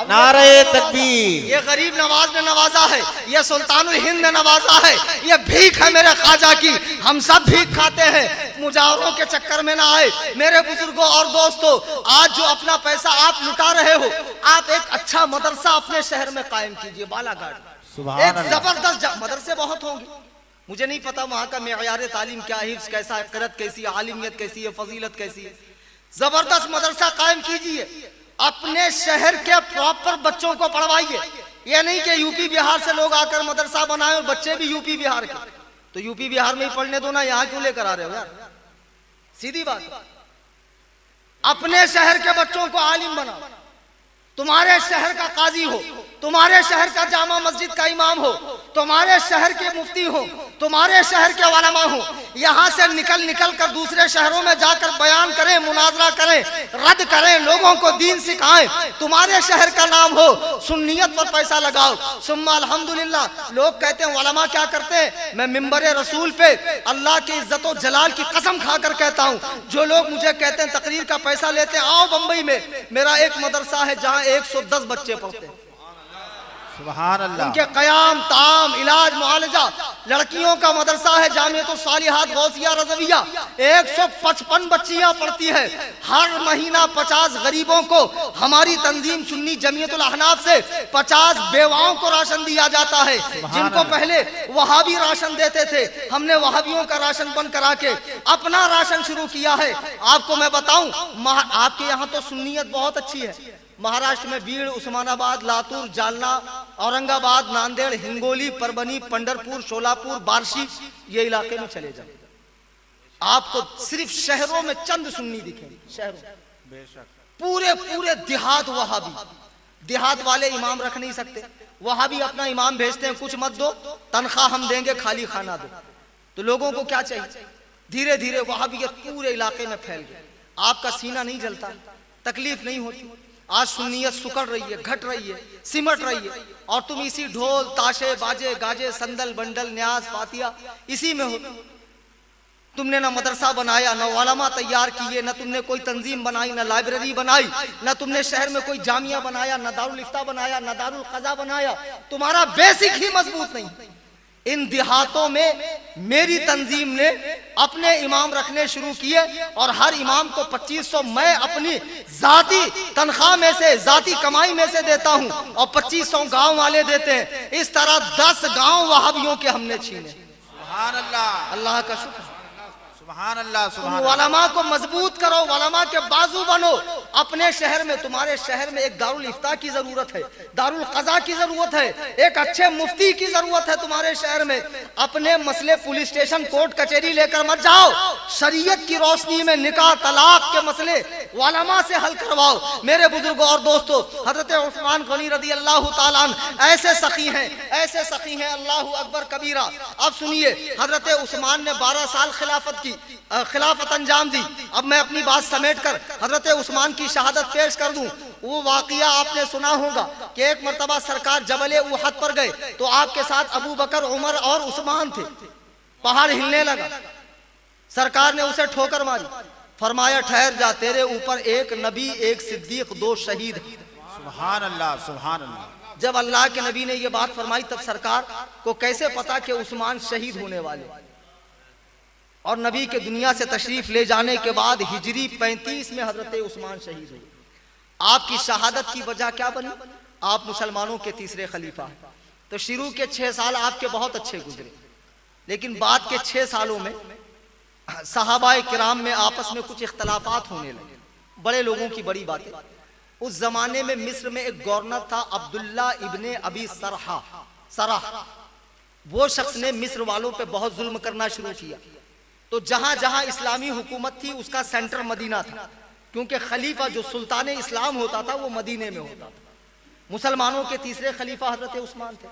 नारे तकबीर। ये गरीब नवाज ने नवाजा है, ये सुल्तानुल हिंद ने नवाजा है, ये भीख है मेरे ख्वाजा की। हम सब भीख खाते हैं, मुजावरों के चक्कर में ना आए। मेरे बुजुर्गों और दोस्तों, आज जो अपना पैसा आप लुटा रहे हो, आप एक अच्छा मदरसा अपने शहर में कायम कीजिए। बालाघाट एक जबरदस्त मदरसे बहुत होंगे, मुझे नहीं पता वहां का मेयार तालीम क्या है, हिफ्ज कैसा है, क़िरात कैसी है, आलिमियत कैसी है, फजीलत कैसी है। जबरदस्त मदरसा कायम कीजिए, अपने शहर के प्रॉपर बच्चों को पढ़वाइए। ये नहीं कि यूपी बिहार से लोग आकर मदरसा बनाए और बच्चे भी यूपी बिहार के, तो यूपी बिहार में ही पढ़ने दो ना, यहाँ क्यों लेकर आ रहे हो यार? सीधी बात। अपने शहर के बच्चों को आलिम बनाओ, तुम्हारे शहर का काजी हो, तुम्हारे शहर का जामा मस्जिद का इमाम हो, तुम्हारे शहर के मुफ्ती हो, तुम्हारे शहर के उलमा हो। यहाँ से निकल निकल कर दूसरे शहरों में जाकर बयान करें, मुनाजरा करें, रद्द करें, लोगों को दीन सिखाएं। तुम्हारे शहर का नाम हो, सुन्नियत पर पैसा लगाओ। सुम्मा अल्हम्दुलिल्लाह। लोग कहते हैं उलमा क्या करते हैं, मैं मिंबरे रसूल पे अल्लाह की इज्जत और जलाल की कसम खाकर कहता हूँ, जो लोग मुझे कहते हैं तकरीर का पैसा लेते हैं, आओ बम्बई में मेरा एक मदरसा है जहाँ 110 बच्चे पढ़ते हैं। सुभान अल्लाह। उनके कयाम, ताम, इलाज, मुआलजा। लड़कियों का मदरसा है जामियतुल सालिहात गौसिया रज़विया, 155 बच्चियां पढ़ती है। हर महीना 50 गरीबों को हमारी तंजीम सुन्नी जमीयतुल अहनाफ से 50 बेवाओं को राशन दिया जाता है, जिनको पहले वहाबी राशन देते थे। हमने वहाबियों का राशन बंद करा के अपना राशन शुरू किया है। आपको मैं बताऊं, आपके यहाँ तो सुन्नियत बहुत अच्छी है। महाराष्ट्र में बीड़, उस्मानाबाद, लातूर, जालना, औरंगाबाद, नांदेड़, हिंगोली, परभनी, पंढरपुर, शोलापुर, बार्शी, ये इलाके में चले जाए, आपको सिर्फ शहरों में चंद सुन्नी दिखेंगे, शहरों में। बेशक। पूरे पूरे देहात वहाबी, देहात वाले इमाम रख नहीं सकते, वहाबी अपना इमाम भेजते हैं, कुछ मत दो, तनख्वाह हम देंगे, खाली खाना दो। तो लोगों को क्या चाहिए? धीरे धीरे वहाबियत पूरे इलाके में फैल गई। आपका सीना नहीं जलता, तकलीफ नहीं होती। आज सुन्नियत सुकड़ रही है, घट रही है, सिमट रही है, और तुम इसी ढोल ताशे बाजे गाजे संदल बंडल न्यास फातिया इसी में हो। तुमने ना मदरसा बनाया, ना उलमा तैयार किए, ना तुमने कोई तंजीम बनाई, ना लाइब्रेरी बनाई, ना तुमने शहर में कोई जामिया बनाया, ना दारुल इफ्ता बनाया, ना दारुल क़ज़ा बनाया। तुम्हारा बेसिक ही मजबूत नहीं। इन देहातों में मेरी तंजीम ने अपने इमाम रखने शुरू किए, और हर इमाम को 2500 मैं अपनी जाती तनख्वाह में से, जाती कमाई में से देता हूं, और 2500 गांव वाले देते हैं। इस तरह 10 गांव वहाबियों के हमने छीने। सुभान अल्लाह, अल्लाह का शुक्र। सुभान अल्लाह, सुभान तुम उलमा को मजबूत करो, उलमा के बाजू बनो। अपने शहर में, तुम्हारे शहर में एक दारुल इफ्ता की जरूरत है, दारुल क़ज़ा की जरूरत है, एक अच्छे मुफ्ती की जरूरत है तुम्हारे शहर में। अपने मसले पुलिस स्टेशन कोर्ट कचहरी लेकर मत जाओ, शरीयत की रोशनी में निकाह तलाक के मसले उलमा से हल करवाओ। मेरे बुजुर्गों और दोस्तों, हजरत उस्मान गनी रज़ी अल्लाह ताला अन्हु ऐसे सखी हैं, ऐसे सखी हैं, अल्लाहु अकबर कबीरा। अब सुनिए, हजरत उस्मान ने 12 साल खिलाफत अंजाम दी। अब मैं अपनी बात समेट कर हजरत उस्मान की शहादत पेश कर दूं। वो वाकया आपने सुना होगा कि एक मर्तबा सरकार जबल उहद पर गए, तो आपके साथ अबू बकर, उमर और उस्मान थे। पहाड़ हिलने लगा, सरकार ने उसे ठोकर मारी, फरमाया ठहर जा, तेरे ऊपर एक नबी, एक सिद्दीक, 2 शहीद हैं। सुभान अल्लाह, सुभान अल्लाह। जब अल्लाह के नबी ने ये बात फरमाई, तब सरकार को कैसे पता कि उस्मान शहीद होने वाले? और नबी के दुनिया से तशरीफ ले जाने के बाद हिजरी 35 में हजरत उस्मान शहीद हुए। आपकी शहादत की वजह क्या बनी? आप मुसलमानों के तीसरे खलीफा हैं। तो शुरू के 6 साल आपके बहुत अच्छे गुजरे, लेकिन बाद के 6 सालों में सहाबाए किराम में आपस में कुछ इख्तलाफात होने लगे, बड़े लोगों की बड़ी बातें। उस जमाने में मिस्र में एक गवर्नर था, अब्दुल्ला इब्ने अबी सरह। वो शख्स ने मिस्र वालों पे बहुत जुल्म करना शुरू किया। तो जहां जहां इस्लामी हुकूमत थी, उसका सेंटर मदीना था, क्योंकि खलीफा जो सुल्तान इस्लाम होता था वो मदीने में होता था। मुसलमानों के तीसरे खलीफा हजरत उस्मान थे।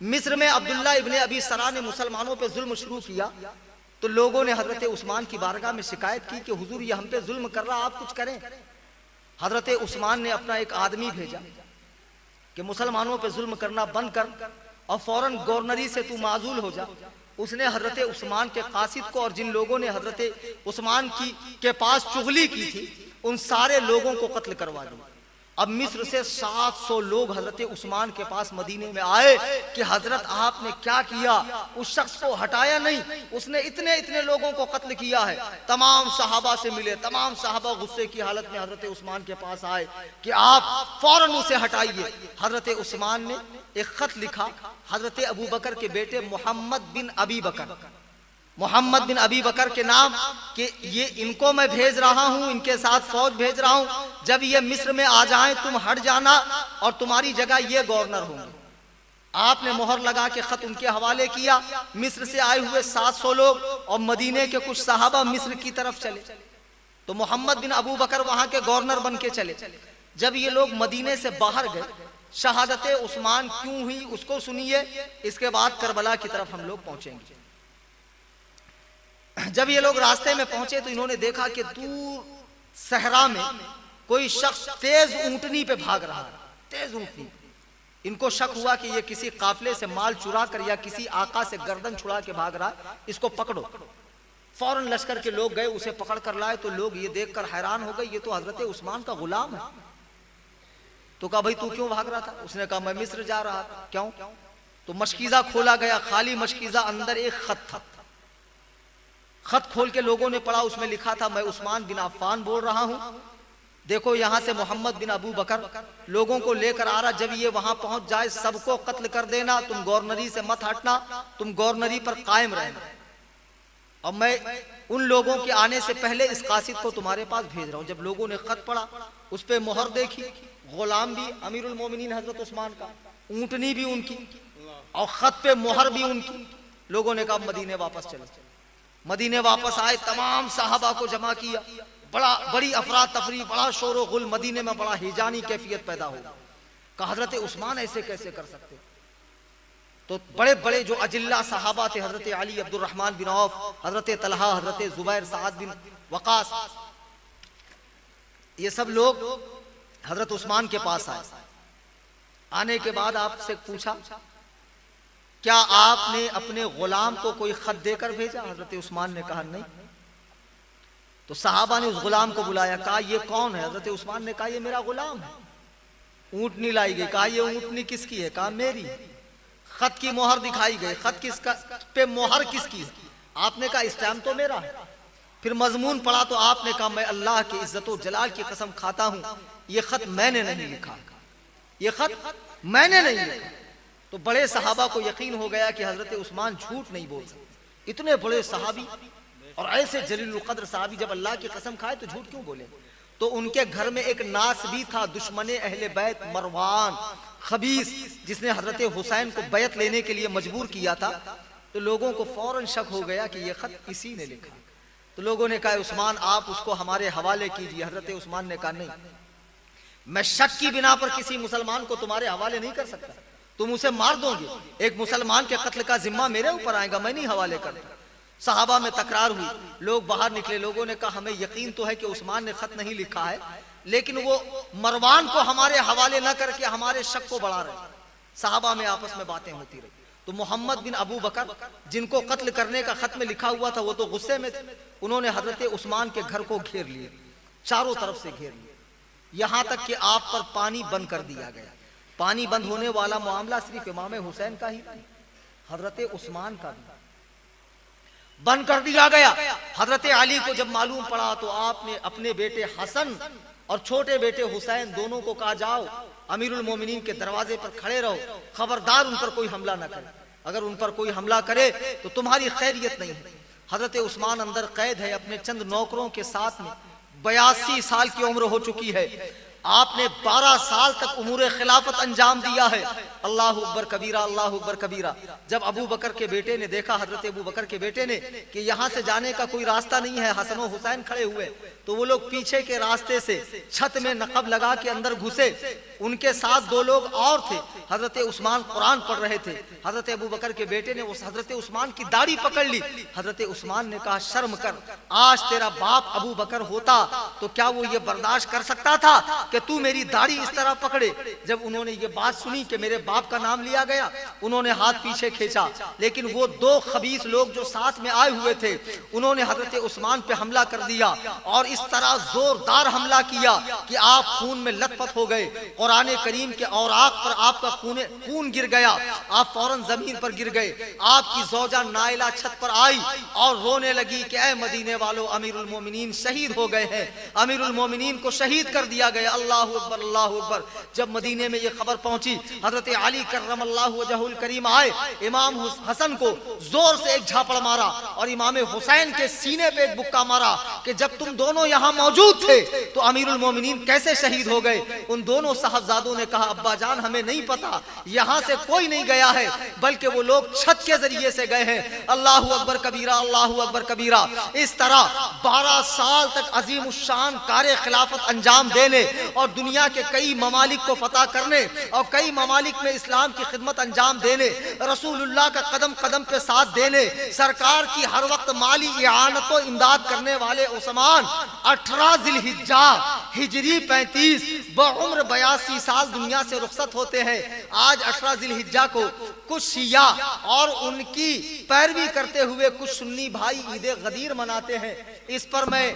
मिस्र में अब्दुल्ला इब्ने अबी सरह ने मुसलमानों पे जुल्म शुरू किया, तो लोगों ने हजरत उस्मान की बारगाह में शिकायत की कि हुजूर ये हम पे जुल्म कर रहा, आप कुछ करें। हजरत उस्मान ने अपना एक आदमी भेजा कि मुसलमानों पे जुल्म करना बंद कर और फौरन गवर्नरी से तू माजूल हो जा। उसने हजरत उस्मान के कासिद को और जिन लोगों ने हजरत उस्मान के पास चुगली की थी, उन सारे लोगों को कत्ल करवा दिया। अब मिस्र से 700 लोग हजरत उस्मान के पास मदीने में आए कि हजरत आपने क्या किया? उस शख्स को हटाया नहीं, उसने इतने इतने लोगों को कत्ल किया है। तमाम सहाबा से मिले, तमाम सहाबा गुस्से की हालत में हजरत उस्मान के पास आए कि आप फौरन उसे हटाइए। हजरत उस्मान ने एक खत लिखा हजरत अबू बकर के बेटे मोहम्मद बिन अबी बकर के नाम कि ये इनको मैं भेज रहा हूँ, इनके साथ फौज भेज रहा हूँ, जब ये मिस्र में आ जाएं तुम हट जाना और तुम्हारी जगह ये गवर्नर होंगे। आपने मोहर लगा के खत उनके हवाले किया। मिस्र से आए हुए 700 लोग और मदीने के कुछ सहाबा मिस्र की तरफ चले, तो मोहम्मद बिन अबू बकर वहां के गवर्नर बन के चले। जब ये लोग मदीने से बाहर गए, शहादत उस्मान क्यों हुई उसको सुनिए, इसके बाद करबला की तरफ हम लोग पहुंचेंगे। जब ये लोग रास्ते में पहुंचे तो इन्होंने देखा कि दूर सहरा में कोई शख्स तेज ऊंटनी पे भाग रहा है, तेज ऊंटनी। इनको शक हुआ कि ये किसी काफिले से माल चुरा कर या किसी आका से गर्दन छुड़ा के भाग रहा है, इसको पकड़ो। फौरन लश्कर के लोग गए, उसे पकड़ कर लाए। तो लोग ये देखकर हैरान हो गए, ये तो हजरत उस्मान का गुलाम है। तो कहा भाई तू क्यों भाग रहा था? उसने कहा मैं मिस्र जा रहा था। क्यों? तो मशकीजा खोला गया, खाली मशकीजा, अंदर एक खत था। खत खोल के लोगों ने पढ़ा, उसमें लिखा था मैं उस्मान बिन अफ़्फ़ान बोल रहा हूं, देखो यहाँ से मोहम्मद बिन अबू बकर लोगों को लेकर आ रहा, जब ये वहां पहुंच जाए सबको कत्ल कर देना, तुम गवर्नरी से मत हटना, तुम गवर्नरी पर कायम रहना। और मैं उन लोगों के आने से पहले इस कासिद को तुम्हारे पास भेज रहा हूं। जब लोगों ने खत पढ़ा, उस पर मोहर देखी, गुलाम भी अमीरुल मोमिनीन हजरत उस्मान का, ऊंटनी भी उनकी और खत पे मोहर भी उनकी। लोगों ने कहा मदीने वापस चले। मदीने वापस आए, तमाम सहाबा को जमा किया, बड़ी अफरा तफरी, बड़ा शोर गुल, मदीने में बड़ा हिजानी कैफियत पैदा हो। कहा हजरत उस्मान ऐसे कैसे कर सकते? तो बड़े बड़े जो अजिल्ला सहाबा थे, हजरत अली, अब्दुल रहमान बिन औफ, हजरत तलहा, हजरत जुबैर, साद बिन वकास, ये सब लोग हजरत उस्मान के पास आए। आने के बाद आपसे पूछा, क्या आपने अपने गुलाम को कोई खत देकर भेजा? हजरत उस्मान ने कहा नहीं। तो सहाबा ने उस गुलाम को बुलाया, कहा ये कौन है? हजरत उस्मान ने कहा ये मेरा गुलाम है। ऊंटनी लाई गई, कहा ये ऊंटनी किसकी है? कहा मेरी। खत की मोहर दिखाई गई, खत किसका पे मोहर किसकी है? आपने कहा स्टैम्प तो मेरा है। फिर मजमून पढ़ा तो आपने कहा मैं अल्लाह की इज्जत व जलाल की कसम खाता हूं, ये खत मैंने नहीं लिखा, ये खत मैंने नहीं लिखा। तो बड़े सहाबा को यकीन हो गया कि हजरत उस्मान झूठ नहीं बोल सकते। इतने बड़े सहाबी और ऐसे जलील कद्र सहाबी जब अल्लाह की कसम खाए तो झूठ क्यों बोले? तो उनके घर में एक नास भी था, दुश्मने अहले बैत मरवान खबीस, जिसने हजरत हुसैन को बैत लेने के लिए मजबूर किया था। तो लोगों को फौरन शक हो गया कि यह खत इसी ने लिखा। तो लोगों ने कहा उस्मान आप उसको हमारे हवाले कीजिए। हजरत उस्मान ने कहा नहीं, मैं शक की बिना पर किसी मुसलमान को तुम्हारे हवाले नहीं कर सकता, तुम उसे मार दोगे। एक मुसलमान के कत्ल का जिम्मा मेरे ऊपर आएगा, मैं नहीं हवाले करता। सहाबा में तकरार हुई, लोग बाहर निकले। लोगों ने कहा हमें यकीन तो है कि उस्मान ने खत नहीं लिखा है, लेकिन वो मरवान को हमारे हवाले न करके हमारे शक को बढ़ा रहे। सहाबा में आपस में बातें होती रही। तो मोहम्मद बिन अबू बकर, जिनको कत्ल करने का खत में लिखा हुआ था, वो तो गुस्से में थे। उन्होंने हजरत उस्मान के घर को घेर लिए, चारों तरफ से घेर लिए, यहां तक कि आप पर पानी बंद कर दिया गया। पानी बंद होने वाला मामला सिर्फ इमाम हुसैन का ही नहीं, हजरत उस्मान का भी बंद कर दिया गया। हजरत अली को जब मालूम पड़ा तो आपने अपने बेटे हसन और छोटे बेटे हुसैन दोनों को कहा जाओ अमीरुल मोमिनीन के दरवाजे पर खड़े रहो, खबरदार उन पर कोई हमला न करे। अगर उन पर कोई हमला करे तो तुम्हारी खैरियत नहीं है। हजरत उस्मान अंदर कैद है अपने चंद नौकरों के साथ में। 82 साल की उम्र हो चुकी है। आपने 12 साल तक उमूर खिलाफत अंजाम दिया है। अल्लाह अकबर कबीरा, अल्लाह अकबर कबीरा। जब अबू बकर के बेटे ने देखा, हजरत अबू बकर के बेटे ने, कि यहाँ से जाने का कोई रास्ता नहीं है, हसन और हुसैन खड़े हुए, तो वो लोग पीछे के रास्ते से छत में नकब लगा के अंदर घुसे। उनके साथ 2 लोग और थे। हजरत उस्मान कुरान पढ़ रहे थे। हजरत अबू बकर के बेटे ने उस हजरत उस्मान की दाढ़ी पकड़ ली। हजरत उस्मान ने कहा शर्म कर, आज तेरा बाप अबू बकर होता तो क्या वो ये बर्दाश्त कर सकता था कि तू मेरी दाढ़ी इस तरह पकड़े? जब उन्होंने ये बात सुनी कि मेरे बाप का नाम लिया गया, उन्होंने हाथ पीछे खींचा। लेकिन वो 2 खबीस लोग जो साथ में आए हुए थे, उन्होंने हजरत उस्मान पे हमला कर दिया और इस तरह जोरदार हमला किया कि आप खून में लथपथ हो गए। कुरान करीम के औराक पर आपका खून गिर गया, आप फौरन जमीन पर गिर गए। आपकी ज़ौजा नाइला छत पर आई और रोने लगी कि ऐ मदीने वालों, अमीरुल मोमिनीन शहीद हो गए हैं, अमीरुल मोमिनीन को शहीद कर दिया गया। अल्लाह अकबर, अल्लाह अकबर। जब मदीने में ये खबर पहुंची, हजरत अली कररमल्लाहु वजहुल करीम आए, इमाम हसन को जोर से एक झापड़ मारा और इमाम हुसैन के सीने पे एक बुक्का मारा कि जब तुम दोनों यहाँ मौजूद थे तो अमीरुल मोमिनीन कैसे शहीद हो गए? उन दोनों साहबजादों ने कहा अब्बा जान हमें नहीं पता, यहाँ से कोई नहीं गया है, बल्कि वो लोग छत के जरिए से गए हैं। अल्लाह अकबर कबीरा, अल्लाह अकबर कबीरा। इस तरह 12 साल तक अजीम उशान कार्य खिलाफत अंजाम देने और दुनिया के कई ममालिक को फतह करने और कई ममालिक में इस्लाम की खिदमत अंजाम देने, रसूलुल्लाह का कदम कदम पे साथ देने, सरकार की हर वक्त माली इआनत व इमदाद करने वाले उस्मान 18 जिलहिज्जा हिजरी 35 बउम्र 82 साल दुनिया से रुखसत होते हैं। आज 18 जिलहिज्जा को कुछ शिया और उनकी पैरवी करते हुए कुछ सुन्नी भाई ईद गदीर मनाते हैं। इस पर मैं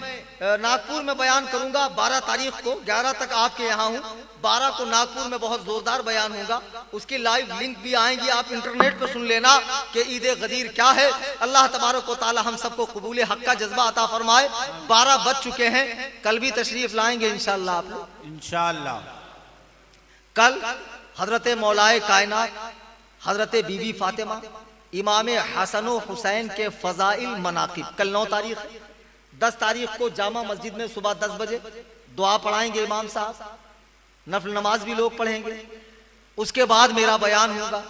नागपुर में बयान करूंगा 12 तारीख को, 11 तक आपके यहाँ हूँ, 12 को नागपुर में बहुत जोरदार बयान होगा। उसकी लाइव लिंक भी आएंगी, आप इंटरनेट पर सुन लेना कि ईद गदीर क्या है। अल्लाह तबारक व तआला हम सबको कबूल हक का जज्बा अता फरमाए। 12 बज चुके हैं, कल भी तशरीफ लाएंगे इंशाअल्लाह आप लोग। इंशाअल्लाह कल हजरत मौलाए कायनात हजरत बीबी फातिमा इमाम हसन व हुसैन के फजाइल मनाकिब, कल 9 तारीख, 10 तारीख को जामा मस्जिद में सुबह 10 बजे दुआ पढ़ाएंगे इमाम साहब, नफल नमाज भी लोग पढ़ेंगे। उसके बाद मेरा बयान होगा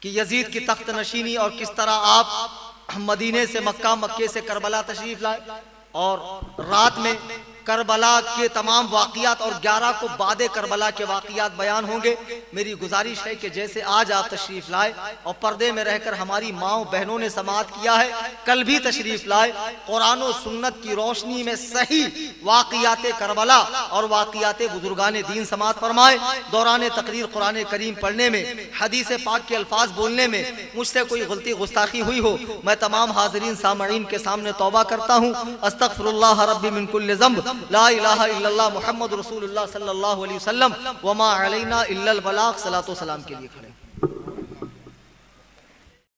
कि यजीद की तख्त नशीनी और किस तरह आप मदीने से मक्का, मक्के से करबला तशरीफ लाए और रात में करबला के तमाम वाक़ियात और 11 को बाद करबला के वाक़ियात बयान होंगे। मेरी गुजारिश है कि जैसे आज आप तशरीफ लाए और पर्दे में रहकर हमारी माओ बहनों ने समाअत किया है, कल भी तशरीफ लाए, कुरान और सुन्नत की रोशनी में सही वाक़ियात करबला और वाक़ियात बुजुर्गान दीन समाअत फरमाए। दौरान तकरीर कुरान करीम पढ़ने में, हदीस पाक के अल्फाज बोलने में मुझसे कोई गलती गुस्ताखी हुई हो, मैं तमाम हाज़रीन सामईन के सामने तौबा करता हूँ। अस्तग़फिरुल्लाह रब्बी मिन कुल्लि ज़ंब, ला इलाहा इल्लल्लाह मुहम्मद रसूलुल्लाह सल्लल्लाहु अलैहि वसल्लम, वमा अलैना इल्लल बलाग। सलातो सलाम के लिए खड़े।